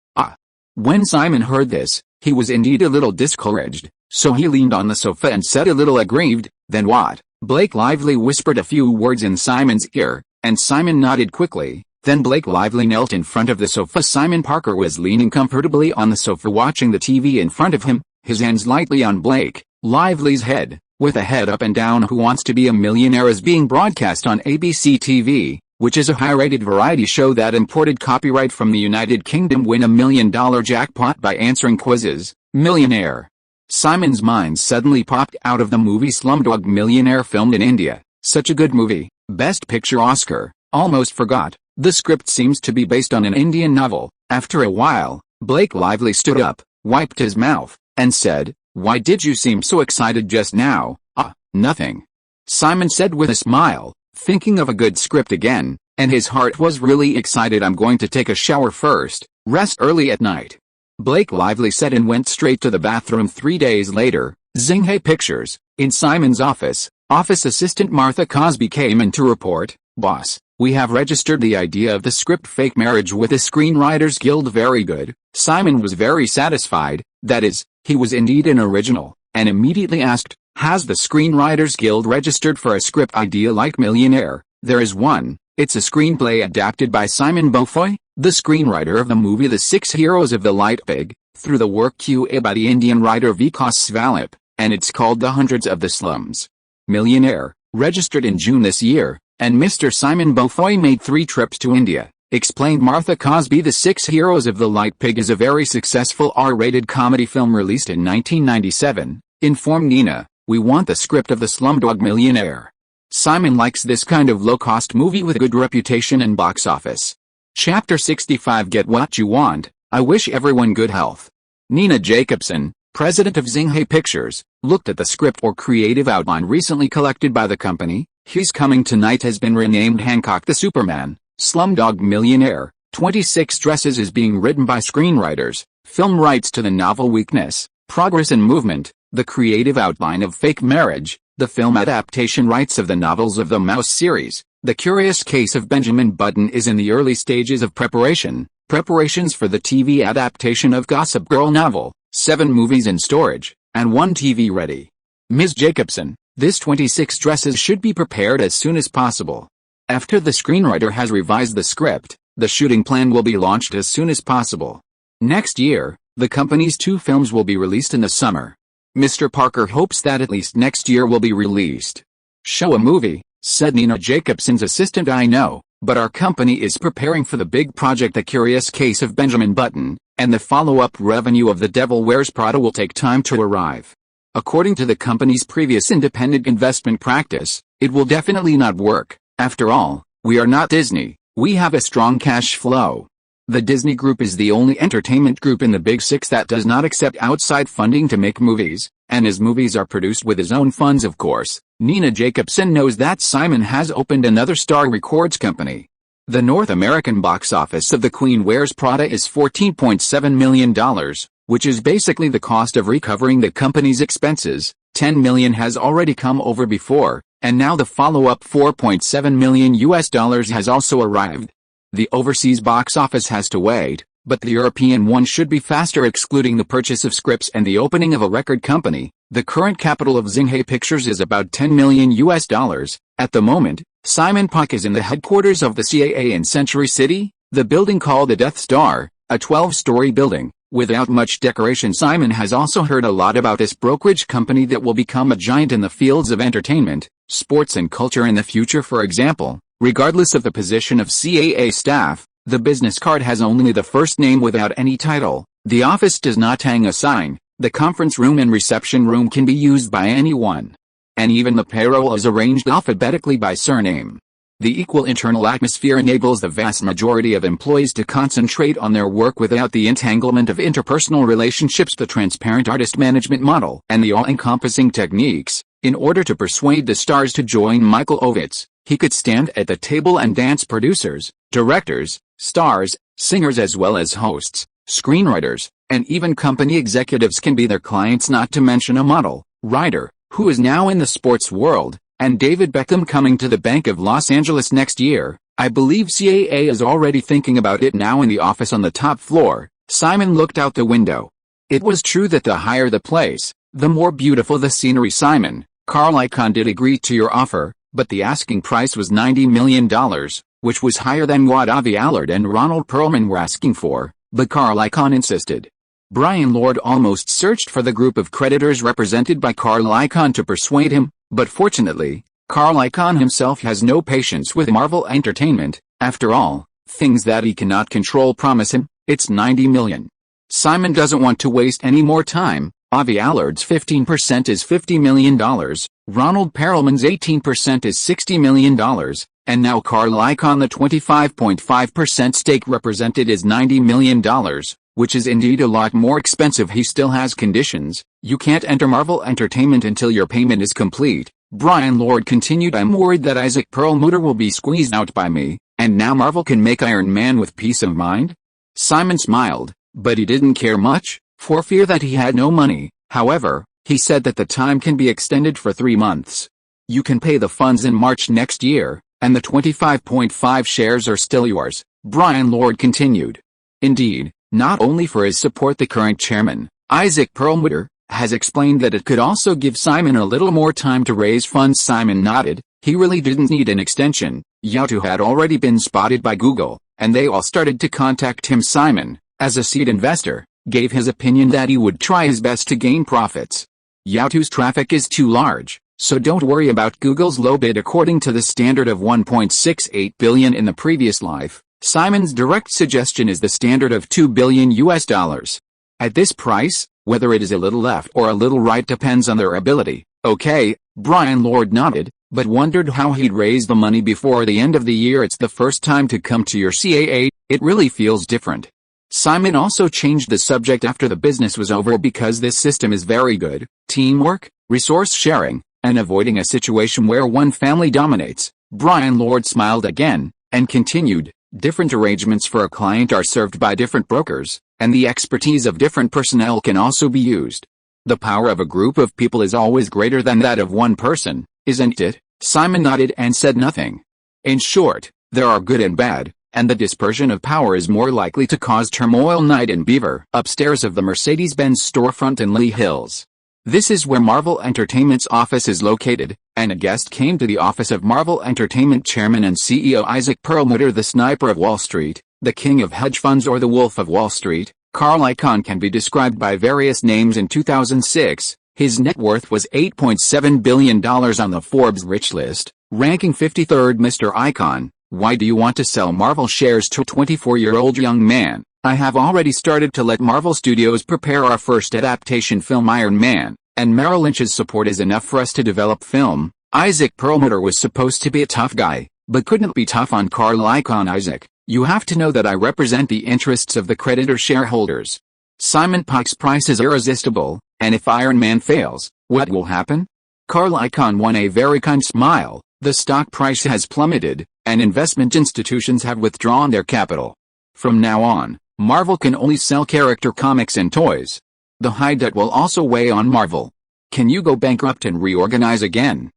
When Simon heard this, he was indeed a little discouraged, so he leaned on the sofa and said a little aggrieved, "Then what?" Blake Lively whispered a few words in Simon's ear, and Simon nodded quickly. Then Blake Lively knelt in front of the sofa. Simon Parker was leaning comfortably on the sofa watching the TV in front of him, his hands lightly on Blake Lively's head, with a head up and down. Who Wants to Be a Millionaire is being broadcast on ABC TV, which is a high-rated variety show that imported copyright from the United Kingdom. Win $1 million jackpot by answering quizzes. Millionaire. Simon's mind suddenly popped out of the movie Slumdog Millionaire, filmed in India. Such a good movie. Best Picture Oscar. Almost forgot. The script seems to be based on an Indian novel. After a while, Blake Lively stood up, wiped his mouth, and said, "Why did you seem so excited just now?" Nothing. Simon said with a smile, thinking of a good script again, and his heart was really excited. "I'm going to take a shower first, rest early at night," Blake Lively said, and went straight to the bathroom. 3 days later, Xinhai Pictures, in Simon's office assistant Martha Cosby came in to report, "Boss, we have registered the idea of the script Fake Marriage with the Screenwriters Guild." Very good. Simon was very satisfied. That is, he was indeed an original, and immediately asked, "Has the Screenwriters Guild registered for a script idea like Millionaire?" "There is one. It's a screenplay adapted by Simon Beaufoy, the screenwriter of the movie The Six Heroes of the Light Pig, through the work QA by the Indian writer Vikas Svalip, and it's called The Hundreds of the Slums. Millionaire, registered in June this year, and Mr. Simon Beaufoy made 3 trips to India," explained Martha Cosby. The Six Heroes of the Light Pig is a very successful R-rated comedy film released in 1997, informed Nina. "We want the script of the Slumdog Millionaire." Simon likes this kind of low-cost movie with good reputation and box office. Chapter 65. Get what you want. I wish everyone good health. Nina Jacobson, president of Xinhai Pictures, looked at the script or creative outline recently collected by the company. He's Coming Tonight has been renamed Hancock the Superman. Slumdog Millionaire, 26 Dresses is being written by screenwriters. Film rights to the novel Weakness, Progress and Movement, the creative outline of Fake Marriage, the film adaptation rights of the novels of the Mouse series. The Curious Case of Benjamin Button is in the early stages of preparation. Preparations for the TV adaptation of Gossip Girl novel, 7 movies in storage, and 1 TV ready. Ms. Jacobson, this 26 Dresses should be prepared as soon as possible. After the screenwriter has revised the script, the shooting plan will be launched as soon as possible. Next year, the company's 2 films will be released in the summer. Mr. Parker hopes that at least next year will be released. "Show a movie," said Nina Jacobson's assistant. "I know, but our company is preparing for the big project The Curious Case of Benjamin Button, and the follow-up revenue of The Devil Wears Prada will take time to arrive. According to the company's previous independent investment practice, it will definitely not work. After all, we are not Disney. We have a strong cash flow. The Disney Group is the only entertainment group in the Big Six that does not accept outside funding to make movies, and his movies are produced with his own funds, of course." Nina Jacobson knows that Simon has opened another Star Records company. The North American box office of The Queen Wears Prada is $14.7 million, which is basically the cost of recovering the company's expenses. 10 million has already come over before, and now the follow-up $4.7 million has also arrived. The overseas box office has to wait, but the European one should be faster, excluding the purchase of scripts and the opening of a record company. The current capital of Xinghai Pictures is about $10 million. At the moment, Simon Pike is in the headquarters of the CAA in Century City, the building called the Death Star, a 12-story building. Without much decoration, Simon has also heard a lot about this brokerage company that will become a giant in the fields of entertainment, sports and culture in the future. For example, regardless of the position of CAA staff, the business card has only the first name without any title. The office does not hang a sign. The conference room and reception room can be used by anyone. And even the payroll is arranged alphabetically by surname. The equal internal atmosphere enables the vast majority of employees to concentrate on their work without the entanglement of interpersonal relationships. The transparent artist management model and the all-encompassing techniques. In order to persuade the stars to join Michael Ovitz, he could stand at the table and dance. Producers, directors, stars, singers, as well as hosts, screenwriters, and even company executives can be their clients, not to mention a model, writer, who is now in the sports world, and David Beckham coming to the Bank of Los Angeles next year. I believe CAA is already thinking about it now. In the office on the top floor, Simon looked out the window. It was true that the higher the place, the more beautiful the scenery. Simon, Carl Icahn did agree to your offer, but the asking price was $90 million, which was higher than what Avi Allard and Ronald Perlman were asking for, but Carl Icahn insisted. Brian Lord almost searched for the group of creditors represented by Carl Icahn to persuade him, but fortunately, Carl Icahn himself has no patience with Marvel Entertainment. After all, things that he cannot control promise him, it's $90 million. Simon doesn't want to waste any more time. Avi Allard's 15% is $50 million, Ronald Perlman's 18% is $60 million, and now Carl Icahn, the 25.5% stake represented, is $90 million, which is indeed a lot more expensive. He still has conditions. You can't enter Marvel Entertainment until your payment is complete. Brian Lord continued. I'm worried that Isaac Perlmutter will be squeezed out by me, and now Marvel can make Iron Man with peace of mind? Simon smiled, but he didn't care much, for fear that he had no money. However, he said that the time can be extended for 3 months. You can pay the funds in March next year, and the 25.5 shares are still yours, Brian Lord continued. Indeed, not only for his support, the current chairman, Isaac Perlmutter, has explained that it could also give Simon a little more time to raise funds. Simon nodded. He really didn't need an extension. Yahoo had already been spotted by Google, and they all started to contact him. Simon, as a seed investor, gave his opinion that he would try his best to gain profits. Yahoo's traffic is too large, so don't worry about Google's low bid. According to the standard of $1.68 billion in the previous life, Simon's direct suggestion is the standard of $2 billion. At this price, whether it is a little left or a little right depends on their ability. Okay, Brian Lord nodded, but wondered how he'd raise the money before the end of the year. It's the first time to come to your CAA, it really feels different. Simon also changed the subject after the business was over because this system is very good. Teamwork, resource sharing, and avoiding a situation where one family dominates. Brian Lord smiled again, and continued, different arrangements for a client are served by different brokers, and the expertise of different personnel can also be used. The power of a group of people is always greater than that of one person, isn't it? Simon nodded and said nothing. In short, there are good and bad, and the dispersion of power is more likely to cause turmoil. Night in Beaver, upstairs of the Mercedes-Benz storefront in Lee Hills. This is where Marvel Entertainment's office is located, and a guest came to the office of Marvel Entertainment Chairman and CEO Isaac Perlmutter, the sniper of Wall Street, the king of hedge funds, or the wolf of Wall Street. Carl Icahn can be described by various names. In 2006, his net worth was $8.7 billion on the Forbes rich list, ranking 53rd. Mr. Icahn, why do you want to sell Marvel shares to a 24-year-old young man? I have already started to let Marvel Studios prepare our first adaptation film, Iron Man, and Merrill Lynch's support is enough for us to develop film. Isaac Perlmutter was supposed to be a tough guy, but couldn't be tough on Carl Icahn. Isaac, you have to know that I represent the interests of the creditor shareholders. Simon Pike's price is irresistible, and if Iron Man fails, what will happen? Carl Icahn won a very kind smile. The stock price has plummeted, and investment institutions have withdrawn their capital. From now on, Marvel can only sell character comics and toys. The high debt will also weigh on Marvel. Can you go bankrupt and reorganize again?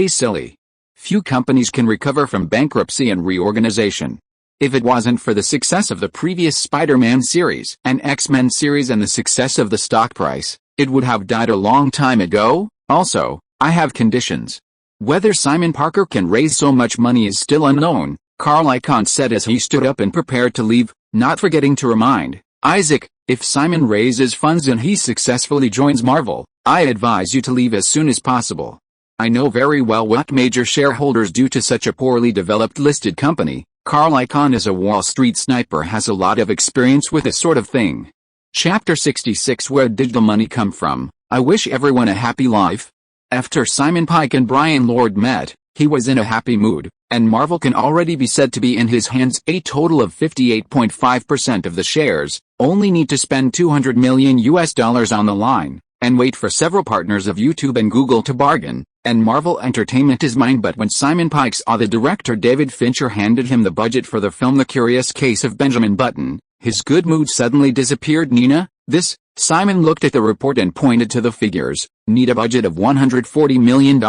Silly. Few companies can recover from bankruptcy and reorganization. If it wasn't for the success of the previous Spider-Man series and X-Men series and the success of the stock price, it would have died a long time ago. Also, I have conditions. Whether Simon Parker can raise so much money is still unknown, Carl Icahn said as he stood up and prepared to leave, not forgetting to remind Isaac, if Simon raises funds and he successfully joins Marvel, I advise you to leave as soon as possible. I know very well what major shareholders do to such a poorly developed listed company. Carl Icahn is a Wall Street sniper, has a lot of experience with this sort of thing. Chapter 66. Where did the money come from? I wish everyone a happy life. After Simon Pike and Brian Lord met, he was in a happy mood, and Marvel can already be said to be in his hands. A total of 58.5% of the shares, only need to spend $200 million on the line, and wait for several partners of YouTube and Google to bargain, and Marvel Entertainment is mine. But when Simon Pike saw the director David Fincher handed him the budget for the film The Curious Case of Benjamin Button, his good mood suddenly disappeared. Nina, this? Simon looked at the report and pointed to the figures. Need a budget of $140 million.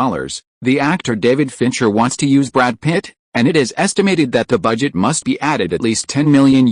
The actor David Fincher wants to use Brad Pitt, and it is estimated that the budget must be added at least $10 million.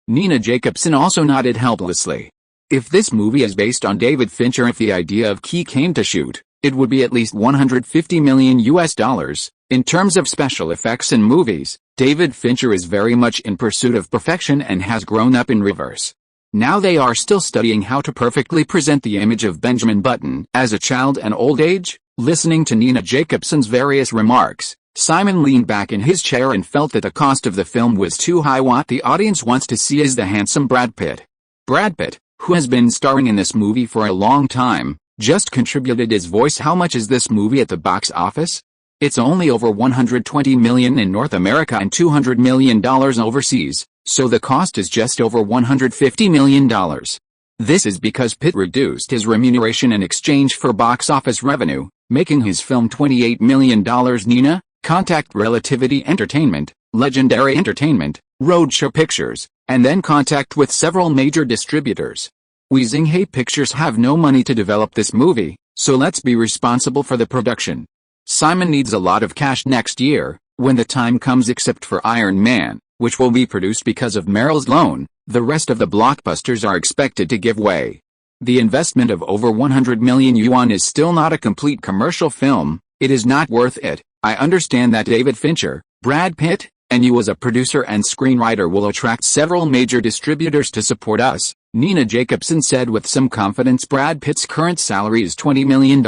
Nina Jacobson also nodded helplessly. If this movie is based on David Fincher, if the idea of Key came to shoot, it would be at least $150 million. In terms of special effects in movies, David Fincher is very much in pursuit of perfection and has grown up in reverse. Now they are still studying how to perfectly present the image of Benjamin Button as a child and old age. Listening to Nina Jacobson's various remarks, Simon leaned back in his chair and felt that the cost of the film was too high. What the audience wants to see is the handsome Brad Pitt. Brad Pitt, who has been starring in this movie for a long time, just contributed his voice. How much is this movie at the box office? It's only over $120 million in North America and $200 million overseas, so the cost is just over $150 million. This is because Pitt reduced his remuneration in exchange for box office revenue, making his film $28 million. Nina, contact Relativity Entertainment, Legendary Entertainment, Roadshow Pictures, and then contact with several major distributors. We Xinghai Pictures have no money to develop this movie, so let's be responsible for the production. Simon needs a lot of cash next year, when the time comes. Except for Iron Man, which will be produced because of Merrill's loan, the rest of the blockbusters are expected to give way. The investment of over 100 million yuan is still not a complete commercial film. It is not worth it. I understand that David Fincher, Brad Pitt, and you as a producer and screenwriter will attract several major distributors to support us, Nina Jacobson said with some confidence. Brad Pitt's current salary is $20 million,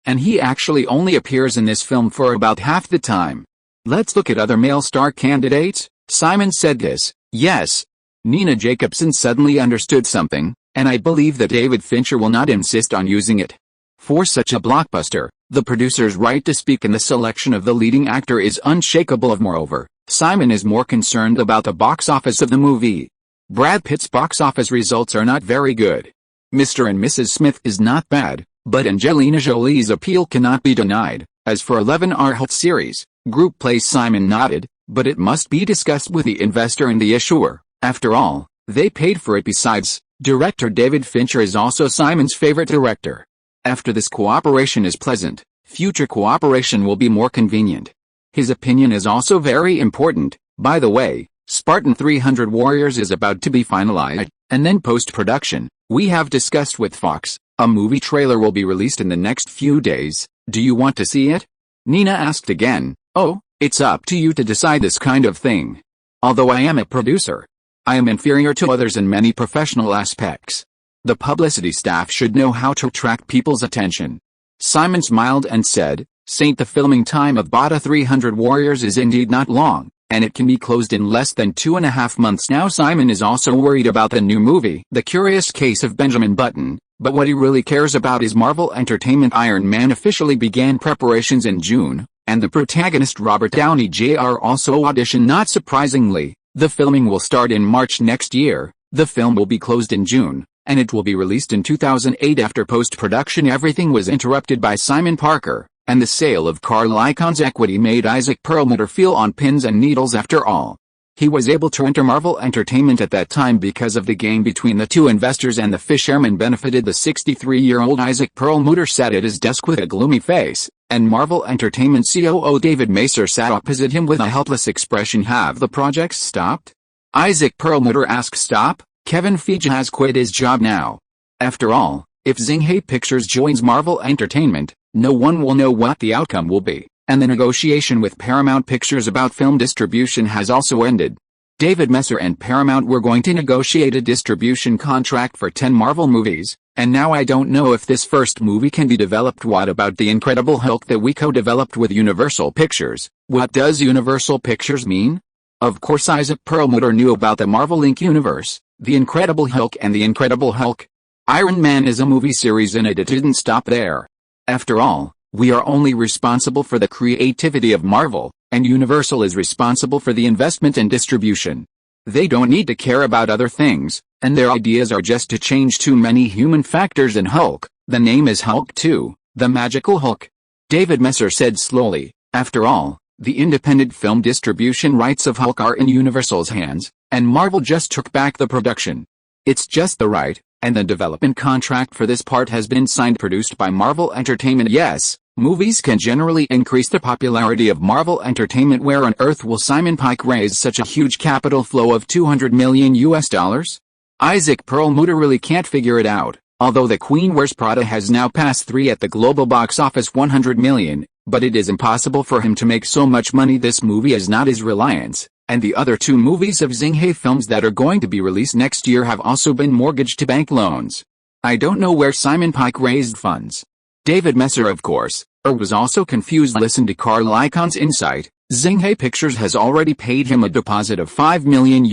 and he actually only appears in this film for about half the time. Let's look at other male star candidates. Simon said this. Yes. Nina Jacobson suddenly understood something, and I believe that David Fincher will not insist on using it. For such a blockbuster, the producer's right to speak in the selection of the leading actor is unshakable. Moreover, Simon is more concerned about the box office of the movie. Brad Pitt's box office results are not very good. Mr. and Mrs. Smith is not bad, but Angelina Jolie's appeal cannot be denied. As for 11R Hult series, group plays. Simon nodded, but it must be discussed with the investor and the issuer. After all, they paid for it. Besides, director David Fincher is also Simon's favorite director. After this cooperation is pleasant, future cooperation will be more convenient. His opinion is also very important. By the way, Spartan 300 Warriors is about to be finalized, and then post-production, we have discussed with Fox. A movie trailer will be released in the next few days. Do you want to see it? Nina asked again. Oh, it's up to you to decide this kind of thing. Although I am a producer, I am inferior to others in many professional aspects. The publicity staff should know how to attract people's attention. Simon smiled and said, Saint, the filming time of Bata 300 Warriors is indeed not long, and it can be closed in less than 2.5 months. Now Simon is also worried about the new movie, The Curious Case of Benjamin Button, but what he really cares about is Marvel Entertainment. Iron Man officially began preparations in June, and the protagonist Robert Downey Jr. also auditioned. Not surprisingly, the filming will start in March next year. The film will be closed in June, and it will be released in 2008. After post-production, everything was interrupted by Simon Parker, and the sale of Carl Icahn's equity made Isaac Perlmutter feel on pins and needles. After all, He was able to enter Marvel Entertainment at that time because of the game between the two investors, and the fisherman benefited. The 63-year-old Isaac Perlmutter sat at his desk with a gloomy face, and Marvel Entertainment COO David Macer sat opposite him with a helpless expression. Have the projects stopped? Isaac Perlmutter asked. Stop? Kevin Feige has quit his job now. After all, if Xinhai Pictures joins Marvel Entertainment, no one will know what the outcome will be, and the negotiation with Paramount Pictures about film distribution has also ended. David Macer and Paramount were going to negotiate a distribution contract for 10 Marvel movies, and now I don't know if this first movie can be developed. What about The Incredible Hulk that we co-developed with Universal Pictures? What does Universal Pictures mean? Of course, Isaac Perlmutter knew about the Marvel Inc. universe, The Incredible Hulk and The Incredible Hulk. Iron Man is a movie series, and it didn't stop there. After all, we are only responsible for the creativity of Marvel, and Universal is responsible for the investment and distribution. They don't need to care about other things, and their ideas are just to change too many human factors in Hulk. The name is Hulk too, the magical Hulk. David Macer said slowly. After all, the independent film distribution rights of Hulk are in Universal's hands, and Marvel just took back the production. It's just the right, and the development contract for this part has been signed. Produced by Marvel Entertainment. Yes, movies can generally increase the popularity of Marvel Entertainment. Where on earth will Simon Pike raise such a huge capital flow of $200 million? Isaac Perlmutter really can't figure it out. Although The Queen Wears Prada has now passed 3 at the global box office, $100 million, but it is impossible for him to make so much money. This movie is not his reliance, and the other 2 movies of Xinhai films that are going to be released next year have also been mortgaged to bank loans. I don't know where Simon Pike raised funds. David Macer, of course, was also confused. Listen to Carl Icahn's insight. Xinhai Pictures has already paid him a deposit of $5 million.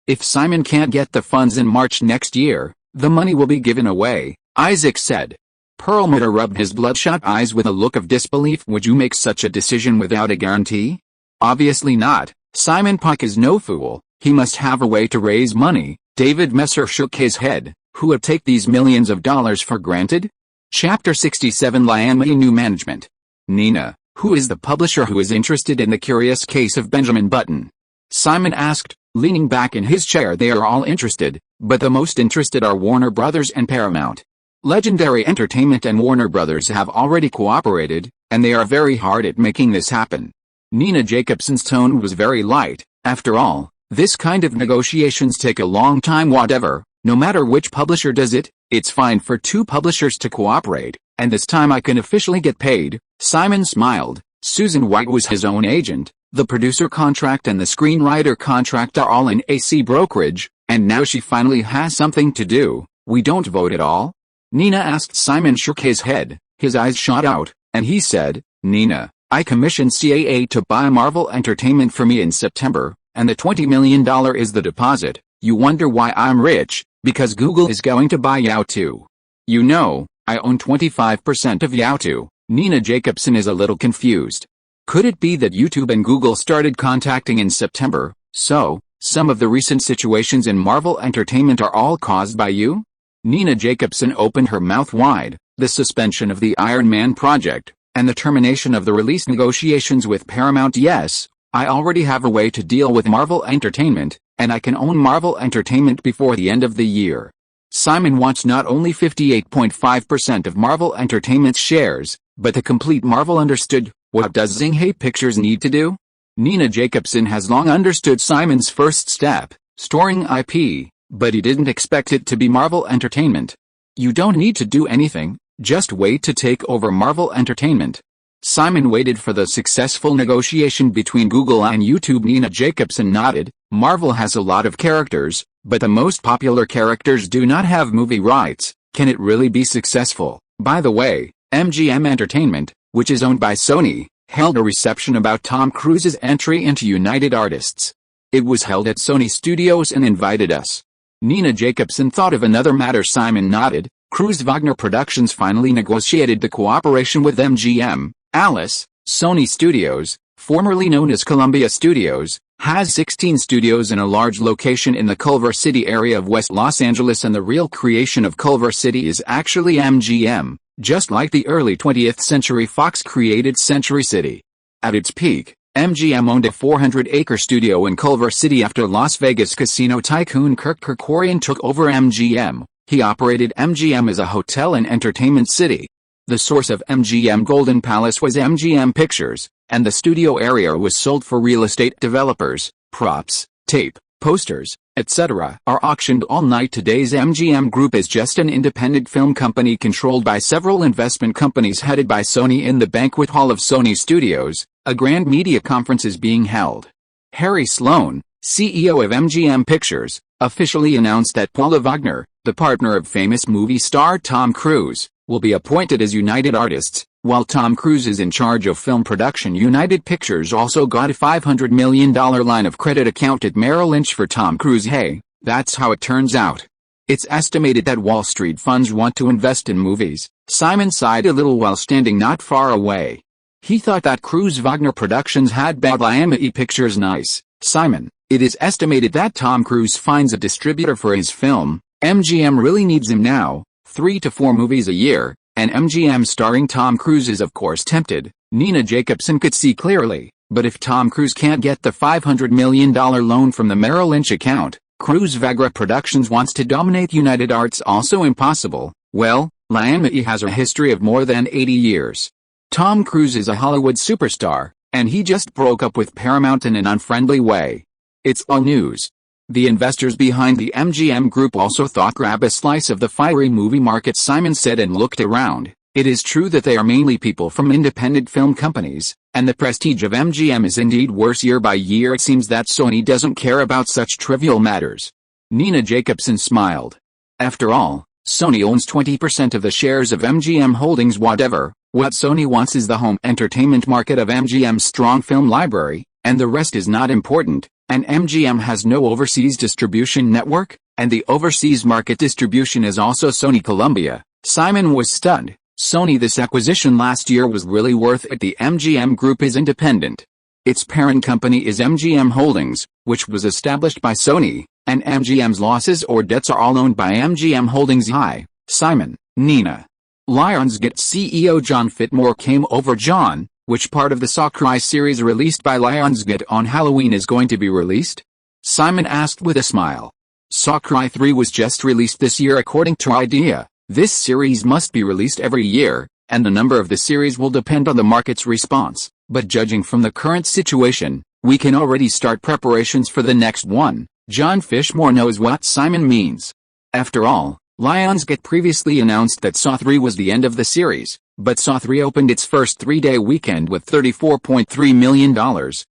If Simon can't get the funds in March next year, the money will be given away, Isaac said. Perlmutter rubbed his bloodshot eyes with a look of disbelief. Would you make such a decision without a guarantee? Obviously not. Simon Pike is no fool. He must have a way to raise money. David Macer shook his head. Who would take these millions of dollars for granted? Chapter 67. Lianmei New Management. Nina, who is the publisher who is interested in The Curious Case of Benjamin Button? Simon asked, leaning back in his chair. They are all interested, but the most interested are Warner Brothers and Paramount. Legendary Entertainment and Warner Brothers have already cooperated, and they are very hard at making this happen. Nina Jacobson's tone was very light. After all, this kind of negotiations take a long time. Whatever, no matter which publisher does it, it's fine for 2 publishers to cooperate, and this time I can officially get paid. Simon smiled. Susan White was his own agent. The producer contract and the screenwriter contract are all in AC brokerage, and now she finally has something to do. We don't vote at all? Nina asked. Simon shook his head. His eyes shot out, and he said, Nina, I commissioned CAA to buy Marvel Entertainment for me in September, and the $20 million is the deposit. You wonder why I'm rich? Because Google is going to buy Yahoo. You know, I own 25% of Yahoo. Nina Jacobson is a little confused. Could it be that YouTube and Google started contacting in September, so some of the recent situations in Marvel Entertainment are all caused by you? Nina Jacobson opened her mouth wide. The suspension of the Iron Man project, and the termination of the release negotiations with Paramount. Yes, I already have a way to deal with Marvel Entertainment, and I can own Marvel Entertainment before the end of the year. Simon wants not only 58.5% of Marvel Entertainment's shares, but the complete Marvel. Understood. What does Xinhai Pictures need to do? Nina Jacobson has long understood Simon's first step, storing IP, but he didn't expect it to be Marvel Entertainment. You don't need to do anything, just wait to take over Marvel Entertainment. Simon waited for the successful negotiation between Google and YouTube. Nina Jacobson nodded. Marvel has a lot of characters, but the most popular characters do not have movie rights. Can it really be successful? By the way, MGM Entertainment, which is owned by Sony, held a reception about Tom Cruise's entry into United Artists. It was held at Sony Studios and invited us. Nina Jacobson thought of another matter. Simon nodded. Cruise Wagner Productions finally negotiated the cooperation with MGM. Alice, Sony Studios, formerly known as Columbia Studios, has 16 studios in a large location in the Culver City area of West Los Angeles, and the real creation of Culver City is actually MGM. Just like the early 20th century Fox created Century City. At its peak, MGM owned a 400-acre studio in Culver City after Las Vegas casino tycoon Kirk Kerkorian took over MGM. He operated MGM as a hotel and entertainment city. The source of MGM Golden Palace was MGM Pictures, and the studio area was sold for real estate. Developers, props, tape, posters, etc. are auctioned all night. Today's MGM Group is just an independent film company controlled by several investment companies headed by Sony. In the banquet hall of Sony Studios, a grand media conference is being held. Harry Sloan, CEO of MGM Pictures, officially announced that Paula Wagner, the partner of famous movie star Tom Cruise, will be appointed as United Artists. While Tom Cruise is in charge of film production, United Pictures also got a $500 million line of credit account at Merrill Lynch for Tom Cruise. Hey, that's how it turns out. It's estimated that Wall Street funds want to invest in movies. Simon sighed a little while standing not far away. He thought that Cruise Wagner Productions had bad Miami Pictures. Nice, Simon. It is estimated that Tom Cruise finds a distributor for his film. MGM really needs him now. 3 to 4 movies a year, and MGM starring Tom Cruise is of course tempted. Nina Jacobson could see clearly, but if Tom Cruise can't get the $500 million loan from the Merrill Lynch account, Cruise Wagner Productions wants to dominate United Arts. Also impossible. Well, Miami has a history of more than 80 years. Tom Cruise is a Hollywood superstar, and he just broke up with Paramount in an unfriendly way. It's all news. The investors behind the MGM Group also thought grab a slice of the fiery movie market, Simon said, and looked around. It is true that they are mainly people from independent film companies, and the prestige of MGM is indeed worse year by year. It seems that Sony doesn't care about such trivial matters. Nina Jacobson smiled. After all, Sony owns 20% of the shares of MGM Holdings. Whatever, what Sony wants is the home entertainment market of MGM's strong film library, and the rest is not important. And MGM has no overseas distribution network, and the overseas market distribution is also Sony Columbia. Simon was stunned. Sony, this acquisition last year was really worth it. The MGM Group is independent. Its parent company is MGM Holdings, which was established by Sony, and MGM's losses or debts are all owned by MGM Holdings. Hi, Simon, Nina. Lionsgate CEO John Fitmore came over. John, which part of the Saw Cry series released by Lionsgate on Halloween is going to be released? Simon asked with a smile. Saw Cry 3 was just released this year according to Idea. This series must be released every year, and the number of the series will depend on the market's response. But judging from the current situation, we can already start preparations for the next one. John Fishmore knows what Simon means. After all, Lionsgate previously announced that Saw 3 was the end of the series, but Saw 3 opened its first 3-day weekend with $34.3 million.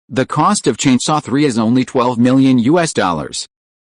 The cost of Chainsaw 3 is only $12 million.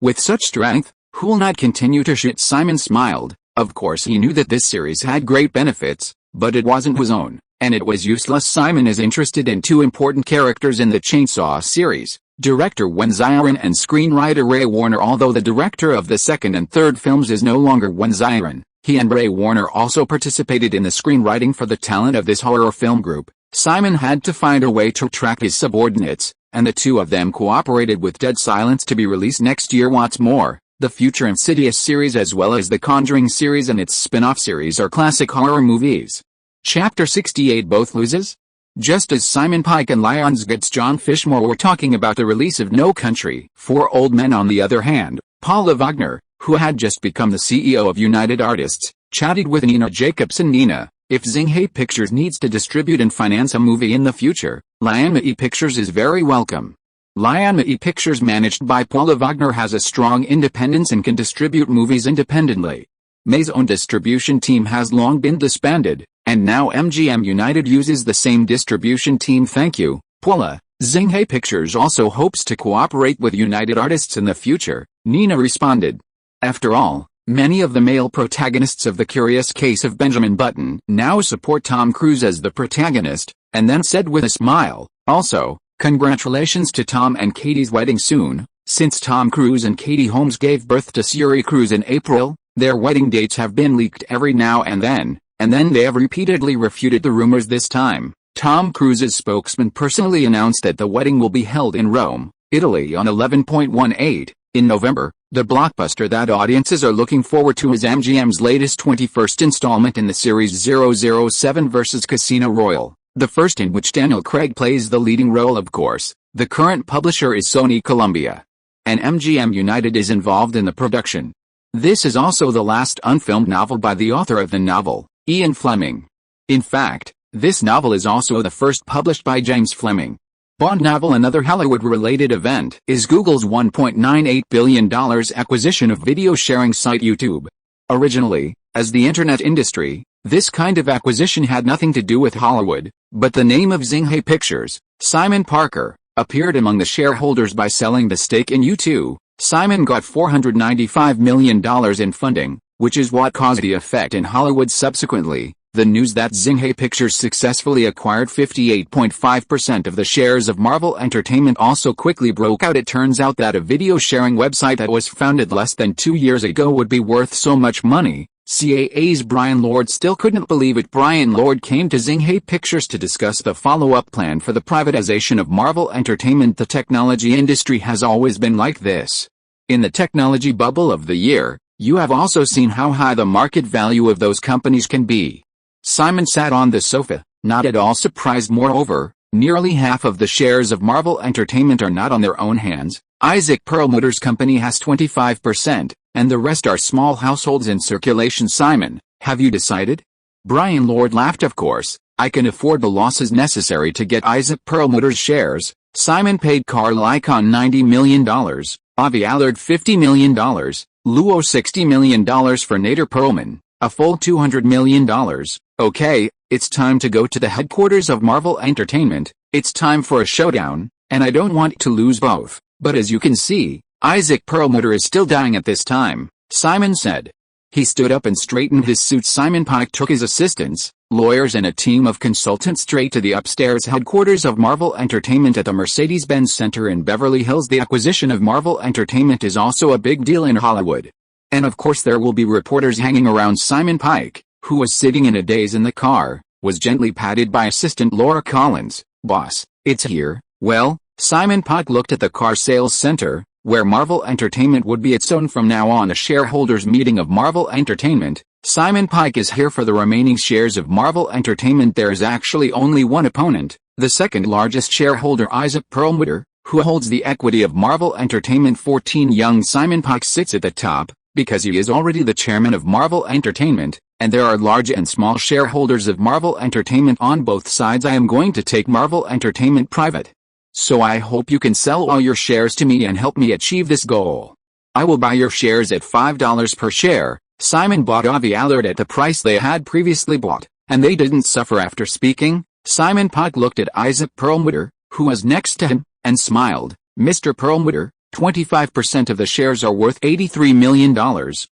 With such strength, who'll not continue to shoot? Simon smiled. Of course he knew that this series had great benefits, but it wasn't his own, and it was useless. Simon is interested in 2 important characters in the Chainsaw series, director Wen Ziren and screenwriter Ray Warner. Although the director of the second and third films is no longer Wen Ziren, he and Ray Warner also participated in the screenwriting for the talent of this horror film group. Simon had to find a way to track his subordinates, and the 2 of them cooperated with Dead Silence to be released next year. What's more, the future Insidious series as well as the Conjuring series and its spin-off series are classic horror movies. Chapter 68 Both Loses? Just as Simon Pike and Lionsgate's John Fishmore were talking about the release of No Country for Old Men, on the other hand, Paula Wagner, who had just become the CEO of United Artists, chatted with Nina Jacobson. Nina, if Xinghai Pictures needs to distribute and finance a movie in the future, Miami Pictures is very welcome. Miami Pictures, managed by Paula Wagner, has a strong independence and can distribute movies independently. May's own distribution team has long been disbanded, and now MGM United uses the same distribution team. Thank you, Paula. Xinghai Pictures also hopes to cooperate with United Artists in the future, Nina responded. After all, many of the male protagonists of The Curious Case of Benjamin Button now support Tom Cruise as the protagonist, and then said with a smile, also, congratulations to Tom and Katie's wedding soon. Since Tom Cruise and Katie Holmes gave birth to Suri Cruise in April, their wedding dates have been leaked every now and then they have repeatedly refuted the rumors. This time, Tom Cruise's spokesman personally announced that the wedding will be held in Rome, Italy on 11.18. In November. The blockbuster that audiences are looking forward to is MGM's latest 21st installment in the series 007 vs. Casino Royale. The first in which Daniel Craig plays the leading role, of course. The current publisher is Sony Columbia, and MGM United is involved in the production. This is also the last unfilmed novel by the author of the novel, Ian Fleming. In fact, this novel is also the first published by James Fleming. Bond novel. Another Hollywood-related event is Google's $1.98 billion acquisition of video sharing site YouTube. Originally, as the internet industry, this kind of acquisition had nothing to do with Hollywood, but the name of Xinghai Pictures, Simon Parker, appeared among the shareholders by selling the stake in YouTube. Simon got $495 million in funding, which is what caused the effect in Hollywood subsequently. The news that Xinghai Pictures successfully acquired 58.5% of the shares of Marvel Entertainment also quickly broke out. It turns out that a video sharing website that was founded less than 2 years ago would be worth so much money. CAA's Brian Lord still couldn't believe it. Brian Lord came to Xinghai Pictures to discuss the follow-up plan for the privatization of Marvel Entertainment. The technology industry has always been like this. In the technology bubble of the year, you have also seen how high the market value of those companies can be. Simon sat on the sofa, not at all surprised. Moreover, nearly half of the shares of Marvel Entertainment are not on their own hands. Isaac Perlmutter's company has 25%, and the rest are small households in circulation. Simon, have you decided? Brian Lord laughed. Of course, I can afford the losses necessary to get Isaac Perlmutter's shares. Simon paid Carl Icahn $90 million, Avi Allard $50 million, Luo $60 million for Nader Perlman, a full $200 million. Okay, it's time to go to the headquarters of Marvel Entertainment. It's time for a showdown, and I don't want to lose both. But as you can see, Isaac Perlmutter is still dying at this time, Simon said. He stood up and straightened his suit. Simon Pike took his assistants, lawyers and a team of consultants straight to the upstairs headquarters of Marvel Entertainment at the Mercedes-Benz Center in Beverly Hills. The acquisition of Marvel Entertainment is also a big deal in Hollywood. And of course there will be reporters hanging around. Simon Pike, who was sitting in a daze in the car, was gently patted by assistant Laura Collins. Boss, it's here. Well, Simon Pike looked at the car sales center, where Marvel Entertainment would be its own from now on. A shareholders meeting of Marvel Entertainment. Simon Pike is here for the remaining shares of Marvel Entertainment. There is actually only one opponent, the second largest shareholder, Isaac Perlmutter, who holds the equity of Marvel Entertainment. 14. Young Simon Pike sits at the top, because he is already the chairman of Marvel Entertainment, and there are large and small shareholders of Marvel Entertainment on both sides. I am going to take Marvel Entertainment private. So I hope you can sell all your shares to me and help me achieve this goal. I will buy your shares at $5 per share. Simon bought Avi Allard at the price they had previously bought, and they didn't suffer. After speaking, Simon Pike looked at Isaac Perlmutter, who was next to him, and smiled. Mr. Perlmutter, 25% of the shares are worth $83 million.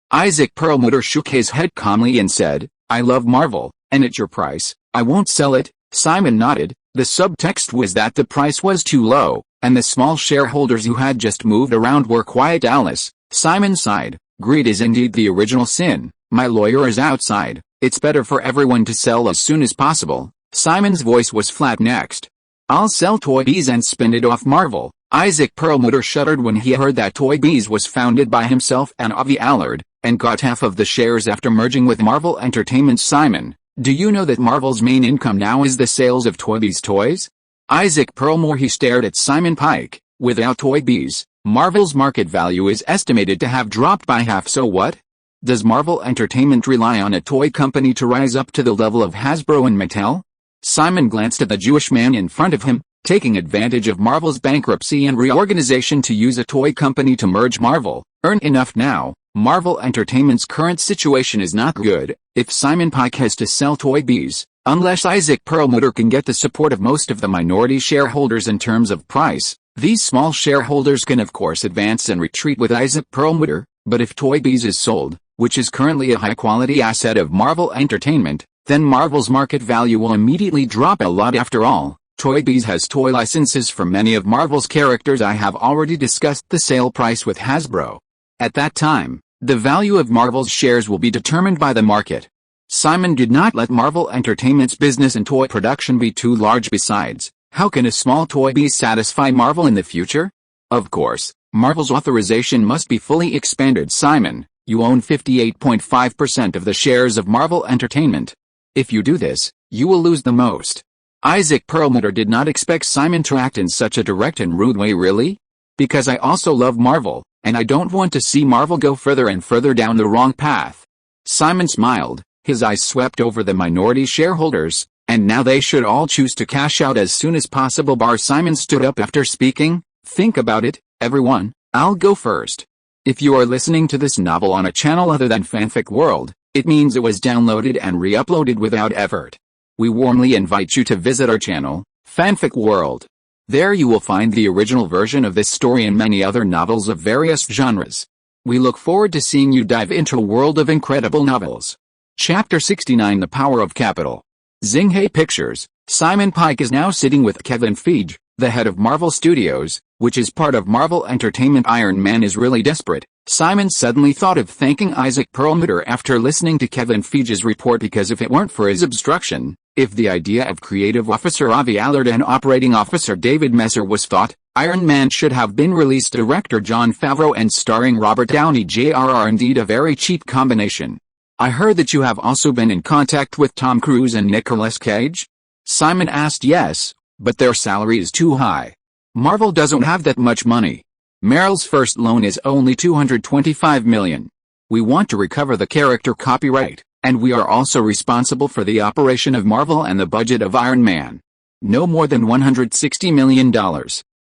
Isaac Perlmutter shook his head calmly and said, I love Marvel, and at your price, I won't sell it. Simon nodded. The subtext was that the price was too low, and the small shareholders who had just moved around were quiet. Alice, Simon sighed. Greed is indeed the original sin. My lawyer is outside. It's better for everyone to sell as soon as possible. Simon's voice was flat. Next, I'll sell Toy Biz and spin it off Marvel. Isaac Perlmutter shuddered when he heard that Toy Biz was founded by himself and Avi Allard, and got half of the shares after merging with Marvel Entertainment. Simon, do you know that Marvel's main income now is the sales of Toy Biz toys? Isaac Perlmutter. He stared at Simon Pike. Without Toy Biz, Marvel's market value is estimated to have dropped by half. So what? Does Marvel Entertainment rely on a toy company to rise up to the level of Hasbro and Mattel? Simon glanced at the Jewish man in front of him, taking advantage of Marvel's bankruptcy and reorganization to use a toy company to merge Marvel. Earn enough now. Marvel Entertainment's current situation is not good. If Simon Pike has to sell Toy Biz, unless Isaac Perlmutter can get the support of most of the minority shareholders in terms of price, these small shareholders can of course advance and retreat with Isaac Perlmutter. But if Toy Biz is sold, which is currently a high-quality asset of Marvel Entertainment, then Marvel's market value will immediately drop a lot. After all, Toy Biz has toy licenses for many of Marvel's characters. I have already discussed the sale price with Hasbro. At that time, the value of Marvel's shares will be determined by the market. Simon did not let Marvel Entertainment's business and toy production be too large. Besides, how can a small Toy Biz satisfy Marvel in the future? Of course, Marvel's authorization must be fully expanded. Simon, you own 58.5% of the shares of Marvel Entertainment. If you do this, you will lose the most. Isaac Perlmutter did not expect Simon to act in such a direct and rude way. Really? Because I also love Marvel, and I don't want to see Marvel go further and further down the wrong path. Simon smiled, his eyes swept over the minority shareholders, and now they should all choose to cash out as soon as possible. Simon stood up after speaking. Think about it, everyone, I'll go first. If you are listening to this novel on a channel other than Fanfic World, it means it was downloaded and re-uploaded without effort. We warmly invite you to visit our channel, Fanfic World. There you will find the original version of this story and many other novels of various genres. We look forward to seeing you dive into a world of incredible novels. Chapter 69: The Power of Capital. Xinghai Pictures. Simon Pike is now sitting with Kevin Feige, the head of Marvel Studios, which is part of Marvel Entertainment. Iron Man is really desperate. Simon suddenly thought of thanking Isaac Perlmutter after listening to Kevin Feige's report, because if it weren't for his obstruction, if the idea of creative officer Avi Allard and operating officer David Messer was thought, Iron Man should have been released. Director Jon Favreau and starring Robert Downey Jr. are indeed a very cheap combination. I heard that you have also been in contact with Tom Cruise and Nicolas Cage? Simon asked. Yes, but their salary is too high. Marvel doesn't have that much money. Merrill's first loan is only $225 million. We want to recover the character copyright, and we are also responsible for the operation of Marvel and the budget of Iron Man. No more than $160 million.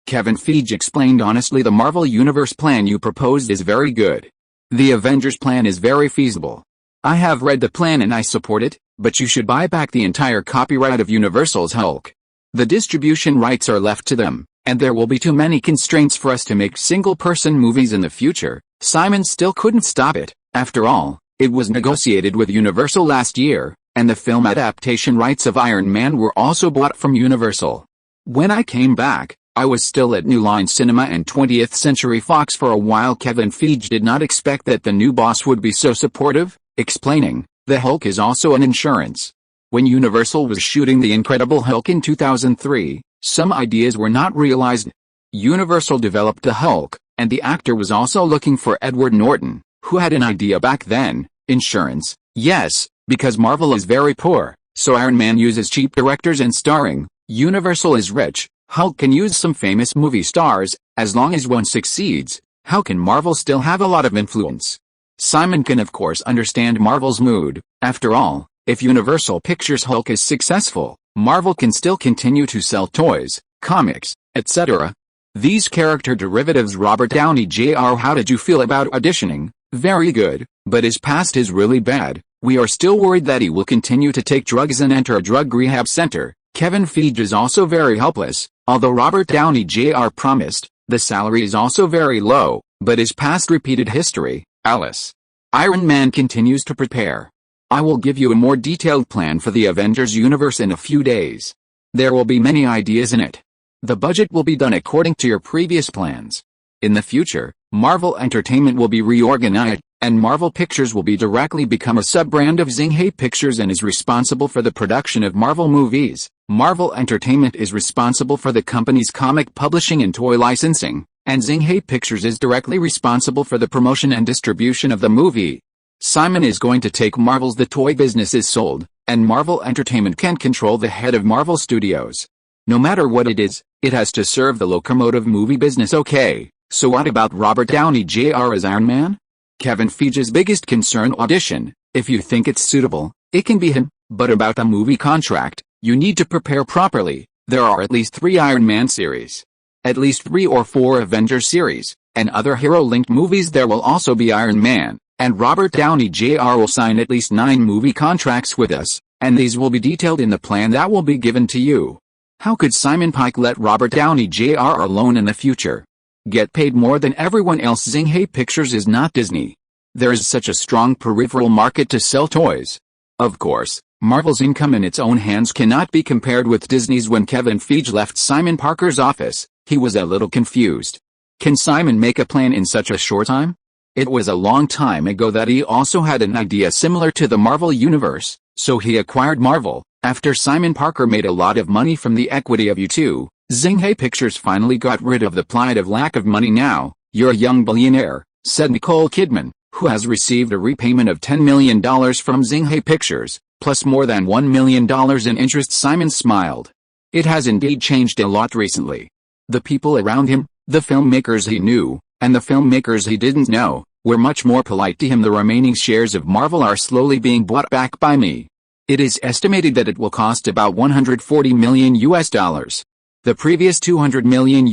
Kevin Feige explained honestly. The Marvel Universe plan you proposed is very good. The Avengers plan is very feasible. I have read the plan and I support it, but you should buy back the entire copyright of Universal's Hulk. The distribution rights are left to them, and there will be too many constraints for us to make single-person movies in the future. Simon still couldn't stop it. After all, it was negotiated with Universal last year, and the film adaptation rights of Iron Man were also bought from Universal. When I came back, I was still at New Line Cinema and 20th Century Fox for a while. Kevin Feige did not expect that the new boss would be so supportive, explaining, "The Hulk is also an insurance." When Universal was shooting The Incredible Hulk in 2003, some ideas were not realized. Universal developed the Hulk, and the actor was also looking for Edward Norton, who had an idea back then. Insurance, yes, because Marvel is very poor, so Iron Man uses cheap directors and starring. Universal is rich. Hulk can use some famous movie stars. As long as one succeeds, how can Marvel still have a lot of influence? Simon can of course understand Marvel's mood. After all, if Universal Pictures' Hulk is successful, Marvel can still continue to sell toys, comics, etc. These character derivatives. Robert Downey Jr. How did you feel about auditioning? Very good, but his past is really bad. We are still worried that he will continue to take drugs and enter a drug rehab center. Kevin Feige is also very helpless. Although Robert Downey Jr. promised, the salary is also very low, but his past repeated history. Alice. Iron Man continues to prepare. I will give you a more detailed plan for the Avengers universe in a few days. There will be many ideas in it. The budget will be done according to your previous plans. In the future, Marvel Entertainment will be reorganized, and Marvel Pictures will be directly become a sub-brand of Xinghai Pictures and is responsible for the production of Marvel movies. Marvel Entertainment is responsible for the company's comic publishing and toy licensing, and Xinghai Pictures is directly responsible for the promotion and distribution of the movie. Simon is going to take Marvel's The Toy Business is Sold, and Marvel Entertainment can control the head of Marvel Studios. No matter what it is, it has to serve the locomotive movie business. Okay, so what about Robert Downey Jr. as Iron Man? Kevin Feige's biggest concern: audition. If you think it's suitable, it can be him, but about a movie contract, you need to prepare properly. There are at least 3 Iron Man series, at least 3 or 4 Avengers series, and other hero-linked movies. There will also be Iron Man, and Robert Downey Jr. will sign at least 9 movie contracts with us, and these will be detailed in the plan that will be given to you. How could Simon Pike let Robert Downey Jr. alone in the future? Get paid more than everyone else. Xinghai Pictures is not Disney. There is such a strong peripheral market to sell toys. Of course, Marvel's income in its own hands cannot be compared with Disney's. When Kevin Feige left Simon Parker's office, he was a little confused. Can Simon make a plan in such a short time? It was a long time ago that he also had an idea similar to the Marvel Universe, so he acquired Marvel. After Simon Parker made a lot of money from the equity of U2, Xinghai Pictures finally got rid of the plight of lack of money. Now, you're a young billionaire, said Nicole Kidman, who has received a repayment of $10 million from Xinghai Pictures. plus more than $1 million in interest. Simon smiled. It has indeed changed a lot recently. The people around him, the filmmakers he knew, and the filmmakers he didn't know, were much more polite to him. The remaining shares of Marvel are slowly being bought back by me. It is estimated that it will cost about $140 million. The previous $200 million.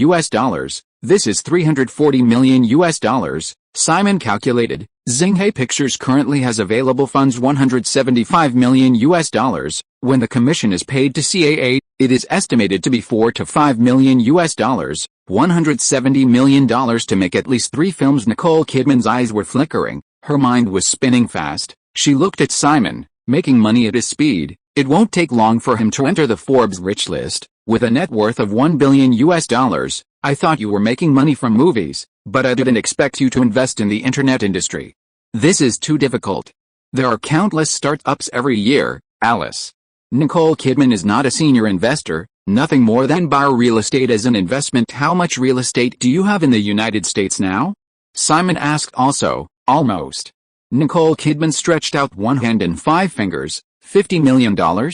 This is $340 million. Simon calculated. Xinghai Pictures currently has available funds $175 million. When the commission is paid to CAA, it is estimated to be $4 to $5 million. $170 million to make at least 3 films. Nicole Kidman's eyes were flickering. Her mind was spinning fast. She looked at Simon, making money at his speed. It won't take long for him to enter the Forbes rich list, with a net worth of $1 billion. I thought you were making money from movies, but I didn't expect you to invest in the internet industry. This is too difficult. There are countless startups every year, Alice. Nicole Kidman is not a senior investor, nothing more than buy real estate as an investment. How much real estate do you have in the United States now? Simon asked. Also, almost. Nicole Kidman stretched out one hand and 5 fingers. $50 million?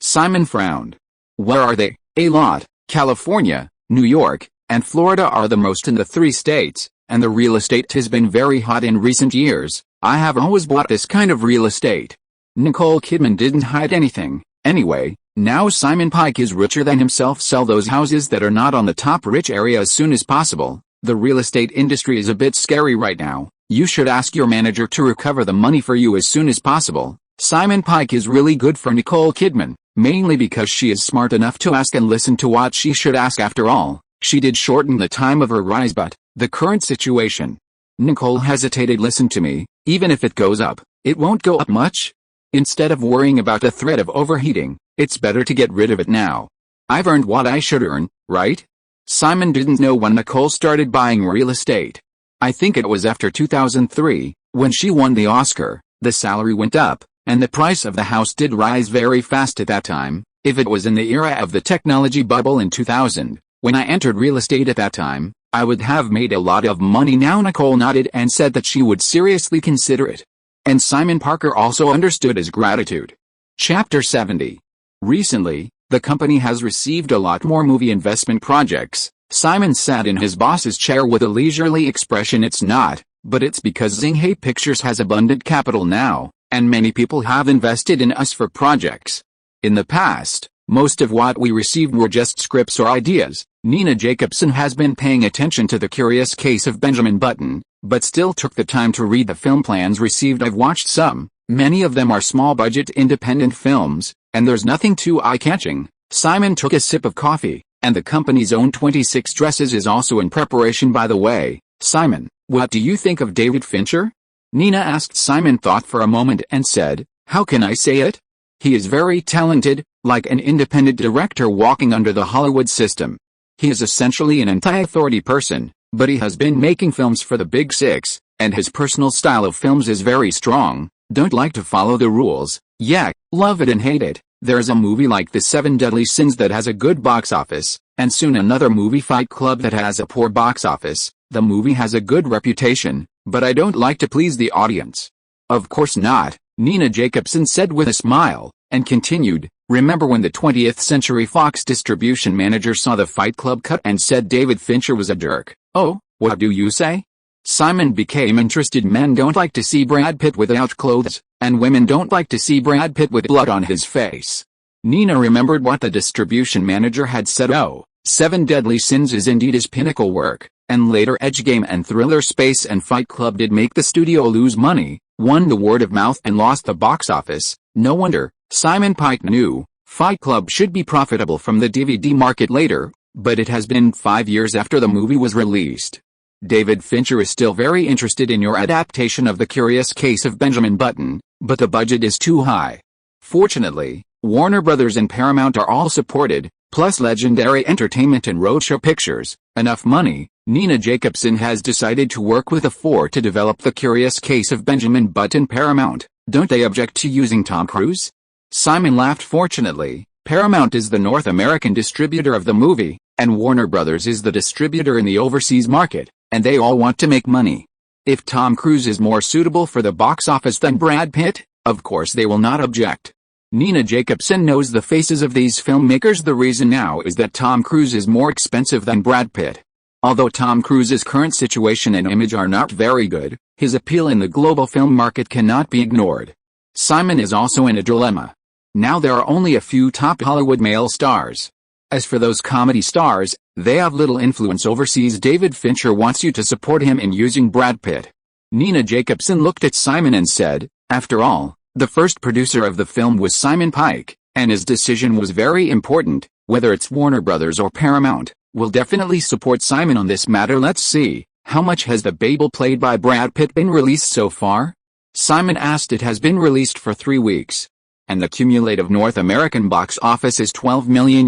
Simon frowned. Where are they? A lot. California, New York, and Florida are the most in the 3 states, and the real estate has been very hot in recent years. I have always bought this kind of real estate. Nicole Kidman didn't hide anything. Anyway, now Simon Pike is richer than himself. Sell those houses that are not on the top rich area as soon as possible. The real estate industry is a bit scary right now. You should ask your manager to recover the money for you as soon as possible. Simon Pike is really good for Nicole Kidman, mainly because she is smart enough to ask and listen to what she should ask. After all, she did shorten the time of her rise, but the current situation. Nicole hesitated. Listen to me, even if it goes up, it won't go up much. Instead of worrying about the threat of overheating, it's better to get rid of it now. I've earned what I should earn, right? Simon didn't know when Nicole started buying real estate. I think it was after 2003, when she won the Oscar. The salary went up, and the price of the house did rise very fast at that time. If it was in the era of the technology bubble in 2000, when I entered real estate at that time, I would have made a lot of money now. Nicole nodded and said that she would seriously consider it. And Simon Parker also understood his gratitude. Chapter 70. Recently, the company has received a lot more movie investment projects. Simon sat in his boss's chair with a leisurely expression. It's not, but it's because Xinghai Pictures has abundant capital now, and many people have invested in us for projects. In the past, most of what we received were just scripts or ideas. Nina Jacobson has been paying attention to The Curious Case of Benjamin Button, but still took the time to read the film plans received. I've watched some. Many of them are small-budget independent films, and there's nothing too eye-catching. Simon took a sip of coffee, and the company's own 26 Dresses is also in preparation. By the way, Simon, what do you think of David Fincher? Nina asked. Simon thought for a moment and said, how can I say it? He is very talented, like an independent director walking under the Hollywood system. He is essentially an anti-authority person, but he has been making films for the Big Six, and his personal style of films is very strong. Don't like to follow the rules, yeah, love it and hate it. There's a movie like The 7 Deadly Sins that has a good box office, and soon another movie, Fight Club, that has a poor box office. The movie has a good reputation, but I don't like to please the audience. Of course not, Nina Jacobson said with a smile, and continued, remember when the 20th Century Fox distribution manager saw the Fight Club cut and said David Fincher was a jerk? Oh, what do you say? Simon became interested. Men don't like to see Brad Pitt without clothes, and women don't like to see Brad Pitt with blood on his face. Nina remembered what the distribution manager had said. Oh, 7 Deadly Sins is indeed his pinnacle work, and later Edge Game and Thriller Space and Fight Club did make the studio lose money, won the word of mouth and lost the box office. No wonder. Simon Pike knew Fight Club should be profitable from the DVD market later, but it has been 5 years after the movie was released. David Fincher is still very interested in your adaptation of The Curious Case of Benjamin Button, but the budget is too high. Fortunately, Warner Brothers and Paramount are all supported, plus Legendary Entertainment and Roadshow Pictures. Enough money. Nina Jacobson has decided to work with A4 to develop The Curious Case of Benjamin Button. Paramount, don't they object to using Tom Cruise? Simon laughed. Fortunately, Paramount is the North American distributor of the movie, and Warner Brothers is the distributor in the overseas market, and they all want to make money. If Tom Cruise is more suitable for the box office than Brad Pitt, of course they will not object. Nina Jacobson knows the faces of these filmmakers. The reason now is that Tom Cruise is more expensive than Brad Pitt. Although Tom Cruise's current situation and image are not very good, his appeal in the global film market cannot be ignored. Simon is also in a dilemma. Now there are only a few top Hollywood male stars. As for those comedy stars, they have little influence overseas. David Fincher wants you to support him in using Brad Pitt. Nina Jacobson looked at Simon and said, after all, the first producer of the film was Simon Pike, and his decision was very important. Whether it's Warner Brothers or Paramount, we'll definitely support Simon on this matter. Let's see, how much has The Babel played by Brad Pitt been released so far? Simon asked. It has been released for 3 weeks. And the cumulative North American box office is $12 million.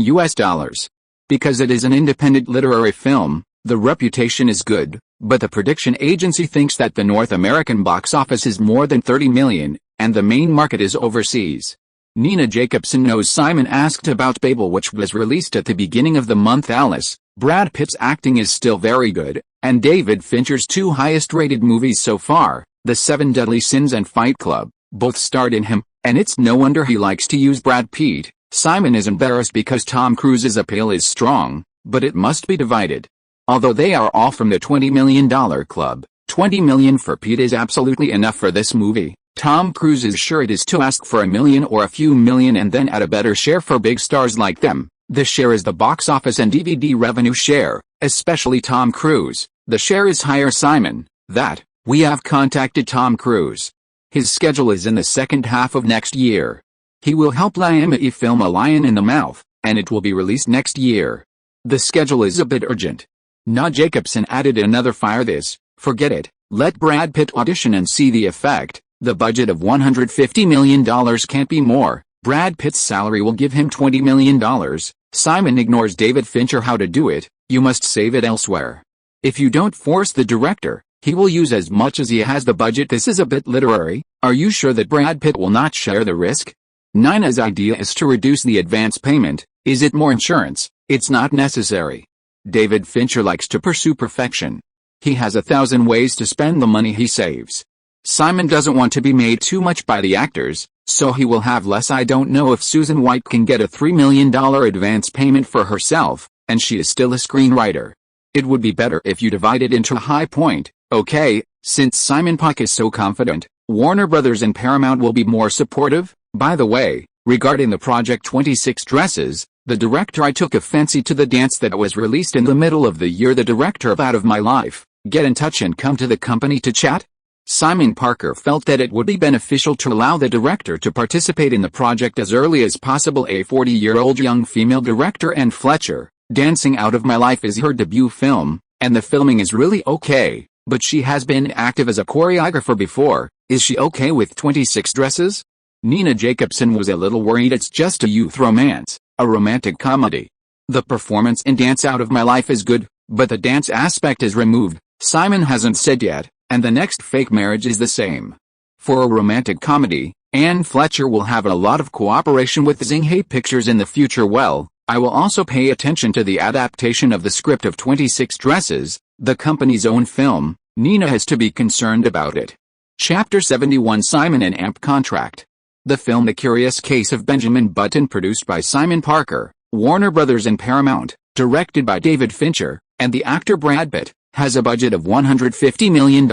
Because it is an independent literary film, the reputation is good, but the prediction agency thinks that the North American box office is more than 30 million, and the main market is overseas. Nina Jacobson knows Simon asked about Babel, which was released at the beginning of the month. Alice, Brad Pitt's acting is still very good, and David Fincher's 2 highest-rated movies so far, The 7 Deadly Sins and Fight Club, both starred in him, and it's no wonder he likes to use Brad Pitt. Simon is embarrassed because Tom Cruise's appeal is strong, but it must be divided. Although they are all from the $20 million club, $20 million for Pitt is absolutely enough for this movie. Tom Cruise is sure it is to ask for $1 million or a few million and then add a better share for big stars like them. The share is the box office and DVD revenue share, especially Tom Cruise. The share is higher. Simon, that, we have contacted Tom Cruise. His schedule is in the second half of next year. He will help Liam film A Lion in the Mouth, and it will be released next year. The schedule is a bit urgent. Nina Jacobson added another fire this, forget it, let Brad Pitt audition and see the effect. The budget of $150 million can't be more. Brad Pitt's salary will give him $20 million. Simon ignores David Fincher. How to do it? You must save it elsewhere. If you don't force the director, he will use as much as he has the budget. This is a bit literary. Are you sure that Brad Pitt will not share the risk? Nina's idea is to reduce the advance payment. Is it more insurance? It's not necessary. David Fincher likes to pursue perfection. He has 1,000 ways to spend the money he saves. Simon doesn't want to be made too much by the actors, so he will have less. I don't know if Susan White can get a $3 million advance payment for herself, and she is still a screenwriter. It would be better if you divide it into a high point. Okay, since Simon Pike is so confident, Warner Brothers and Paramount will be more supportive. By the way, regarding the Project 26 dresses, the director, I took a fancy to the dance that was released in the middle of the year. The director of Out of My Life, get in touch and come to the company to chat. Simon Parker felt that it would be beneficial to allow the director to participate in the project as early as possible. A 40-year-old young female director, and Fletcher, dancing Out of My Life is her debut film, and the filming is really okay, but she has been active as a choreographer before. Is she okay with 26 dresses? Nina Jacobson was a little worried. It's just a youth romance, a romantic comedy. The performance in Dance Out of My Life is good, but the dance aspect is removed. Simon hasn't said yet, and the next Fake Marriage is the same. For a romantic comedy, Anne Fletcher will have a lot of cooperation with Zinghe Pictures in the future. Well, I will also pay attention to the adaptation of the script of 26 Dresses, the company's own film. Nina has to be concerned about it. Chapter 71, Simon and AMP contract. The film The Curious Case of Benjamin Button, produced by Simon Parker, Warner Brothers and Paramount, directed by David Fincher, and the actor Brad Pitt, has a budget of $150 million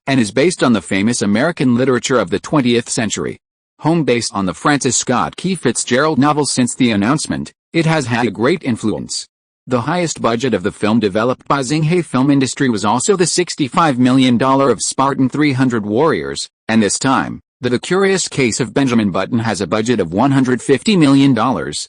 and is based on the famous American literature of the 20th century. Home based on the Francis Scott Key Fitzgerald novel. Since the announcement, it has had a great influence. The highest budget of the film developed by Zinghe Film Industry was also the $65 million of Spartan 300 Warriors, and this time, The Curious Case of Benjamin Button has a budget of $150 million.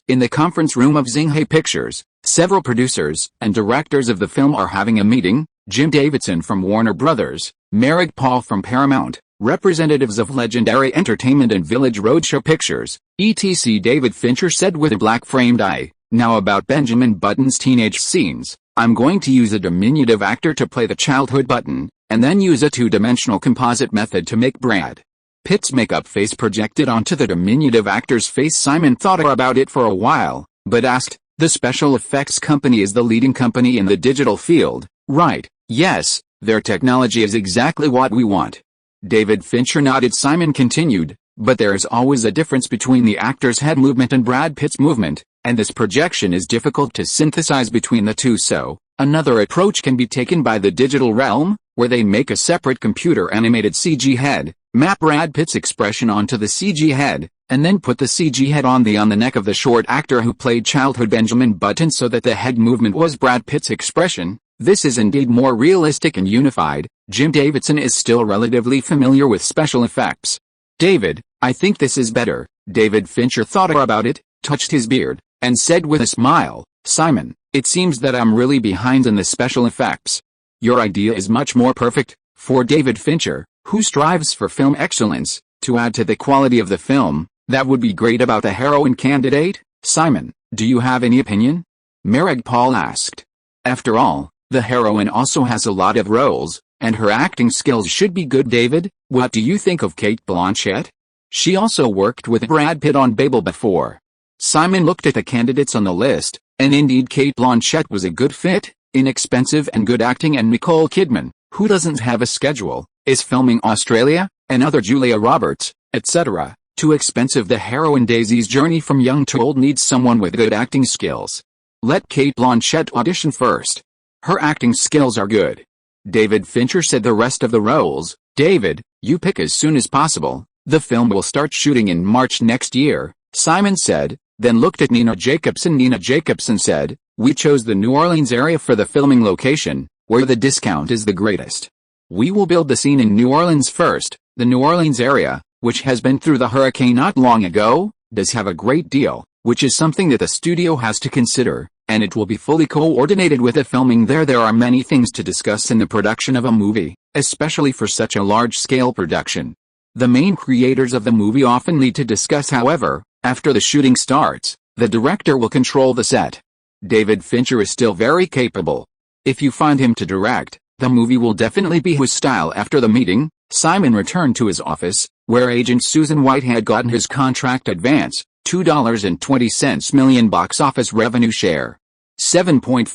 In the conference room of Zinghe Pictures, several producers and directors of the film are having a meeting. Jim Davidson from Warner Brothers, Merrick Paul from Paramount, representatives of Legendary Entertainment and Village Roadshow Pictures, etc. David Fincher said with a black-framed eye, now about Benjamin Button's teenage scenes, I'm going to use a diminutive actor to play the childhood Button, and then use a two-dimensional composite method to make Brad Pitt's makeup face projected onto the diminutive actor's face. Simon thought about it for a while, but asked, the special effects company is the leading company in the digital field, right? Yes, their technology is exactly what we want. David Fincher nodded. Simon continued, But there is always a difference between the actor's head movement and Brad Pitt's movement, and this projection is difficult to synthesize between the two. So, another approach can be taken by the digital realm, where they make a separate computer-animated CG head, map Brad Pitt's expression onto the CG head, and then put the CG head on the neck of the short actor who played childhood Benjamin Button so that the head movement was Brad Pitt's expression. This is indeed more realistic and unified. Jim Davidson is still relatively familiar with special effects. David, I think this is better. David Fincher thought about it, touched his beard, and said with a smile, Simon, it seems that I'm really behind in the special effects. Your idea is much more perfect. For David Fincher, who strives for film excellence, to add to the quality of the film, that would be great. About the heroine candidate, Simon, do you have any opinion? Marek Paul asked. After all, the heroine also has a lot of roles, and her acting skills should be good. David, what do you think of Cate Blanchett? She also worked with Brad Pitt on Babel before. Simon looked at the candidates on the list, and indeed Cate Blanchett was a good fit, inexpensive and good acting, and Nicole Kidman, who doesn't have a schedule, is filming Australia, and other Julia Roberts, etc. Too expensive. The heroine Daisy's journey from young to old needs someone with good acting skills. Let Cate Blanchett audition first. Her acting skills are good. David Fincher said the rest of the roles, David, you pick as soon as possible. The film will start shooting in March next year, Simon said, then looked at Nina Jacobson. Nina Jacobson said, we chose the New Orleans area for the filming location, where the discount is the greatest. We will build the scene in New Orleans first. The New Orleans area, which has been through the hurricane not long ago, does have a great deal, which is something that the studio has to consider, and it will be fully coordinated with the filming there. There are many things to discuss in the production of a movie, especially for such a large-scale production. The main creators of the movie often need to discuss. However, after the shooting starts, the director will control the set. David Fincher is still very capable. If you find him to direct, the movie will definitely be his style. After the meeting, Simon returned to his office, where agent Susan White had gotten his contract advance, $2.20 million box office revenue share. 7.5%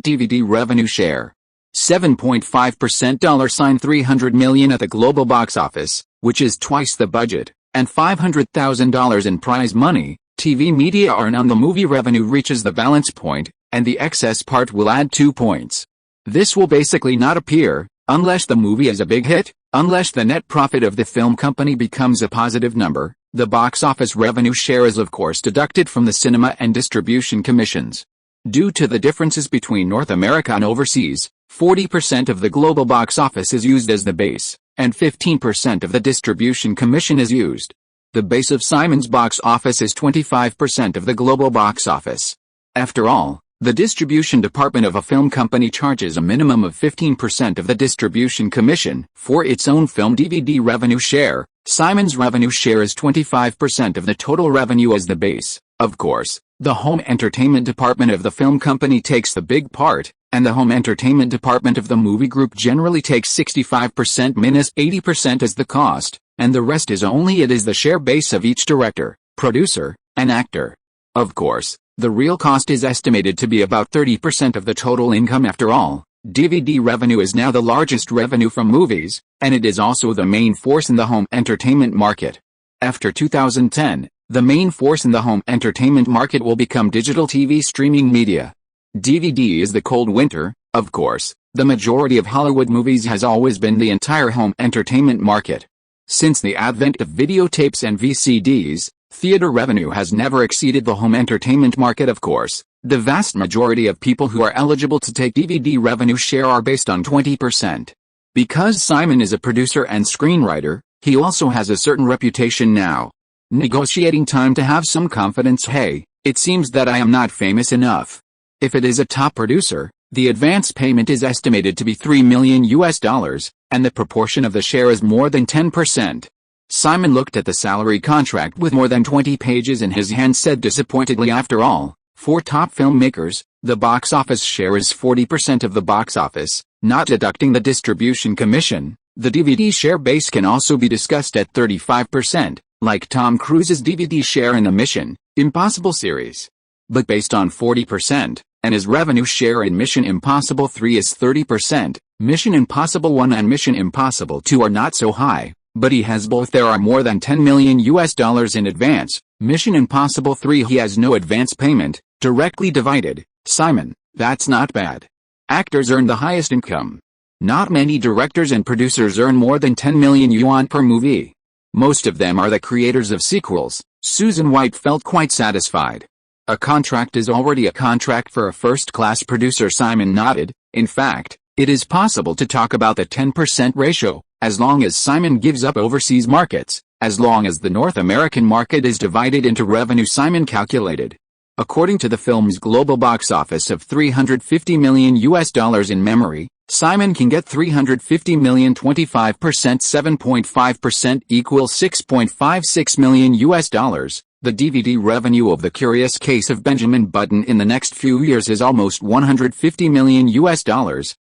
DVD revenue share. 7.5% $300 million at the global box office, which is twice the budget, and $500,000 in prize money. TV media are on the movie revenue reaches the balance point, and the excess part will add 2 points. This will basically not appear, unless the movie is a big hit, unless the net profit of the film company becomes a positive number. The box office revenue share is of course deducted from the cinema and distribution commissions. Due to the differences between North America and overseas, 40% of the global box office is used as the base, and 15% of the distribution commission is used. The base of Simon's box office is 25% of the global box office. After all, the distribution department of a film company charges a minimum of 15% of the distribution commission for its own film DVD revenue share. Simon's revenue share is 25% of the total revenue as the base. Of course, the home entertainment department of the film company takes the big part, and the home entertainment department of the movie group generally takes 65% minus 80% as the cost, and the rest is only it is the share base of each director, producer, and actor. Of course, the real cost is estimated to be about 30% of the total income. After all, DVD revenue is now the largest revenue from movies, and it is also the main force in the home entertainment market. After 2010, the main force in the home entertainment market will become digital TV streaming media. DVD is the cold winter. Of course, the majority of Hollywood movies has always been the entire home entertainment market. Since the advent of videotapes and VCDs, theater revenue has never exceeded the home entertainment market. Of course, the vast majority of people who are eligible to take DVD revenue share are based on 20%. Because Simon is a producer and screenwriter, he also has a certain reputation now. Negotiating time to have some confidence. Hey, it seems that I am not famous enough. If it is a top producer, the advance payment is estimated to be $3 million, and the proportion of the share is more than 10%. Simon looked at the salary contract with more than 20 pages in his hand, said disappointedly, after all, for top filmmakers, the box office share is 40% of the box office, not deducting the distribution commission. The DVD share base can also be discussed at 35%, like Tom Cruise's DVD share in the Mission Impossible series. But based on 40%, and his revenue share in Mission Impossible 3 is 30%, Mission Impossible 1 and Mission Impossible 2 are not so high. But he has both. There are more than $10 million in advance. Mission Impossible 3 he has no advance payment, directly divided. Simon, that's not bad. Actors earn the highest income. Not many directors and producers earn more than 10 million yuan per movie. Most of them are the creators of sequels. Susan White felt quite satisfied. A contract is already a contract for a first-class producer. Simon nodded. In fact, it is possible to talk about the 10% ratio, as long as Simon gives up overseas markets, as long as the North American market is divided into revenue. Simon calculated. According to the film's global box office of $350 million in memory, Simon can get 350 million. 25%, 7.5% equals $6.56 million. The DVD revenue of The Curious Case of Benjamin Button in the next few years is almost $150 million,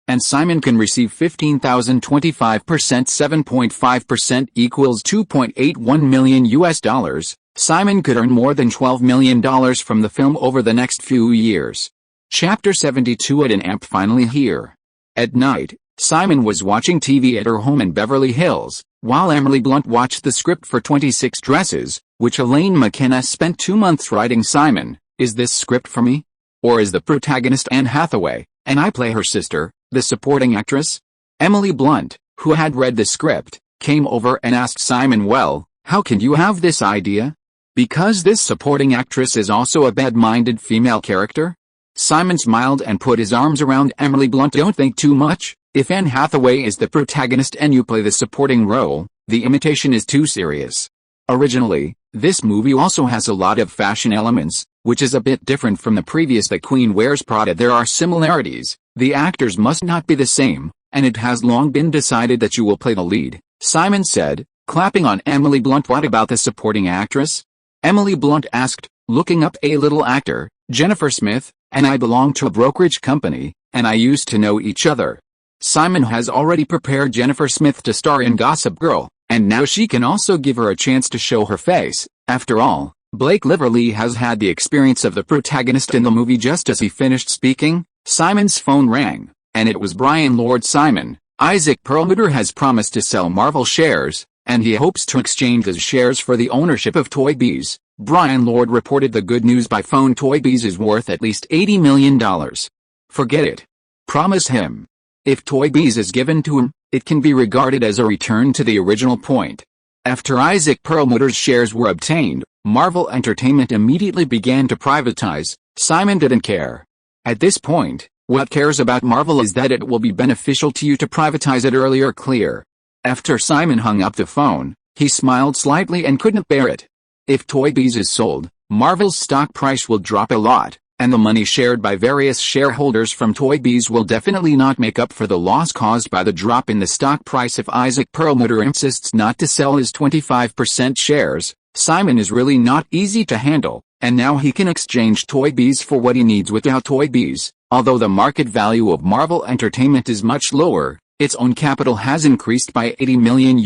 and Simon can receive 15,000. 25%, 7.5% equals $2.81 million. Simon could earn more than $12 million from the film over the next few years. Chapter 72 at an amp. Finally here. At night, Simon was watching TV at her home in Beverly Hills, while Emily Blunt watched the script for 26 Dresses, which Elaine McKenna spent 2 months writing. Simon, is this script for me? Or is the protagonist Anne Hathaway, and I play her sister, the supporting actress? Emily Blunt, who had read the script, came over and asked Simon, well, how can you have this idea? Because this supporting actress is also a bad-minded female character? Simon smiled and put his arms around Emily Blunt. Don't think too much. If Anne Hathaway is the protagonist and you play the supporting role, the imitation is too serious. Originally, this movie also has a lot of fashion elements, which is a bit different from the previous The Queen Wears Prada. There are similarities, the actors must not be the same, and it has long been decided that you will play the lead, Simon said, clapping on Emily Blunt. What about the supporting actress? Emily Blunt asked, looking up. A little actor, Jennifer Smith, and I belong to a brokerage company, and I used to know each other. Simon has already prepared Jennifer Smith to star in Gossip Girl, and now she can also give her a chance to show her face. After all, Blake Lively has had the experience of the protagonist in the movie. Just as he finished speaking, Simon's phone rang, and it was Brian Lord. Simon, Isaac Perlmutter has promised to sell Marvel shares, and he hopes to exchange his shares for the ownership of Toy Biz. Brian Lord reported the good news by phone. Toy Biz is worth at least $80 million. Forget it. Promise him. If Toy Biz is given to him, it can be regarded as a return to the original point. After Isaac Perlmutter's shares were obtained, Marvel Entertainment immediately began to privatize. Simon didn't care. At this point, what cares about Marvel is that it will be beneficial to you to privatize it earlier. Clear. After Simon hung up the phone, he smiled slightly and couldn't bear it. If Toy Biz is sold, Marvel's stock price will drop a lot, and the money shared by various shareholders from Toy Biz will definitely not make up for the loss caused by the drop in the stock price. If Isaac Perlmutter insists not to sell his 25% shares, Simon is really not easy to handle, and now he can exchange Toy Biz for what he needs without Toy Biz. Although the market value of Marvel Entertainment is much lower, its own capital has increased by $80 million,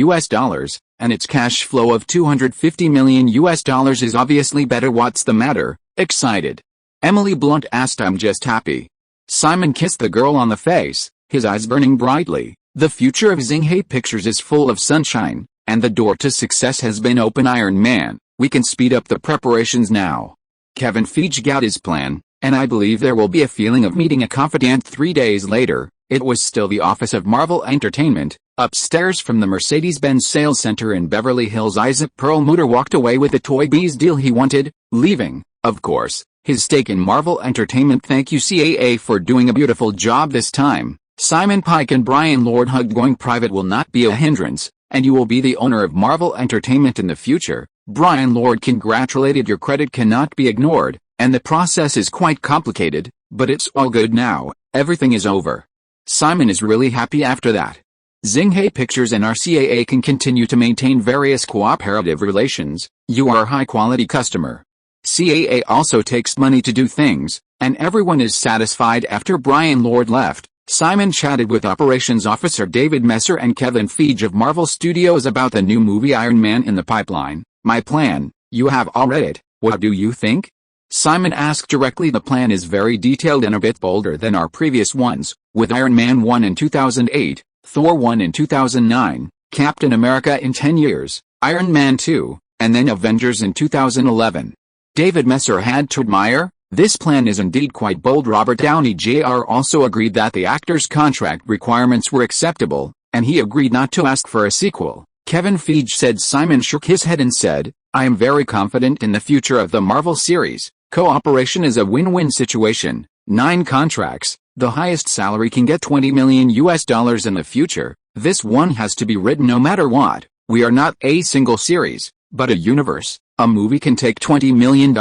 and its cash flow of $250 million is obviously better. What's the matter? Excited? Emily Blunt asked. I'm just happy. Simon kissed the girl on the face, his eyes burning brightly. The future of Xinghai Pictures is full of sunshine, and the door to success has been open. Iron Man, we can speed up the preparations now. Kevin Feige got his plan, and I believe there will be a feeling of meeting a confidant. 3 days later, it was still the office of Marvel Entertainment, upstairs from the Mercedes-Benz sales center in Beverly Hills. Isaac Perlmutter walked away with the Toy Biz deal he wanted, leaving, of course, his stake in Marvel Entertainment. Thank you CAA for doing a beautiful job this time. Simon Pike and Brian Lord hugged. Going private will not be a hindrance, and you will be the owner of Marvel Entertainment in the future. Brian Lord congratulated. Your credit cannot be ignored, and the process is quite complicated, but it's all good now. Everything is over. Simon is really happy after that. Xinghai Pictures and RCAA can continue to maintain various cooperative relations. You are a high-quality customer. CAA also takes money to do things, and everyone is satisfied. After Brian Lord left, Simon chatted with operations officer David Messer and Kevin Feige of Marvel Studios about the new movie Iron Man in the pipeline. My plan, you have all read it, what do you think? Simon asked directly. The plan is very detailed and a bit bolder than our previous ones, with Iron Man 1 in 2008, Thor 1 in 2009, Captain America in 10 years, Iron Man 2, and then Avengers in 2011. David Messer had to admire, "This plan is indeed quite bold." Robert Downey Jr. also agreed that the actor's contract requirements were acceptable, and he agreed not to ask for a sequel. Kevin Feige said Simon shook his head and said, "I am very confident in the future of the Marvel series. Cooperation is a win-win situation. 9 contracts, the highest salary can get $20 million in the future. This one has to be written no matter what. We are not a single series, but a universe. A movie can take $20 million,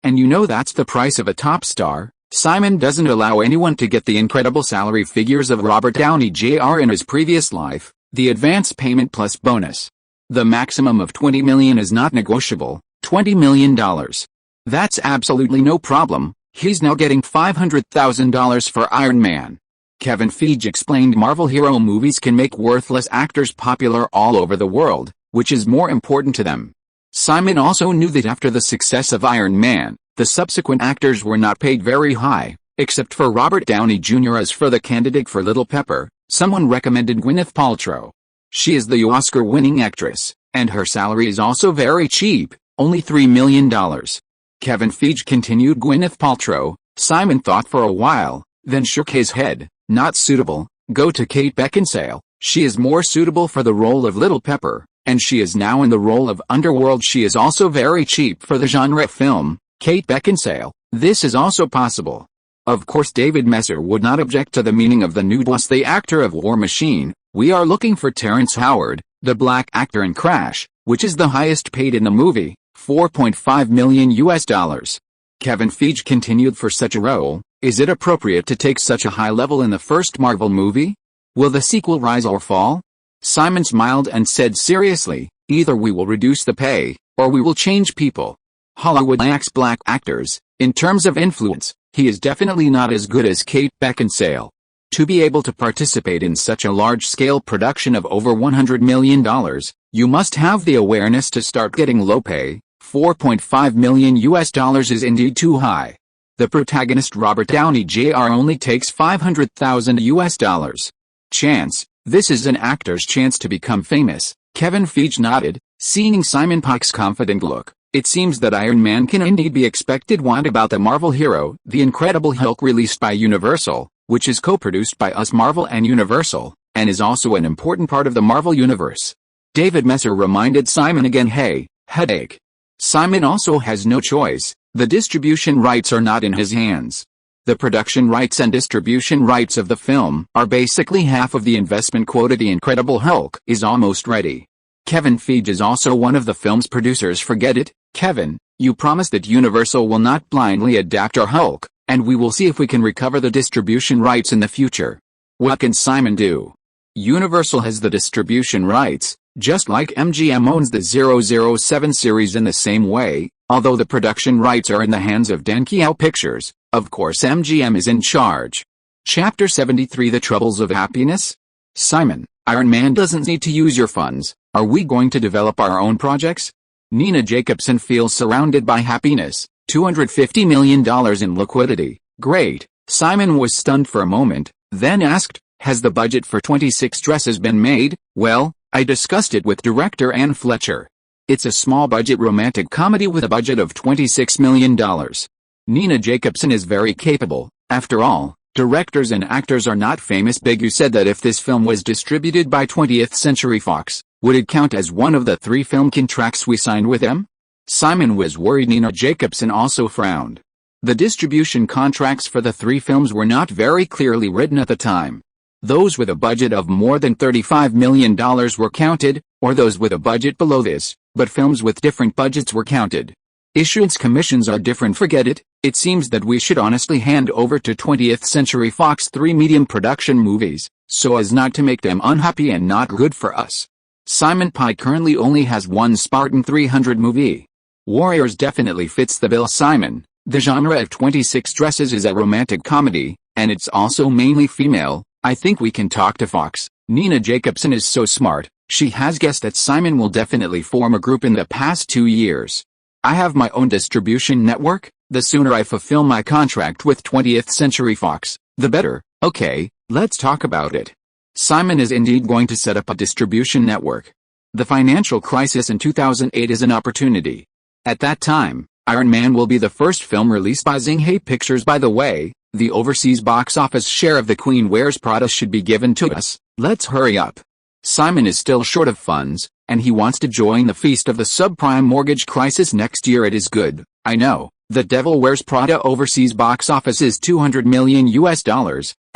and you know that's the price of a top star." Simon doesn't allow anyone to get the incredible salary figures of Robert Downey Jr. in his previous life, the advance payment plus bonus. The maximum of $20 million is not negotiable. $20 million. That's absolutely no problem. He's now getting $500,000 for Iron Man. Kevin Feige explained Marvel hero movies can make worthless actors popular all over the world, which is more important to them. Simon also knew that after the success of Iron Man, the subsequent actors were not paid very high, except for Robert Downey Jr. As for the candidate for Little Pepper, someone recommended Gwyneth Paltrow. She is the Oscar-winning actress, and her salary is also very cheap, only $3 million. Kevin Feige continued, "Gwyneth Paltrow, Simon thought for a while, then shook his head. Not suitable. Go to Kate Beckinsale. She is more suitable for the role of Little Pepper, and she is now in the role of Underworld. She is also very cheap for the genre film. Kate Beckinsale. This is also possible." Of course, David Messer would not object to the meaning of the new boss, the actor of War Machine. "We are looking for Terrence Howard, the black actor in Crash, which is the highest paid in the movie, $4.5 million." Kevin Feige continued, "For such a role, is it appropriate to take such a high level in the first Marvel movie? Will the sequel rise or fall?" Simon smiled and said seriously, "Either we will reduce the pay, or we will change people. Hollywood lacks black actors. In terms of influence, he is definitely not as good as Kate Beckinsale. To be able to participate in such a large-scale production of over $100 million, you must have the awareness to start getting low pay. $4.5 million is indeed too high. The protagonist Robert Downey Jr. only takes $500,000. Chance, this is an actor's chance to become famous." Kevin Feige nodded, seeing Simon Pike's confident look. "It seems that Iron Man can indeed be expected." What about the Marvel hero, The Incredible Hulk, released by Universal, which is co-produced by us, Marvel and Universal, and is also an important part of the Marvel universe? David Messer reminded Simon again, "Hey, headache." Simon also has no choice. The distribution rights are not in his hands. The production rights and distribution rights of the film are basically half of the investment quota. The Incredible Hulk is almost ready. Kevin Feige is also one of the film's producers. "Forget it, Kevin. You promised that Universal will not blindly adapt our Hulk, and we will see if we can recover the distribution rights in the future." What can Simon do? Universal has the distribution rights, just like MGM owns the 007 series in the same way, although the production rights are in the hands of Denkiao Pictures. Of course, MGM is in charge. Chapter 73: The Troubles of Happiness. Simon, Iron Man doesn't need to use your funds. Are we going to develop our own projects? Nina Jacobson feels surrounded by happiness. $250 million in liquidity. Great. Simon was stunned for a moment, then asked, "Has the budget for 26 dresses been made?" "Well, I discussed it with director Ann Fletcher. It's a small-budget romantic comedy with a budget of $26 million. Nina Jacobson is very capable. After all, directors and actors are not famous big." "You said that if this film was distributed by 20th Century Fox, would it count as one of the 3 film contracts we signed with them?" Simon was worried. Nina Jacobson also frowned. The distribution contracts for the 3 films were not very clearly written at the time. Those with a budget of more than $35 million were counted, or those with a budget below this, but films with different budgets were counted. Issuance commissions are different. "Forget it. It seems that we should honestly hand over to 20th Century Fox 3 medium production movies, so as not to make them unhappy and not good for us." Simon Pike currently only has one Spartan 300 movie. Warriors definitely fits the bill. "Simon, the genre of 26 Dresses is a romantic comedy, and it's also mainly female. I think we can talk to Fox." Nina Jacobson is so smart, she has guessed that Simon will definitely form a group in the past 2 years. "I have my own distribution network. The sooner I fulfill my contract with 20th Century Fox, the better." "Okay, let's talk about it. Simon is indeed going to set up a distribution network. The financial crisis in 2008 is an opportunity. At that time, Iron Man will be the first film released by Xinghai Pictures. By the way, the overseas box office share of The Queen Wears Prada should be given to us. Let's hurry up. Simon is still short of funds, and he wants to join the feast of the subprime mortgage crisis next year. It is good, I know. The Devil Wears Prada overseas box office is $200 million,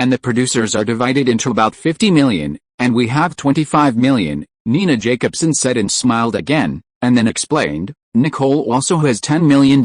and the producers are divided into about 50 million, and we have 25 million, Nina Jacobson said and smiled again, and then explained, Nicole also has $10 million.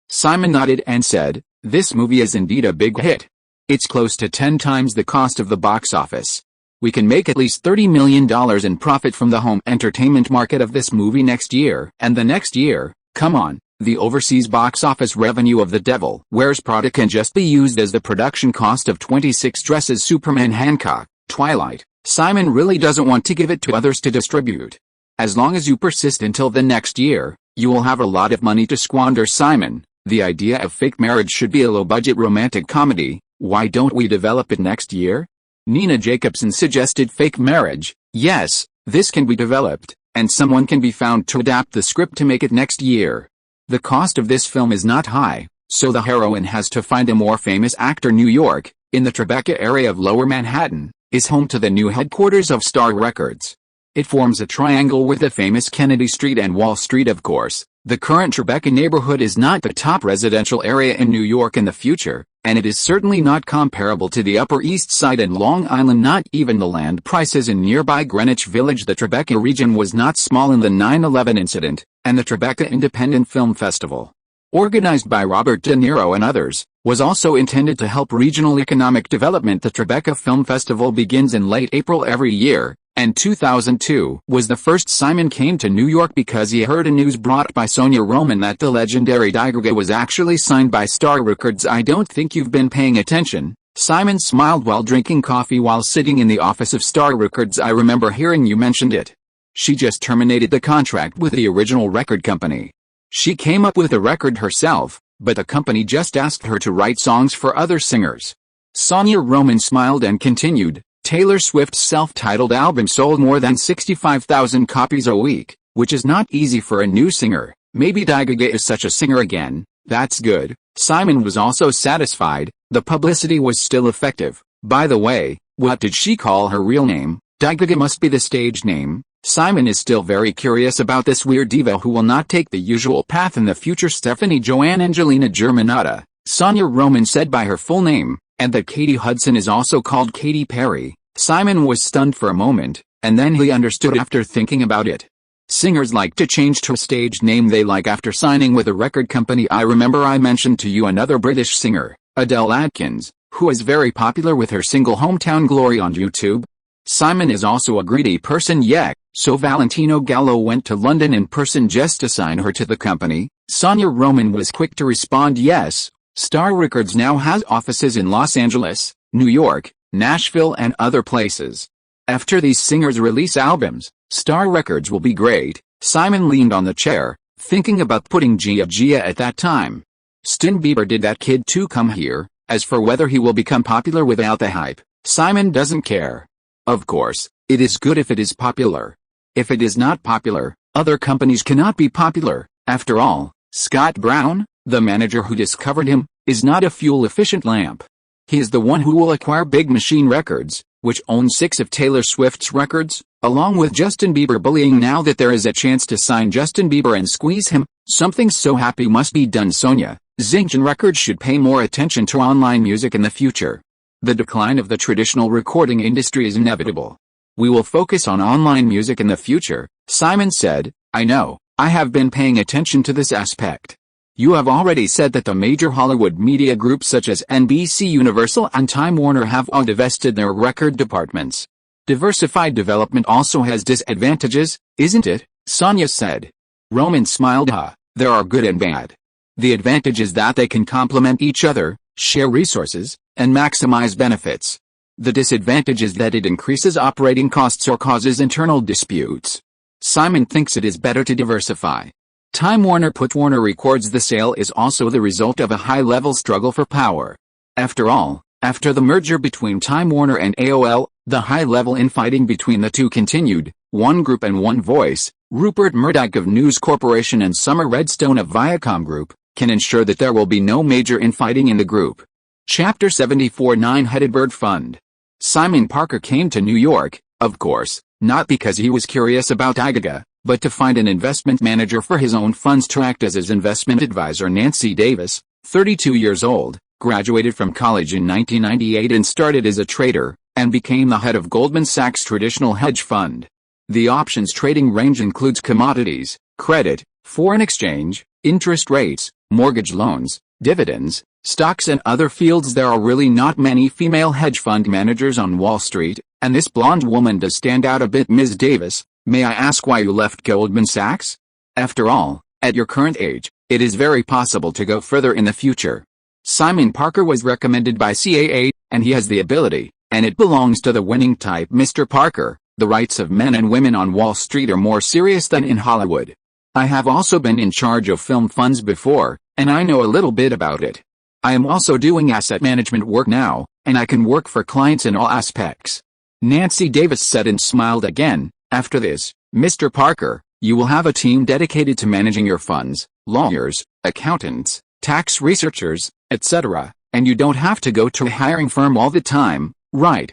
Simon nodded and said, this movie is indeed a big hit. It's close to 10 times the cost of the box office. We can make at least $30 million in profit from the home entertainment market of this movie next year, and the next year. Come on. The overseas box office revenue of The Devil Wears Prada can just be used as the production cost of 26 dresses Superman, Hancock, Twilight. Simon really doesn't want to give it to others to distribute. As long as you persist until the next year, you will have a lot of money to squander. Simon, the idea of Fake Marriage should be a low-budget romantic comedy. Why don't we develop it next year? Nina Jacobson suggested. Fake Marriage. Yes, this can be developed, and someone can be found to adapt the script to make it next year. The cost of this film is not high, so the heroine has to find a more famous actor. New York, in the Tribeca area of Lower Manhattan, is home to the new headquarters of Star Records. It forms a triangle with the famous Kennedy Street and Wall Street. Of course, the current Tribeca neighborhood is not the top residential area in New York in the future, and it is certainly not comparable to the Upper East Side and Long Island. Not even the land prices in nearby Greenwich Village. The Tribeca region was not small in the 9/11 incident, and the Tribeca Independent Film Festival, organized by Robert De Niro and others, was also intended to help regional economic development. The Tribeca Film Festival begins in late April every year, and 2002 was the first Simon came to New York because he heard a news brought by Sonia Roman that the legendary Digaga was actually signed by Star Records. I don't think you've been paying attention. Simon smiled while drinking coffee while sitting in the office of Star Records. I remember hearing you mentioned it. She just terminated the contract with the original record company. She came up with the record herself, but the company just asked her to write songs for other singers. Sonia Roman smiled and continued, Taylor Swift's self-titled album sold more than 65,000 copies a week, which is not easy for a new singer. Maybe Digaga is such a singer again. That's good. Simon was also satisfied. The publicity was still effective. By the way, what did she call her real name? Digaga must be the stage name. Simon is still very curious about this weird diva who will not take the usual path in the future. Stephanie Joanne Angelina Germanotta, Sonia Roman said by her full name, and that Katie Hudson is also called Katy Perry. Simon was stunned for a moment, and then he understood after thinking about it. Singers like to change to a stage name they like after signing with a record company. I remember I mentioned to you another British singer, Adele Atkins, who is very popular with her single Hometown Glory on YouTube. Simon is also a greedy person, yeah, so Valentino Gallo went to London in person just to sign her to the company. Sonia Roman was quick to respond, yes. Star Records now has offices in Los Angeles, New York, Nashville and other places. After these singers release albums, Star Records will be great. Simon leaned on the chair, thinking about putting Gia at that time. Justin Bieber did that kid to come here. As for whether he will become popular without the hype, Simon doesn't care. Of course, it is good if it is popular. If it is not popular, other companies cannot be popular. After all, Scott Brown, the manager who discovered him, is not a fuel-efficient lamp. He is the one who will acquire Big Machine Records, which owns 6 of Taylor Swift's records, along with Justin Bieber bullying now that there is a chance to sign Justin Bieber and squeeze him. Something so happy must be done. Sonia, Xinjiang Records should pay more attention to online music in the future. The decline of the traditional recording industry is inevitable. We will focus on online music in the future, Simon said. I know, I have been paying attention to this aspect. You have already said that the major Hollywood media groups such as NBC Universal and Time Warner have all divested their record departments. Diversified development also has disadvantages, isn't it? Sonia said. Roman smiled. There are good and bad. The advantage is that they can complement each other, share resources, and maximize benefits. The disadvantage is that it increases operating costs or causes internal disputes. Simon thinks it is better to diversify. Time Warner put Warner Records. The sale is also the result of a high-level struggle for power. After all, After the merger between Time Warner and AOL, the high-level infighting between the two continued. One Group and One Voice, Rupert Murdoch of News Corporation and Summer Redstone of Viacom Group, can ensure that there will be no major infighting in the group. Chapter 74 Nine-Headed Bird Fund. Simon Parker came to New York, of course, not because he was curious about Agaga, but to find an investment manager for his own funds to act as his investment advisor. Nancy Davis, 32 years old, graduated from college in 1998 and started as a trader, and became the head of Goldman Sachs' traditional hedge fund. The options trading range includes commodities, credit, foreign exchange, interest rates, mortgage loans, dividends, stocks and other fields. There are really not many female hedge fund managers on Wall Street, and this blonde woman does stand out a bit. Ms. Davis, may I ask why you left Goldman Sachs? After all, at your current age, it is very possible to go further in the future. Simon Parker was recommended by CAA, and he has the ability, and it belongs to the winning type. Mr. Parker, the rights of men and women on Wall Street are more serious than in Hollywood. I have also been in charge of film funds before, and I know a little bit about it. I am also doing asset management work now, and I can work for clients in all aspects. Nancy Davis said and smiled again. After this, Mr. Parker, you will have a team dedicated to managing your funds, lawyers, accountants, tax researchers, etc., and you don't have to go to a hiring firm all the time, right?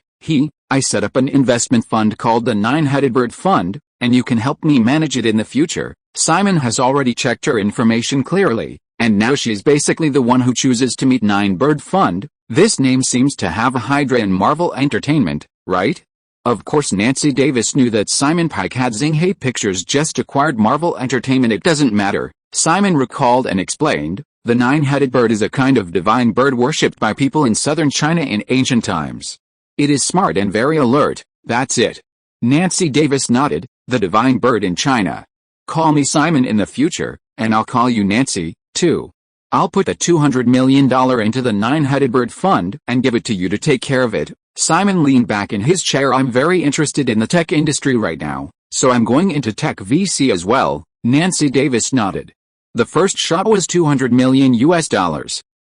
I set up an investment fund called the Nine-Headed Bird Fund, and you can help me manage it in the future. Simon has already checked her information clearly, and now she is basically the one who chooses to meet Nine-Bird Fund. This name seems to have a Hydra in Marvel Entertainment, right? Of course Nancy Davis knew that Simon Pike had Zing-Hay Pictures just acquired Marvel Entertainment. It doesn't matter, Simon recalled and explained. The nine-headed bird is a kind of divine bird worshipped by people in southern China in ancient times. It is smart and very alert, that's it. Nancy Davis nodded. The divine bird in China. Call me Simon in the future, and I'll call you Nancy, too. I'll put the $200 million into the Nine-Headed Bird Fund and give it to you to take care of it. Simon leaned back in his chair. I'm very interested in the tech industry right now, so I'm going into tech VC as well. Nancy Davis nodded. The first shot was $200 million.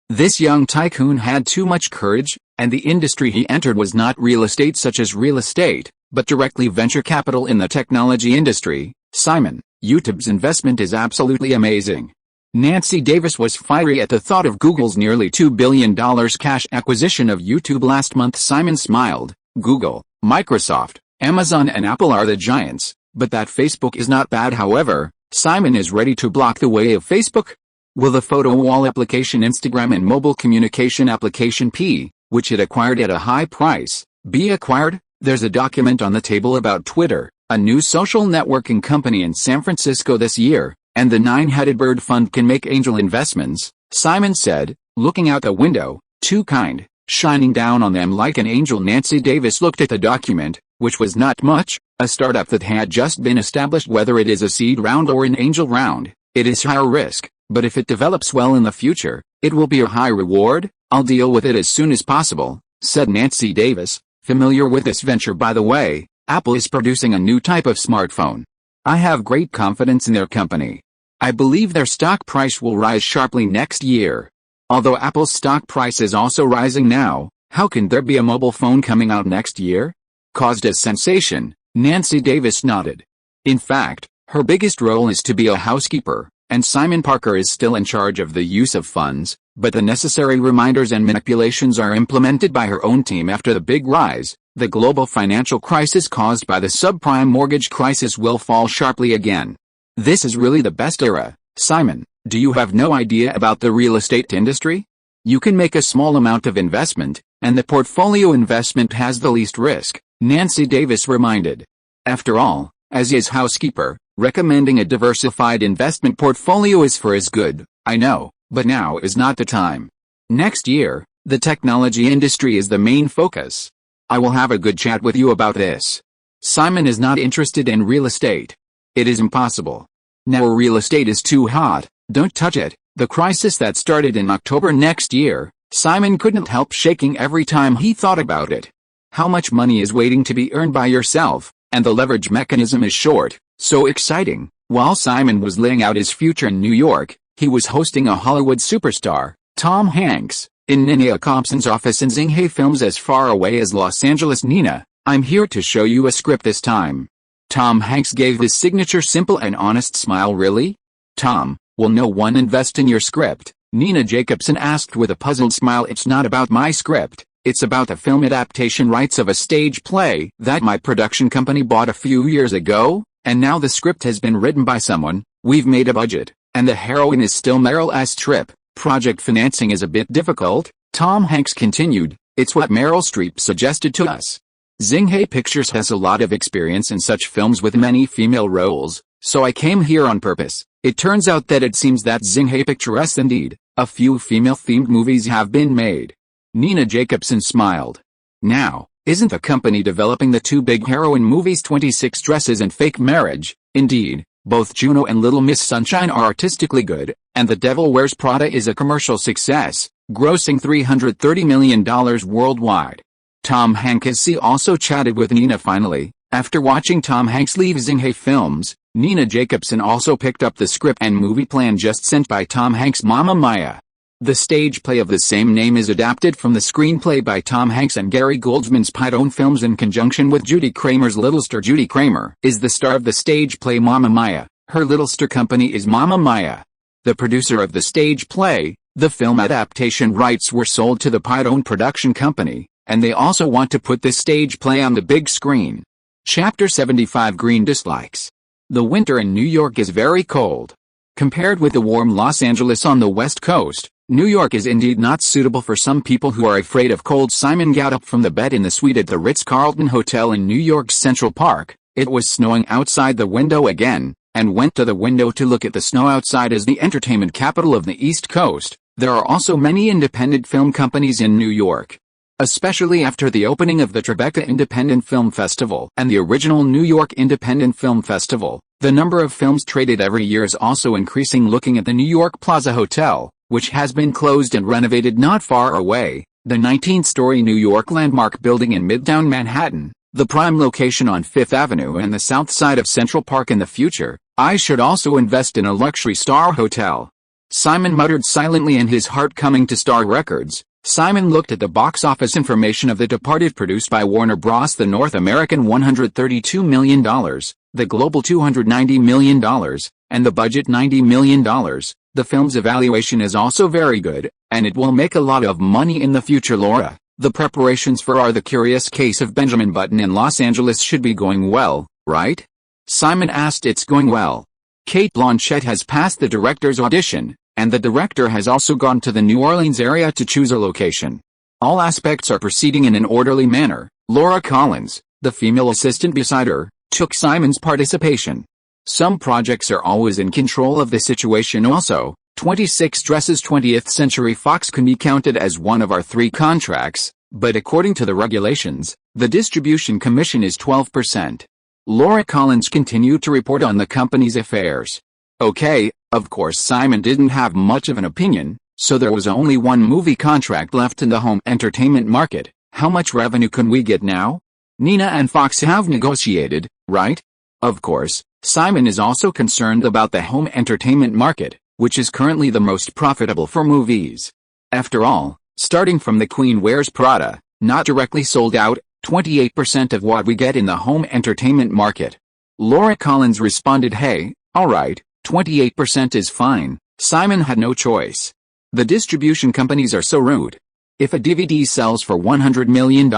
This young tycoon had too much courage, and the industry he entered was not real estate such as real estate, but directly venture capital in the technology industry. Simon, YouTube's investment is absolutely amazing. Nancy Davis was fiery at the thought of Google's nearly $2 billion cash acquisition of YouTube last month. Simon smiled. Google, Microsoft, Amazon and Apple are the giants, but that Facebook is not bad. However, Simon is ready to block the way of Facebook. Will the photo wall application Instagram and mobile communication application P, which it acquired at a high price, be acquired? There's a document on the table about Twitter, a new social networking company in San Francisco this year, and the Nine-Headed Bird Fund can make angel investments, Simon said, looking out the window, too kind, shining down on them like an angel. Nancy Davis looked at the document, which was not much, a startup that had just been established. Whether it is a seed round or an angel round, it is higher risk, but if it develops well in the future, it will be a high reward. I'll deal with it as soon as possible, said Nancy Davis. Familiar with this venture, by the way? Apple is producing a new type of smartphone. I have great confidence in their company. I believe their stock price will rise sharply next year. Although Apple's stock price is also rising now, how can there be a mobile phone coming out next year? Caused a sensation, Nancy Davis nodded. In fact, her biggest role is to be a housekeeper, and Simon Parker is still in charge of the use of funds, but the necessary reminders and manipulations are implemented by her own team. After the big rise, the global financial crisis caused by the subprime mortgage crisis will fall sharply again. This is really the best era. Simon, do you have no idea about the real estate industry? You can make a small amount of investment, and the portfolio investment has the least risk, Nancy Davis reminded. After all, as his housekeeper, recommending a diversified investment portfolio is for his good. I know, but now is not the time. Next year, the technology industry is the main focus. I will have a good chat with you about this. Simon is not interested in real estate. It is impossible. Now real estate is too hot, don't touch it. The crisis that started in October next year, Simon couldn't help shaking every time he thought about it. How much money is waiting to be earned by yourself, and the leverage mechanism is short. So exciting. While Simon was laying out his future in New York, he was hosting a Hollywood superstar, Tom Hanks, In Nina Compson's office in Xinghe Films as far away as Los Angeles. Nina, I'm here to show you a script this time. Tom Hanks gave his signature simple and honest smile. Really? Tom, will no one invest in your script? Nina Jacobson asked with a puzzled smile. It's not about my script, it's about the film adaptation rights of a stage play that my production company bought a few years ago, and now the script has been written by someone, we've made a budget, and the heroine is still Meryl Streep. Project financing is a bit difficult, Tom Hanks continued, it's what Meryl Streep suggested to us. Xinghe Pictures has a lot of experience in such films with many female roles, so I came here on purpose. It turns out that it seems that Xinghe Pictures indeed, a few female-themed movies have been made. Nina Jacobson smiled. Now, isn't the company developing the two big heroine movies 26 Dresses and Fake Marriage? Indeed, both Juno and Little Miss Sunshine are artistically good, and The Devil Wears Prada is a commercial success, grossing $330 million worldwide. Tom Hanks also chatted with Nina finally. After watching Tom Hanks leave Xinghe Films, Nina Jacobson also picked up the script and movie plan just sent by Tom Hanks' Mamma Mia. The stage play of the same name is adapted from the screenplay by Tom Hanks and Gary Goldman's Python Films in conjunction with Judy Kramer's little sister. Judy Kramer is the star of the stage play Mamma Mia. Her little sister company is Mamma Mia. The producer of the stage play, the film adaptation rights were sold to the Python production company, and they also want to put this stage play on the big screen. Chapter 75 Green Dislikes. The winter in New York is very cold. Compared with the warm Los Angeles on the West Coast, New York is indeed not suitable for some people who are afraid of cold. Simon got up from the bed in the suite at the Ritz-Carlton Hotel in New York's Central Park. It was snowing outside the window again, and went to the window to look at the snow outside. As the entertainment capital of the East Coast, there are also many independent film companies in New York. Especially after the opening of the Tribeca Independent Film Festival and the original New York Independent Film Festival, the number of films traded every year is also increasing. Looking at the New York Plaza Hotel, which has been closed and renovated not far away, the 19-story New York landmark building in Midtown Manhattan, the prime location on Fifth Avenue and the south side of Central Park. In the future, I should also invest in a luxury star hotel. Simon muttered silently in his heart. Coming to Star Records, Simon looked at the box office information of The Departed, produced by Warner Bros. The North American $132 million, the global $290 million, and the budget $90 million. The film's evaluation is also very good, and it will make a lot of money in the future. Laura, the preparations for Are the Curious Case of Benjamin Button in Los Angeles should be going well, right? Simon asked. It's going well. Cate Blanchett has passed the director's audition, and the director has also gone to the New Orleans area to choose a location. All aspects are proceeding in an orderly manner. Laura Collins, the female assistant beside her, took Simon's participation. Some projects are always in control of the situation. Also, 26 Dresses 20th Century Fox can be counted as one of our 3 contracts, but according to the regulations, the distribution commission is 12%. Laura Collins continued to report on the company's affairs. Okay, of course Simon didn't have much of an opinion, so there was only one movie contract left in the home entertainment market. How much revenue can we get now? Nina and Fox have negotiated, right? Of course, Simon is also concerned about the home entertainment market, which is currently the most profitable for movies. After all, starting from The Queen Wears Prada, not directly sold out, 28% of what we get in the home entertainment market. Laura Collins responded, hey, alright, 28% is fine. Simon had no choice. The distribution companies are so rude. If a DVD sells for $100 million,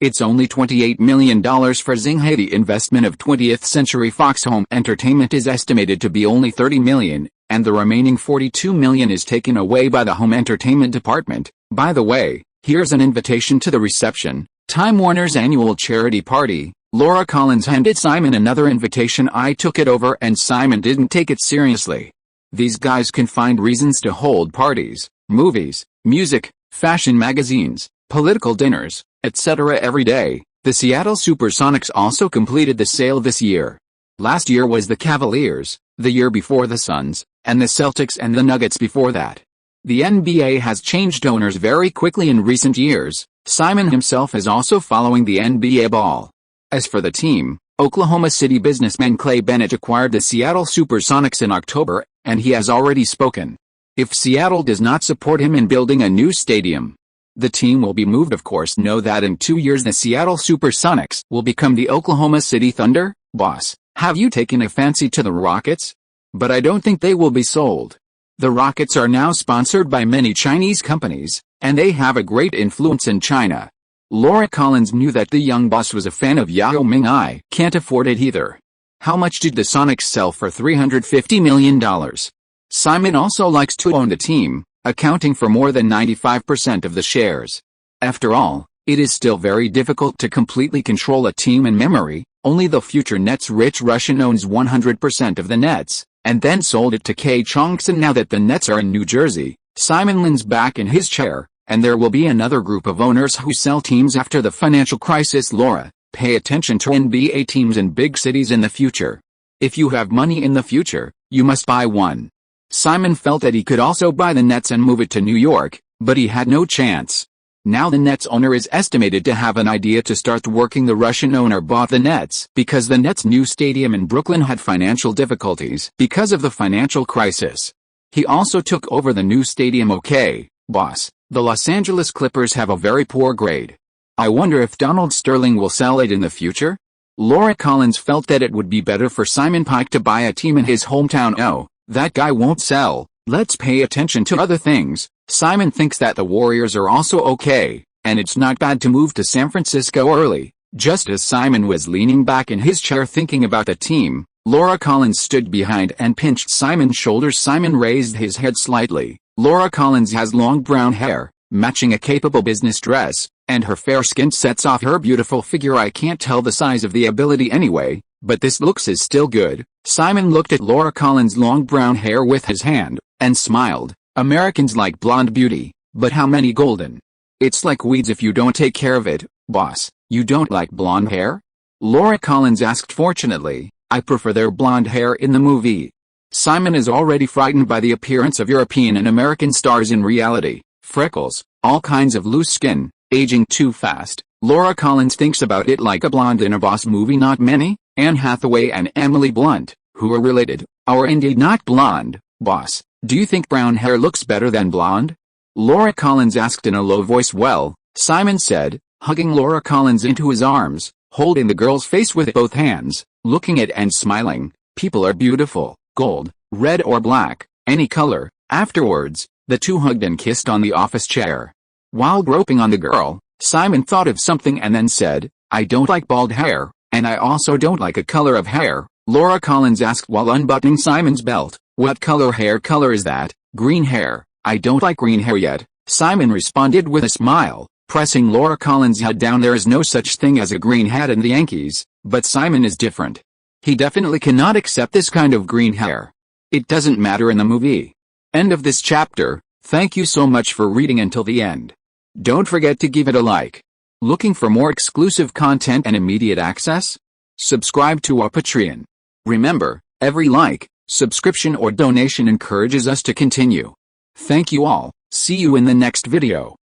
it's only $28 million for Xinghe. The investment of 20th Century Fox Home Entertainment is estimated to be only $30 million, and the remaining $42 million is taken away by the home entertainment department. By the way, here's an invitation to the reception, Time Warner's annual charity party. Laura Collins handed Simon another invitation. I took it over and Simon didn't take it seriously. These guys can find reasons to hold parties, movies, music, fashion magazines, political dinners, etc. every day. The Seattle Supersonics also completed the sale this year. Last year was the Cavaliers, the year before the Suns, and the Celtics and the Nuggets before that. The NBA has changed owners very quickly in recent years. Simon himself is also following the NBA ball. As for the team, Oklahoma City businessman Clay Bennett acquired the Seattle Supersonics in October, and he has already spoken. if Seattle does not support him in building a new stadium. The team will be moved. Of course, know that in 2 years the Seattle Supersonics will become the Oklahoma City Thunder. Boss, have you taken a fancy to the Rockets? But I don't think they will be sold. The Rockets are now sponsored by many Chinese companies, and they have a great influence in China. Laura Collins knew that the young boss was a fan of Yao Ming. I can't afford it either. How much did the Sonics sell for? $350 million. Simon also likes to own the team, accounting for more than 95% of the shares. After all, it is still very difficult to completely control a team in memory. Only the future Nets rich Russian owns 100% of the Nets, and then sold it to K. Chongson. Now that the Nets are in New Jersey, Simon leans back in his chair, and there will be another group of owners who sell teams after the financial crisis. Laura, pay attention to NBA teams in big cities in the future. If you have money in the future, you must buy one. Simon felt that he could also buy the Nets and move it to New York, but he had no chance. Now the Nets owner is estimated to have an idea to start working. The Russian owner bought the Nets because the Nets' new stadium in Brooklyn had financial difficulties because of the financial crisis. He also took over the new stadium. Okay, boss, the Los Angeles Clippers have a very poor grade. I wonder if Donald Sterling will sell it in the future? Laura Collins felt that it would be better for Simon Pike to buy a team in his hometown. Oh, that guy won't sell. Let's pay attention to other things. Simon thinks that the Warriors are also okay, and it's not bad to move to San Francisco early. Just as Simon was leaning back in his chair thinking about the team, Laura Collins stood behind and pinched Simon's shoulders. Simon raised his head slightly. Laura Collins has long brown hair, matching a capable business dress, and her fair skin sets off her beautiful figure. I can't tell the size of the ability anyway, but this looks is still good. Simon looked at Laura Collins' long brown hair with his hand, and smiled. Americans like blonde beauty, but how many golden? It's like weeds if you don't take care of it. Boss, you don't like blonde hair? Laura Collins asked. Fortunately, I prefer their blonde hair in the movie. Simon is already frightened by the appearance of European and American stars in reality. Freckles, all kinds of loose skin, aging too fast. Laura Collins thinks about it like a blonde in a Boss movie. Not many. Anne Hathaway and Emily Blunt, who are related, are indeed not blonde. Boss, do you think brown hair looks better than blonde? Laura Collins asked in a low voice. Well, Simon said, hugging Laura Collins into his arms, holding the girl's face with both hands, looking at and smiling. People are beautiful, gold, red or black, any color. Afterwards, the two hugged and kissed on the office chair. While groping on the girl, Simon thought of something and then said, I don't like bald hair, and I also don't like a color of hair. Laura Collins asked while unbuttoning Simon's belt. What hair color is that? Green hair. I don't like green hair yet. Simon responded with a smile, pressing Laura Collins' head down. There is no such thing as a green hat in the Yankees, but Simon is different. He definitely cannot accept this kind of green hair. It doesn't matter in the movie. End of this chapter. Thank you so much for reading until the end. Don't forget to give it a like. Looking for more exclusive content and immediate access? Subscribe to our Patreon. Remember, every like, subscription or donation encourages us to continue. Thank you all. See you in the next video.